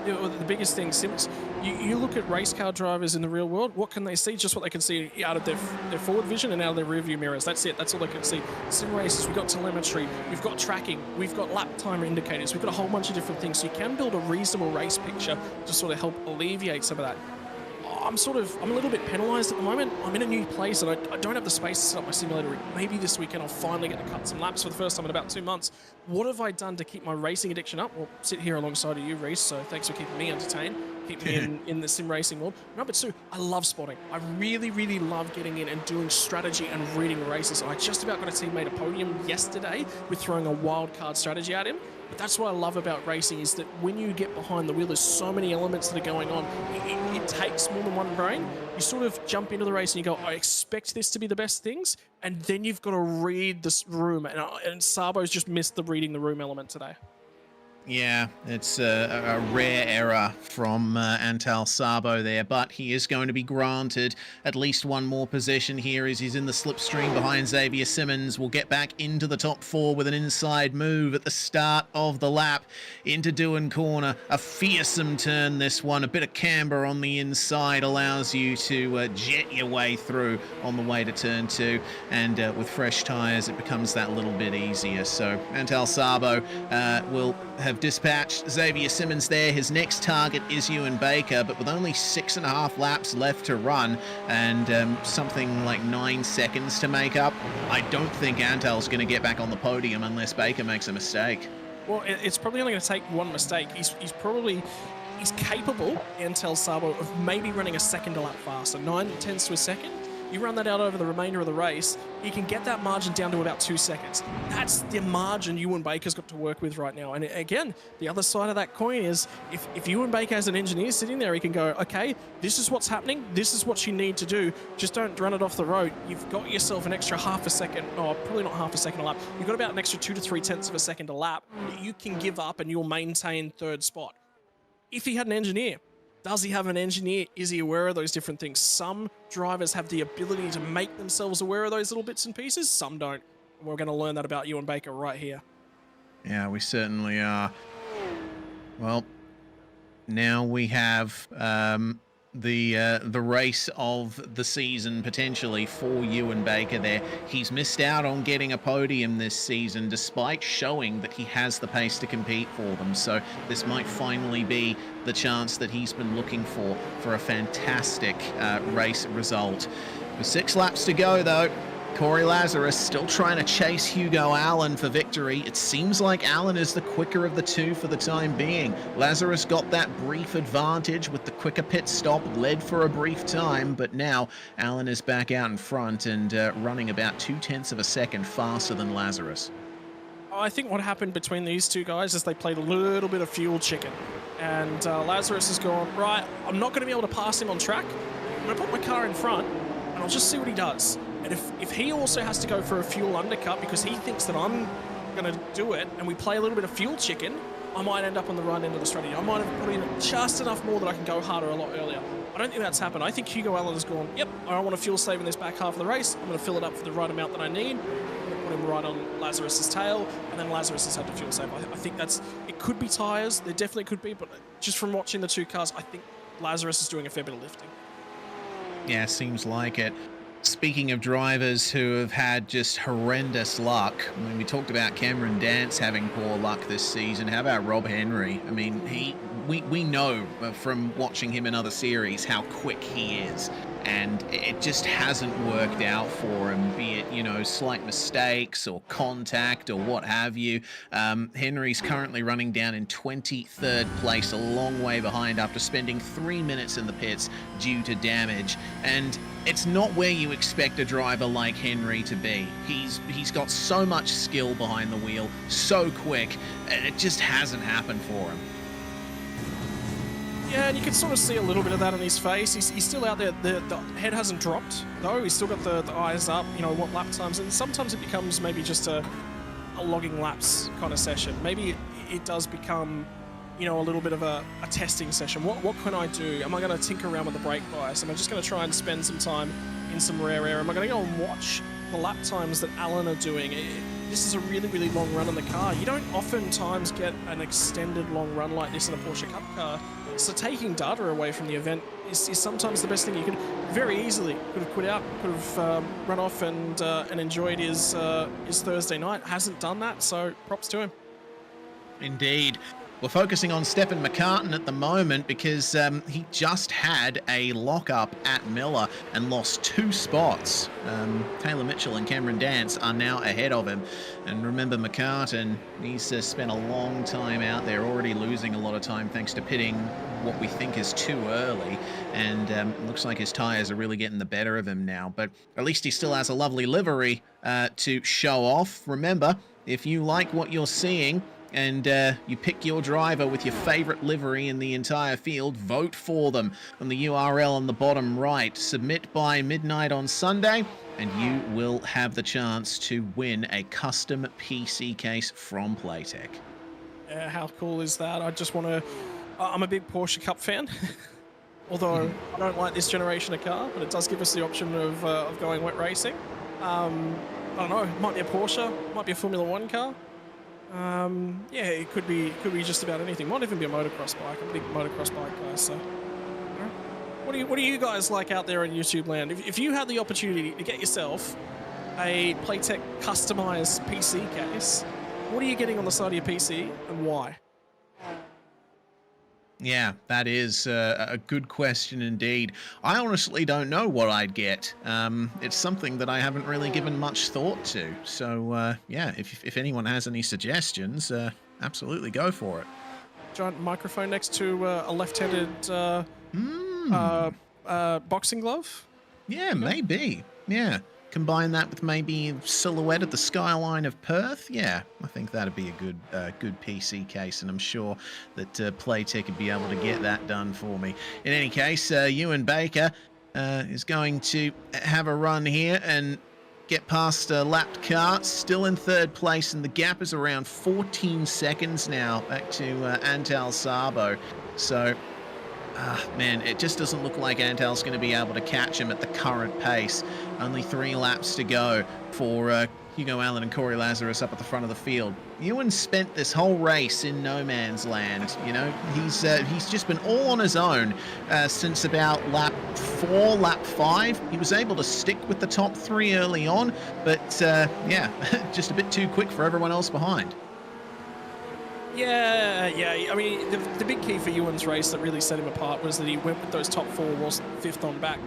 You know, the biggest thing, Sims, you look at race car drivers in the real world, what can they see? Just what they can see out of their forward vision and out of their rear view mirrors. That's it. That's all they can see. Sim races, we've got telemetry, we've got tracking, we've got lap timer indicators, we've got a whole bunch of different things. So you can build a reasonable race picture to sort of help alleviate some of that. I'm a little bit penalised at the moment. I'm in a new place and I don't have the space to set up my simulator. Maybe this weekend I'll finally get to cut some laps for the first time in about 2 months. What have I done to keep my racing addiction up? Well, sit here alongside of you, Reese, so thanks for keeping me entertained, keep me in the sim racing world. Number 2, I love spotting. I really, really love getting in and doing strategy and reading races. I just about got a teammate a podium yesterday with throwing a wild card strategy at him. But that's what I love about racing, is that when you get behind the wheel, there's so many elements that are going on. It takes more than one brain. You sort of jump into the race and you go, I expect this to be the best things. And then you've got to read this room. And Sabo's just missed the reading the room element today. Yeah, it's a rare error from Antal Sabo there, but he is going to be granted at least one more position here as he's in the slipstream behind Xavier Simmons. Will get back into the top 4 with an inside move at the start of the lap into Doohan Corner. A fearsome turn, this one. A bit of camber on the inside allows you to jet your way through on the way to turn 2, and with fresh tyres it becomes that little bit easier. So Antal Sabo will have dispatched Xavier Simmons there. His next target is Ewan Baker, but with only 6.5 laps left to run and something like 9 seconds to make up, I don't think Antal's going to get back on the podium unless Baker makes a mistake. Well, it's probably only going to take one mistake. He's capable, Antal Sabo, of maybe running a second a lap faster, 9/10 to a second. You run that out over the remainder of the race, you can get that margin down to about 2 seconds. That's the margin Ewan Baker's got to work with right now. And again, the other side of that coin is if Ewan Baker has an engineer sitting there, he can go, okay, this is what's happening. This is what you need to do. Just don't run it off the road. You've got yourself an extra half a second, or probably not half a second a lap. You've got about an extra 2 to 3 tenths of a second a lap that you can give up and you'll maintain 3rd spot. If he had an engineer, does he have an engineer? Is he aware of those different things? Some drivers have the ability to make themselves aware of those little bits and pieces. Some don't. And we're going to learn that about Ewan Baker right here. Yeah, we certainly are. Well, now we have the race of the season potentially for Ewan Baker there. He's missed out on getting a podium this season despite showing that he has the pace to compete for them. So this might finally be the chance that he's been looking for a fantastic race result. With 6 laps to go though, Corey Lazarus still trying to chase Hugo Allen for victory. It seems like Allen is the quicker of the two for the time being. Lazarus got that brief advantage with the quicker pit stop, led for a brief time, but now Allen is back out in front and running about 0.2 of a second faster than Lazarus. I think what happened between these two guys is they played a little bit of fuel chicken. And Lazarus has gone, right, I'm not going to be able to pass him on track. I'm going to put my car in front and I'll just see what he does. And if he also has to go for a fuel undercut because he thinks that I'm going to do it and we play a little bit of fuel chicken, I might end up on the right end of the strategy. I might have put in just enough more that I can go harder a lot earlier. I don't think that's happened. I think Hugo Allen has gone, yep, I don't want to fuel save in this back half of the race. I'm going to fill it up for the right amount that I need. I'm going to put him right on Lazarus's tail, and then Lazarus has had to fuel save. I think it could be tyres. There definitely could be, but just from watching the two cars, I think Lazarus is doing a fair bit of lifting. Yeah, seems like it. Speaking of drivers who have had just horrendous luck, I mean, we talked about Cameron Dance having poor luck this season. How about Rob Henry? I mean, we know from watching him in other series how quick he is, and it just hasn't worked out for him, be it, you know, slight mistakes or contact or what have you. Henry's currently running down in 23rd place, a long way behind after spending 3 minutes in the pits due to damage, and it's not where you expect a driver like Henry to be. He's got so much skill behind the wheel, so quick, and it just hasn't happened for him. Yeah, and you can sort of see a little bit of that on his face. He's still out there. The head hasn't dropped, though. He's still got the eyes up, you know, what lap times. And sometimes it becomes maybe just a logging laps kind of session. Maybe it does become, you know, a little bit of a testing session. What can I do? Am I going to tinker around with the brake bias? Am I just going to try and spend some time in some rare air? Am I going to go and watch the lap times that Allen are doing? This is a really, really long run in the car. You don't oftentimes get an extended long run like this in a Porsche Cup car. So taking data away from the event is sometimes the best thing. You could very easily could have quit out, could have run off and enjoyed his Thursday night. Hasn't done that, so props to him. Indeed. We're focusing on Stephen McCartan at the moment because he just had a lockup at Miller and lost 2 spots. Taylor Mitchell and Cameron Dance are now ahead of him. And remember, McCartan, he's spent a long time out there, already losing a lot of time thanks to pitting what we think is too early. And it looks like his tyres are really getting the better of him now. But at least he still has a lovely livery to show off. Remember, if you like what you're seeing, and you pick your driver with your favorite livery in the entire field, vote for them on the URL on the bottom right. Submit by midnight on Sunday, and you will have the chance to win a custom PC case from Playtech. Yeah, how cool is that? I just want to... I'm a big Porsche Cup fan, although I don't like this generation of car, but it does give us the option of going wet racing. I don't know, it might be a Porsche, might be a Formula 1 car. Yeah, it could be just about anything. Might even be a motocross bike. I'm a big motocross bike guy, so. What do you guys like out there in YouTube land? If you had the opportunity to get yourself a Playtech customized PC case, what are you getting on the side of your PC and why? Yeah, that is a good question indeed. I honestly don't know what I'd get. It's something that I haven't really given much thought to. So, yeah, if anyone has any suggestions, absolutely go for it. Giant microphone next to a left-handed boxing glove? Yeah, maybe. Yeah. Combine that with maybe silhouette of the skyline of Perth. Yeah, I think that'd be a good PC case, and I'm sure that Playtech would be able to get that done for me. In any case, Ewan Baker is going to have a run here and get past a lapped car, still in 3rd place, and the gap is around 14 seconds now back to Antal Sabo. So, man, it just doesn't look like Antal's going to be able to catch him at the current pace. Only 3 laps to go for Hugo Allen and Corey Lazarus up at the front of the field. Ewan spent this whole race in no man's land. You know, he's just been all on his own since about lap 4, lap 5. He was able to stick with the top 3 early on, but yeah, just a bit too quick for everyone else behind. Yeah. I mean, the big key for Ewan's race that really set him apart was that he went with those top 4 whilst 5th on back,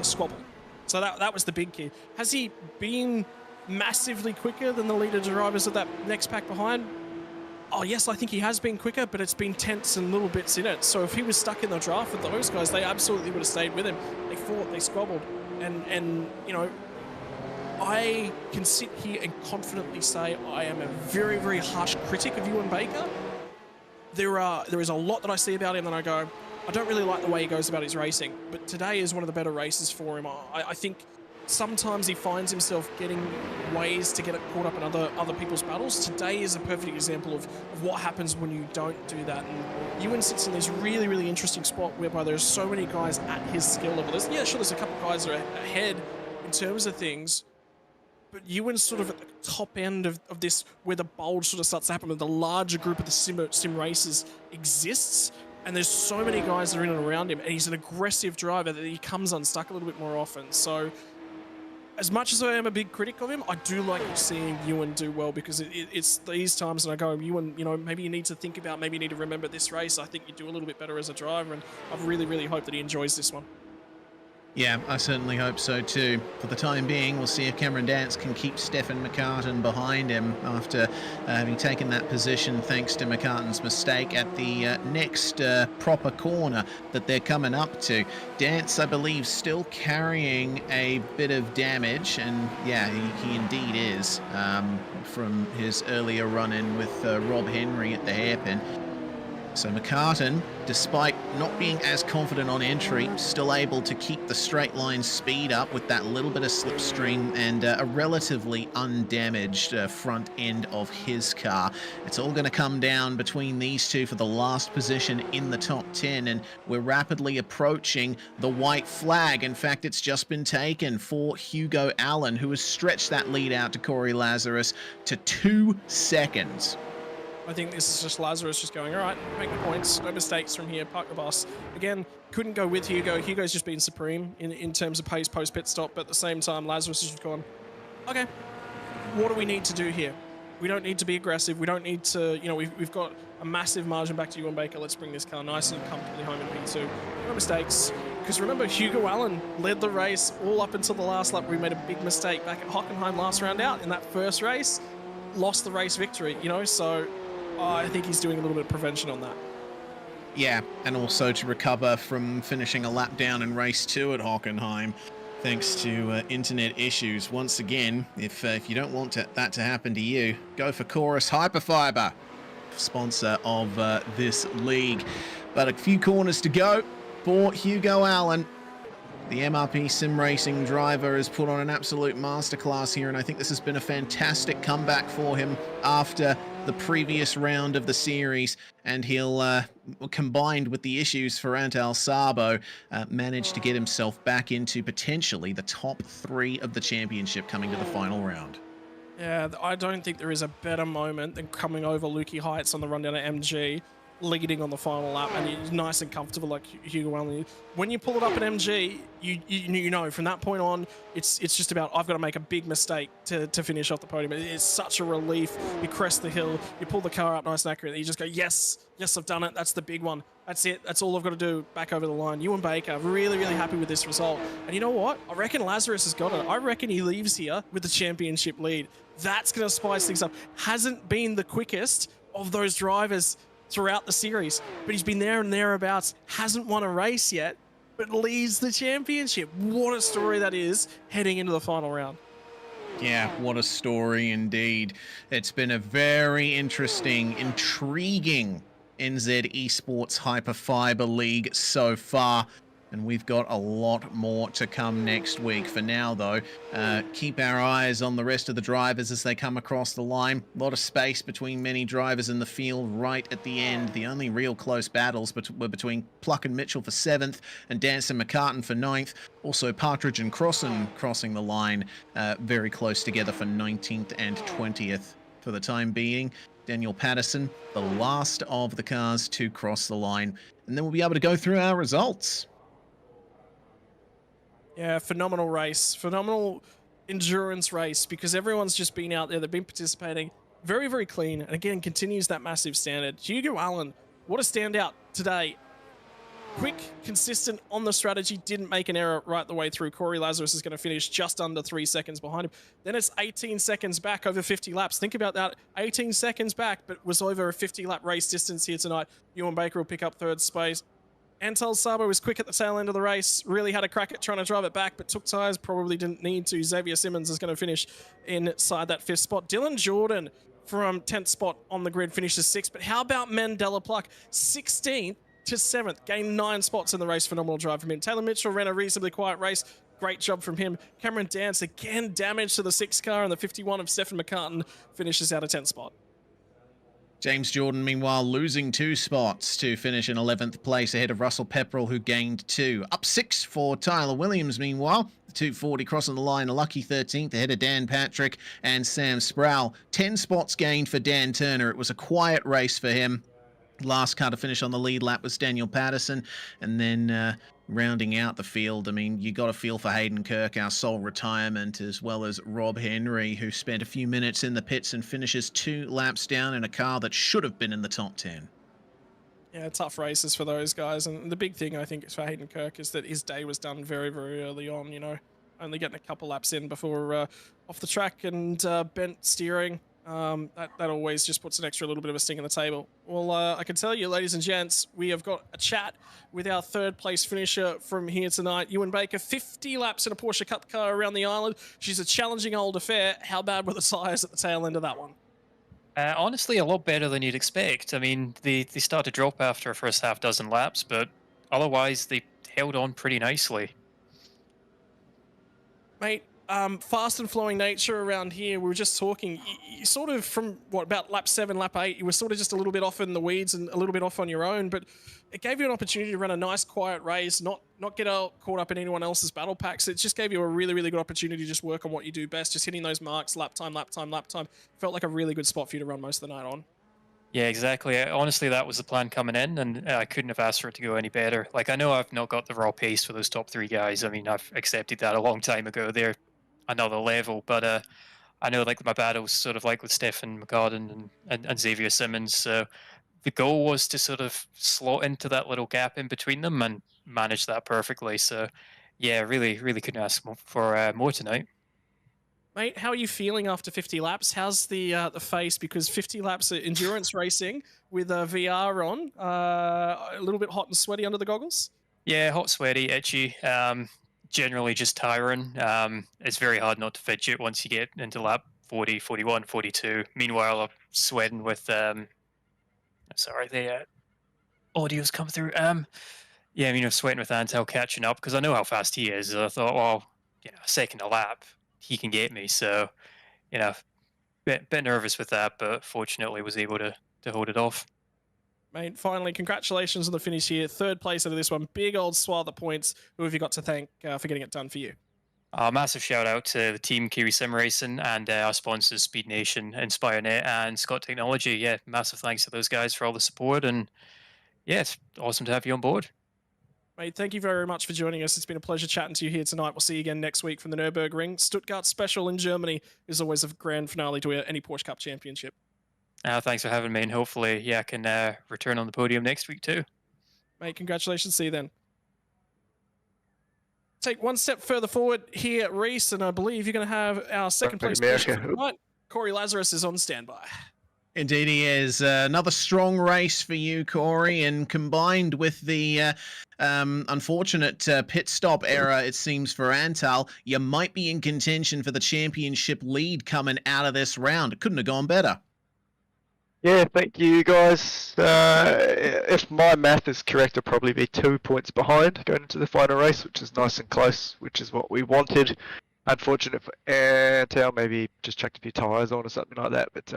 squabble. So that was the big key. Has he been massively quicker than the leader drivers of that next pack behind? Oh yes, I think he has been quicker, but it's been tenths and little bits in it. So if he was stuck in the draft with those guys, they absolutely would have stayed with him. They fought, they squabbled, and you know, I can sit here and confidently say I am a very, very harsh critic of Ewan Baker. There is a lot that I see about him that I go, I don't really like the way he goes about his racing, but today is one of the better races for him. I think sometimes he finds himself getting ways to get caught up in other people's battles. Today is a perfect example of what happens when you don't do that. And Ewan sits in this really, really interesting spot whereby there's so many guys at his skill level. There's a couple of guys that are ahead in terms of things, but Ewan's sort of at the top end of this, where the bulge sort of starts to happen, where the larger group of the sim races exists. And there's so many guys that are in and around him, and he's an aggressive driver that he comes unstuck a little bit more often. So as much as I am a big critic of him, I do like seeing Ewan do well, because it's these times that I go, Ewan, you know, maybe you need to think about, maybe you need to remember this race. I think you do a little bit better as a driver, and I really, really hope that he enjoys this one. Yeah, I certainly hope so too. For the time being, we'll see if Cameron Dance can keep Stefan McCartan behind him after having taken that position thanks to McCartan's mistake at the next proper corner that they're coming up to. Dance, I believe, still carrying a bit of damage, and yeah, he indeed is, from his earlier run-in with Rob Henry at the hairpin. So McCartan, despite not being as confident on entry, still able to keep the straight line speed up with that little bit of slipstream and a relatively undamaged front end of his car. It's all going to come down between these two for the last position in the top 10, and we're rapidly approaching the white flag. In fact, it's just been taken for Hugo Allen, who has stretched that lead out to Corey Lazarus to 2 seconds. I think this is just Lazarus just going, all right, make the points, no mistakes from here, park the bus. Again, couldn't go with Hugo. Hugo's just been supreme in terms of pace post-pit stop, but at the same time, Lazarus has just gone, okay, what do we need to do here? We don't need to be aggressive. We don't need to, you know, we've got a massive margin back to Ewan Baker. Let's bring this car nice and comfortably home in P2. No mistakes. Because remember, Hugo Allen led the race all up until the last lap. We made a big mistake back at Hockenheim last round out in that first race. Lost the race victory, you know, so I think he's doing a little bit of prevention on that. Yeah, and also to recover from finishing a lap down in race 2 at Hockenheim, thanks to internet issues. Once again, if you don't want that to happen to you, go for Esports HyperFibre, sponsor of this league. But a few corners to go for Hugo Allen. The MRP Sim Racing driver has put on an absolute masterclass here, and I think this has been a fantastic comeback for him after the previous round of the series, and he'll, combined with the issues for Antal Sabo, manage to get himself back into potentially the top 3 of the championship coming to the final round. Yeah, I don't think there is a better moment than coming over Lukey Heights on the run down at MG, leading on the final lap, and he's nice and comfortable like Hugo Allen. When you pull it up at MG, you know from that point on, it's just about, I've got to make a big mistake to finish off the podium. It's such a relief. You crest the hill, you pull the car up nice and accurate, you just go, yes, I've done it. That's the big one. That's it. That's all I've got to do. Back over the line. Ewan Baker, really, really happy with this result. And you know what? I reckon Lazarus has got it. I reckon he leaves here with the championship lead. That's going to spice things up. Hasn't been the quickest of those drivers throughout the series, but he's been there and thereabouts, hasn't won a race yet, but leads the championship. What a story that is heading into the final round. Yeah, what a story indeed. It's been a very interesting, intriguing NZ Esports HyperFibre League so far. And we've got a lot more to come next week. For now, though, keep our eyes on the rest of the drivers as they come across the line. A lot of space between many drivers in the field right at the end. The only real close battles were between Pluck and Mitchell for 7th and Dance and McCartan for 9th. Also, Partridge and Crossan crossing the line very close together for 19th and 20th for the time being. Daniel Patterson, the last of the cars to cross the line. And then we'll be able to go through our results. Yeah, phenomenal race. Phenomenal endurance race because everyone's just been out there. They've been participating. Very, very clean. And again, continues that massive standard. Hugo Allen, what a standout today. Quick, consistent on the strategy. Didn't make an error right the way through. Corey Lazarus is going to finish just under 3 seconds behind him. Then it's 18 seconds back over 50 laps. Think about that. 18 seconds back, but was over a 50-lap race distance here tonight. Ewan Baker will pick up 3rd space. Antal Sabo was quick at the tail end of the race, really had a crack at trying to drive it back, but took tyres, probably didn't need to. Xavier Simmons is going to finish inside that 5th spot. Dylan Jordan from 10th spot on the grid finishes 6th, but how about Mandela Pluck? 16th to 7th, gained 9 spots in the race. Phenomenal drive from him. Taylor Mitchell ran a reasonably quiet race. Great job from him. Cameron Dance, again, damage to the 6th car, and the 51 of Stephen McCartan finishes out of 10th spot. James Jordan, meanwhile, losing 2 spots to finish in 11th place ahead of Russell Pepperell, who gained 2. Up 6 for Tyler Williams, meanwhile. The 240 crossing the line, a lucky 13th ahead of Dan Patrick and Sam Sproul. 10 spots gained for Dan Turner. It was a quiet race for him. Last car to finish on the lead lap was Daniel Patterson. And then rounding out the field, I mean, you got a feel for Hayden Kirk, our sole retirement, as well as Rob Henry, who spent a few minutes in the pits and finishes 2 laps down in a car that should have been in the top 10. Yeah, tough races for those guys. And the big thing, I think, for Hayden Kirk is that his day was done very, very early on, you know, only getting a couple laps in before off the track and bent steering. That always just puts an extra little bit of a sting in the table. Well, I can tell you, ladies and gents, we have got a chat with our 3rd place finisher from here tonight. Ewan Baker, 50 laps in a Porsche Cup car around the island. She's a challenging old affair. How bad were the tyres at the tail end of that one? Honestly, a lot better than you'd expect. I mean, they started to drop after a first half dozen laps, but otherwise they held on pretty nicely. Mate, fast and flowing nature around here. We were just talking, you sort of from, what, about lap 7, lap 8, you were sort of just a little bit off in the weeds and a little bit off on your own, but it gave you an opportunity to run a nice, quiet race, not get caught up in anyone else's battle packs. It just gave you a really, really good opportunity to just work on what you do best, just hitting those marks, lap time, lap time, lap time. Felt like a really good spot for you to run most of the night on. Yeah, exactly. Honestly, that was the plan coming in, and I couldn't have asked for it to go any better. Like, I know I've not got the raw pace for those top 3 guys. I mean, I've accepted that a long time ago. They're another level, but I know, like, my battles sort of like with Stephen McCartan and Xavier Simmons. So the goal was to sort of slot into that little gap in between them and manage that perfectly. So yeah, really, really couldn't ask for more tonight. Mate, how are you feeling after 50 laps? How's the face? Because 50 laps of endurance racing with VR on, a little bit hot and sweaty under the goggles? Yeah, hot, sweaty, itchy. Generally just tiring. It's very hard not to fidget once you get into lap 40, 41, 42. Meanwhile, I'm sweating with... sorry, the audio's come through. Yeah, I mean, I'm sweating with Antel catching up because I know how fast he is. I thought, well, you know, a second a lap, he can get me. So, you know, bit nervous with that, but fortunately was able to hold it off. Mate, finally, congratulations on the finish here. 3rd place out of this one. Big old swathe of points. Who have you got to thank for getting it done for you? Massive shout out to the team Kiwi Sim Racing and our sponsors Speed Nation, InspireNet, and Scott Technology. Yeah, massive thanks to those guys for all the support, and yeah, it's awesome to have you on board. Mate, thank you very much for joining us. It's been a pleasure chatting to you here tonight. We'll see you again next week from the Nürburgring. Stuttgart special in Germany is always a grand finale to any Porsche Cup championship. Thanks for having me, and hopefully, yeah, I can return on the podium next week too. Mate, congratulations. See you then. Take one step further forward here, Reese, and I believe you're going to have our 2nd place tonight. Corey Lazarus is on standby. Indeed he is. Another strong race for you, Corey, and combined with the unfortunate pit stop error, it seems, for Antal, you might be in contention for the championship lead coming out of this round. It couldn't have gone better. Yeah, thank you guys. If my math is correct, I'll probably be 2 points behind going into the final race, which is nice and close, which is what we wanted. Unfortunate for Antel, maybe just chucked a few tyres on or something like that. But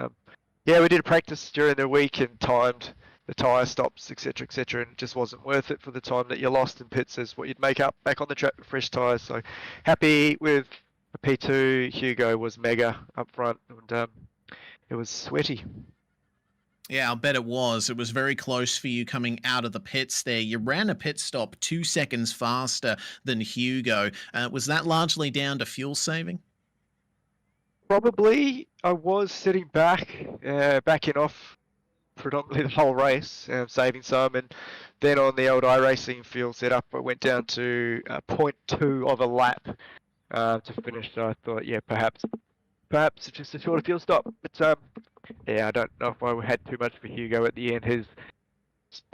yeah, we did a practice during the week and timed the tyre stops, etc., and it just wasn't worth it for the time that you lost in pits as what you'd make up back on the track with fresh tyres. So happy with the P2. Hugo was mega up front, and it was sweaty. Yeah, I'll bet it was. It was very close for you coming out of the pits there. You ran a pit stop 2 seconds faster than Hugo. Was that largely down to fuel saving? Probably. I was sitting back, backing off predominantly the whole race, saving some, and then on the old iRacing fuel setup, I went down to 0.2 of a lap to finish. So I thought, yeah, perhaps it's just a shorter fuel stop. But yeah, I don't know if I had too much for Hugo at the end. His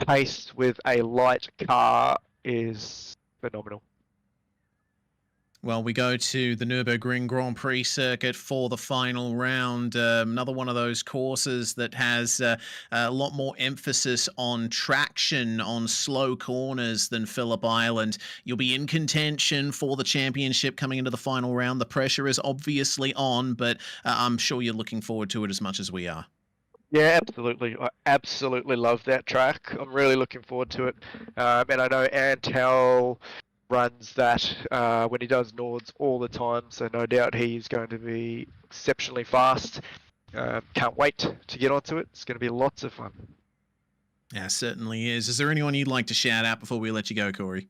pace with a light car is phenomenal. Well, we go to the Nürburgring Grand Prix circuit for the final round. Another one of those courses that has a lot more emphasis on traction on slow corners than Phillip Island. You'll be in contention for the championship coming into the final round. The pressure is obviously on, but I'm sure you're looking forward to it as much as we are. Yeah, absolutely. I absolutely love that track. I'm really looking forward to it. And I know Antel runs that when he does Nords all the time, so no doubt he's going to be exceptionally fast. Can't wait to get onto it. It's going to be lots of fun. Yeah, certainly is. Is there anyone you'd like to shout out before we let you go, Corey?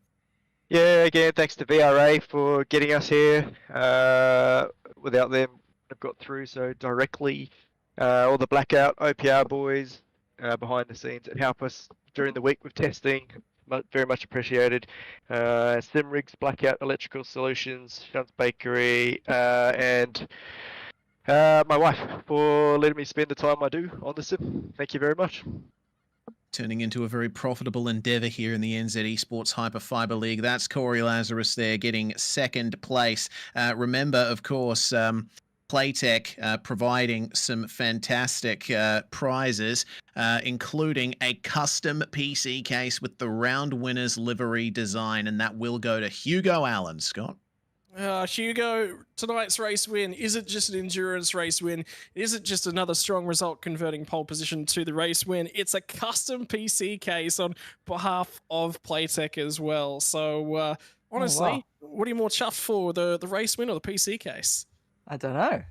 Yeah, again, thanks to VRA for getting us here. Without them, I've got through so directly. All the Blackout OPR boys behind the scenes that help us during the week with testing. Very much appreciated. Simrigs, Blackout Electrical Solutions, Shunt's Bakery, and my wife for letting me spend the time I do on the sim. Thank you very much. Turning into a very profitable endeavour here in the NZ Esports HyperFibre League. That's Corey Lazarus there getting second place. Remember, of course, Playtech providing some fantastic prizes, including a custom PC case with the round winner's livery design, and that will go to Hugo Allen. Scott? Hugo, tonight's race win isn't just an endurance race win. It isn't just another strong result converting pole position to the race win. It's a custom PC case on behalf of Playtech as well. So, honestly, What are you more chuffed for, the race win or the PC case? I don't know.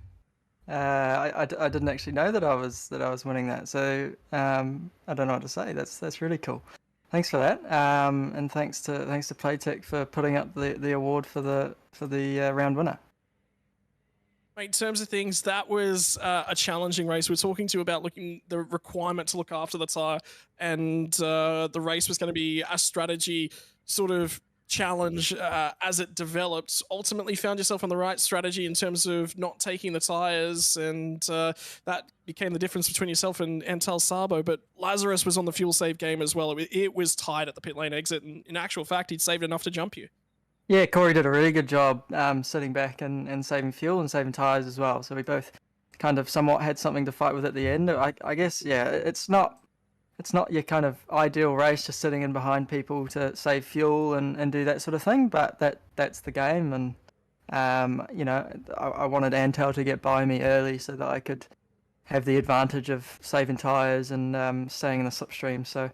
I didn't actually know that I was winning that, so I don't know what to say. That's really cool. Thanks for that, and thanks to Playtech for putting up the award for the round winner. In terms of things, that was a challenging race. We're talking to you about the requirement to look after the tyre, and the race was going to be a strategy sort of challenge as it developed. Ultimately found yourself on the right strategy in terms of not taking the tyres, and that became the difference between yourself and Antel Sabo. But Lazarus was on the fuel save game as well. It was tight at the pit lane exit, and in actual fact, he'd saved enough to jump you. Yeah, Corey did a really good job sitting back and saving fuel and saving tyres as well. So we both kind of somewhat had something to fight with at the end. I guess, yeah, it's not your kind of ideal race, just sitting in behind people to save fuel and do that sort of thing, but that's the game. And I wanted Antel to get by me early so that I could have the advantage of saving tyres and staying in the slipstream. So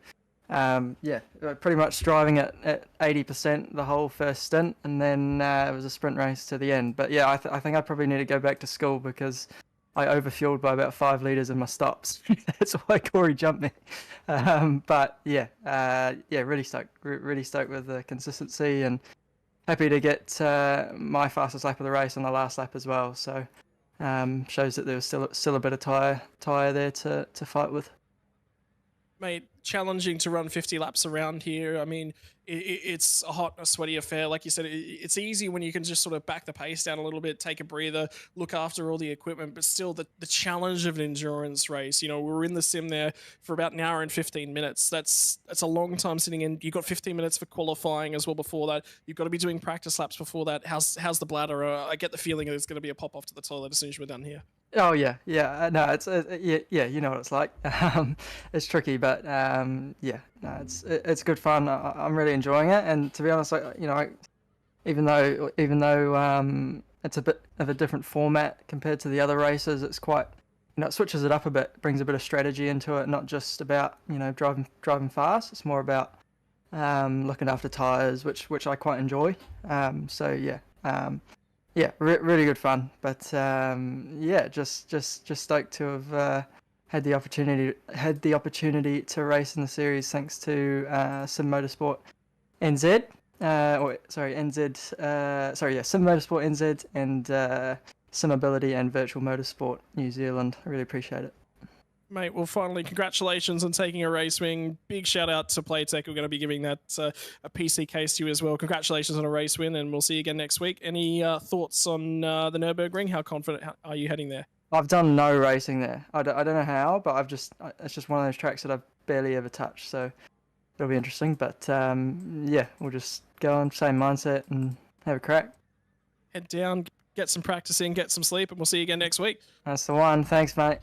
yeah, pretty much driving at 80% the whole first stint, and then it was a sprint race to the end. But yeah, I think I probably need to go back to school because I overfueled by about 5 litres in my stops. That's why Corey jumped me. But yeah, really stoked with the consistency, and happy to get my fastest lap of the race on the last lap as well. So shows that there was still a bit of tyre there to fight with. Mate, challenging to run 50 laps around here. I mean, it's a hot, a sweaty affair. Like you said, it's easy when you can just sort of back the pace down a little bit, take a breather, look after all the equipment, but still the challenge of an endurance race. You know, we were in the sim there for about an hour and 15 minutes. That's a long time sitting in. You've got 15 minutes for qualifying as well before that. You've got to be doing practice laps before that. How's the bladder? I get the feeling there's going to be a pop off to the toilet as soon as we're done here. Oh yeah. No, it's yeah. You know what it's like. It's tricky, but yeah. No, it's good fun. I'm really enjoying it, and to be honest, even though it's a bit of a different format compared to the other races, it's quite, it switches it up a bit, brings a bit of strategy into it, not just about driving fast. It's more about looking after tires, which I quite enjoy. So yeah. Yeah, really good fun. But yeah, just stoked to have had the opportunity to race in the series thanks to Sim Motorsport NZ. Sim Motorsport NZ and Sim Ability and Virtual Motorsport New Zealand. I really appreciate it. Mate, well, finally, congratulations on taking a race win. Big shout out to Playtech. We're going to be giving that a PC case to you as well. Congratulations on a race win, and we'll see you again next week. Any thoughts on the Nürburgring? How confident are you heading there? I've done no racing there. I don't know how, but it's just one of those tracks that I've barely ever touched. So it'll be interesting. But yeah, we'll just go on, same mindset, and have a crack. Head down, get some practice in, get some sleep, and we'll see you again next week. That's the one. Thanks, mate.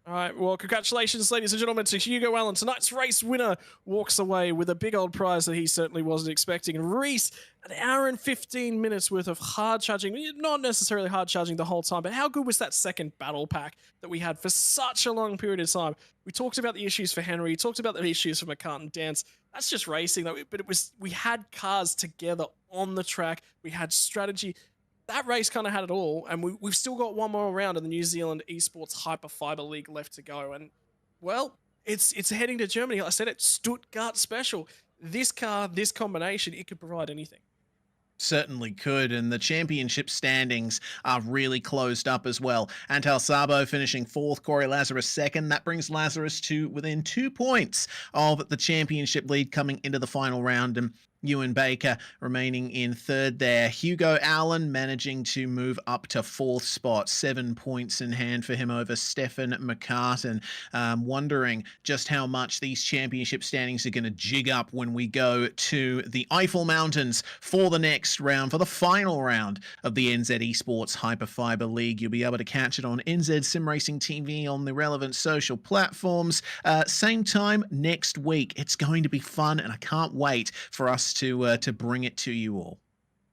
All right, well, congratulations, ladies and gentlemen, to Hugo Allen. Tonight's race winner walks away with a big old prize that he certainly wasn't expecting. And Reese, an hour and 15 minutes worth of hard charging. Not necessarily hard charging the whole time, but how good was that second battle pack that we had for such a long period of time? We talked about the issues for Henry, we talked about the issues for McCart and Dance. That's just racing, though. But we had cars together on the track. We had strategy. That race kind of had it all, and we've still got one more round in the New Zealand Esports HyperFibre League left to go. And, well, it's heading to Germany. Like I said, it's Stuttgart special. This car, this combination, it could provide anything. Certainly could, and the championship standings are really closed up as well. Antal Sabo finishing 4th, Corey Lazarus 2nd. That brings Lazarus to within 2 points of the championship lead coming into the final round, and Ewan Baker remaining in 3rd there. Hugo Allen managing to move up to 4th spot, 7 points in hand for him over Stefan McCartan. Wondering just how much these championship standings are going to jig up when we go to the Eiffel Mountains for the next round, for the final round of the NZ Esports HyperFibre League. You'll be able to catch it on NZ Sim Racing TV on the relevant social platforms. Same time next week. It's going to be fun, and I can't wait for us to bring it to you all.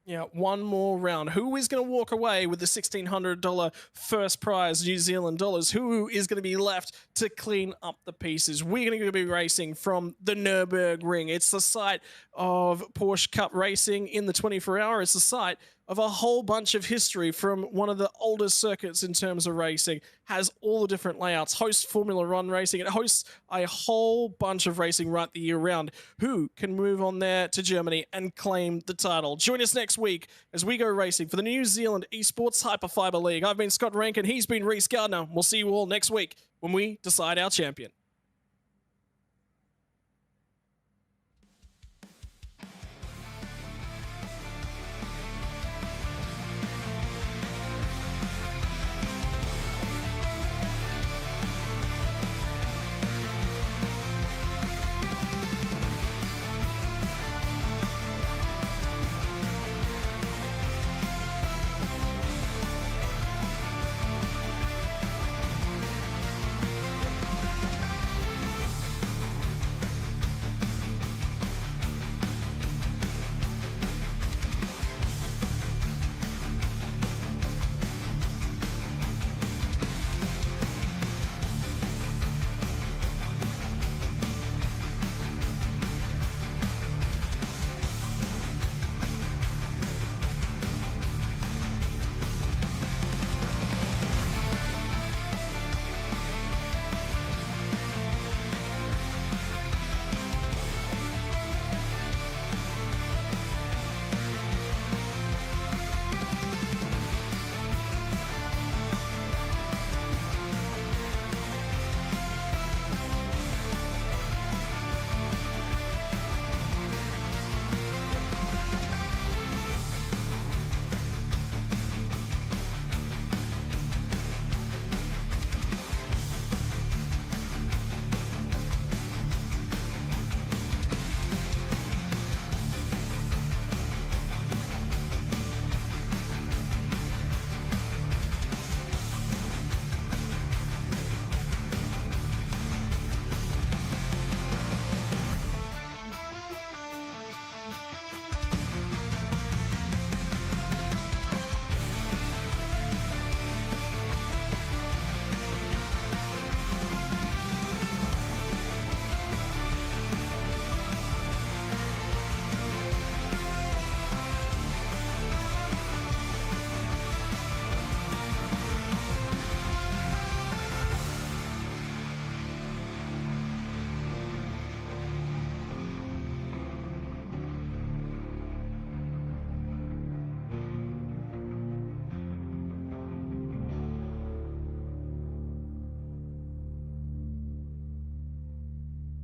Yeah, one more round. Who is going to walk away with the $1,600 first prize New Zealand dollars? Who is going to be left to clean up the pieces? We're going to be racing from the Nürburgring. It's the site of Porsche Cup racing in the 24-hour. It's the site of a whole bunch of history from one of the oldest circuits in terms of racing. Has all the different layouts, hosts Formula One racing. It hosts a whole bunch of racing right the year round. Who can move on there to Germany and claim the title? Join us next week as we go racing for the New Zealand Esports HyperFibre League. I've been Scott Rankin. He's been Reese Gardner. We'll see you all next week when we decide our champion.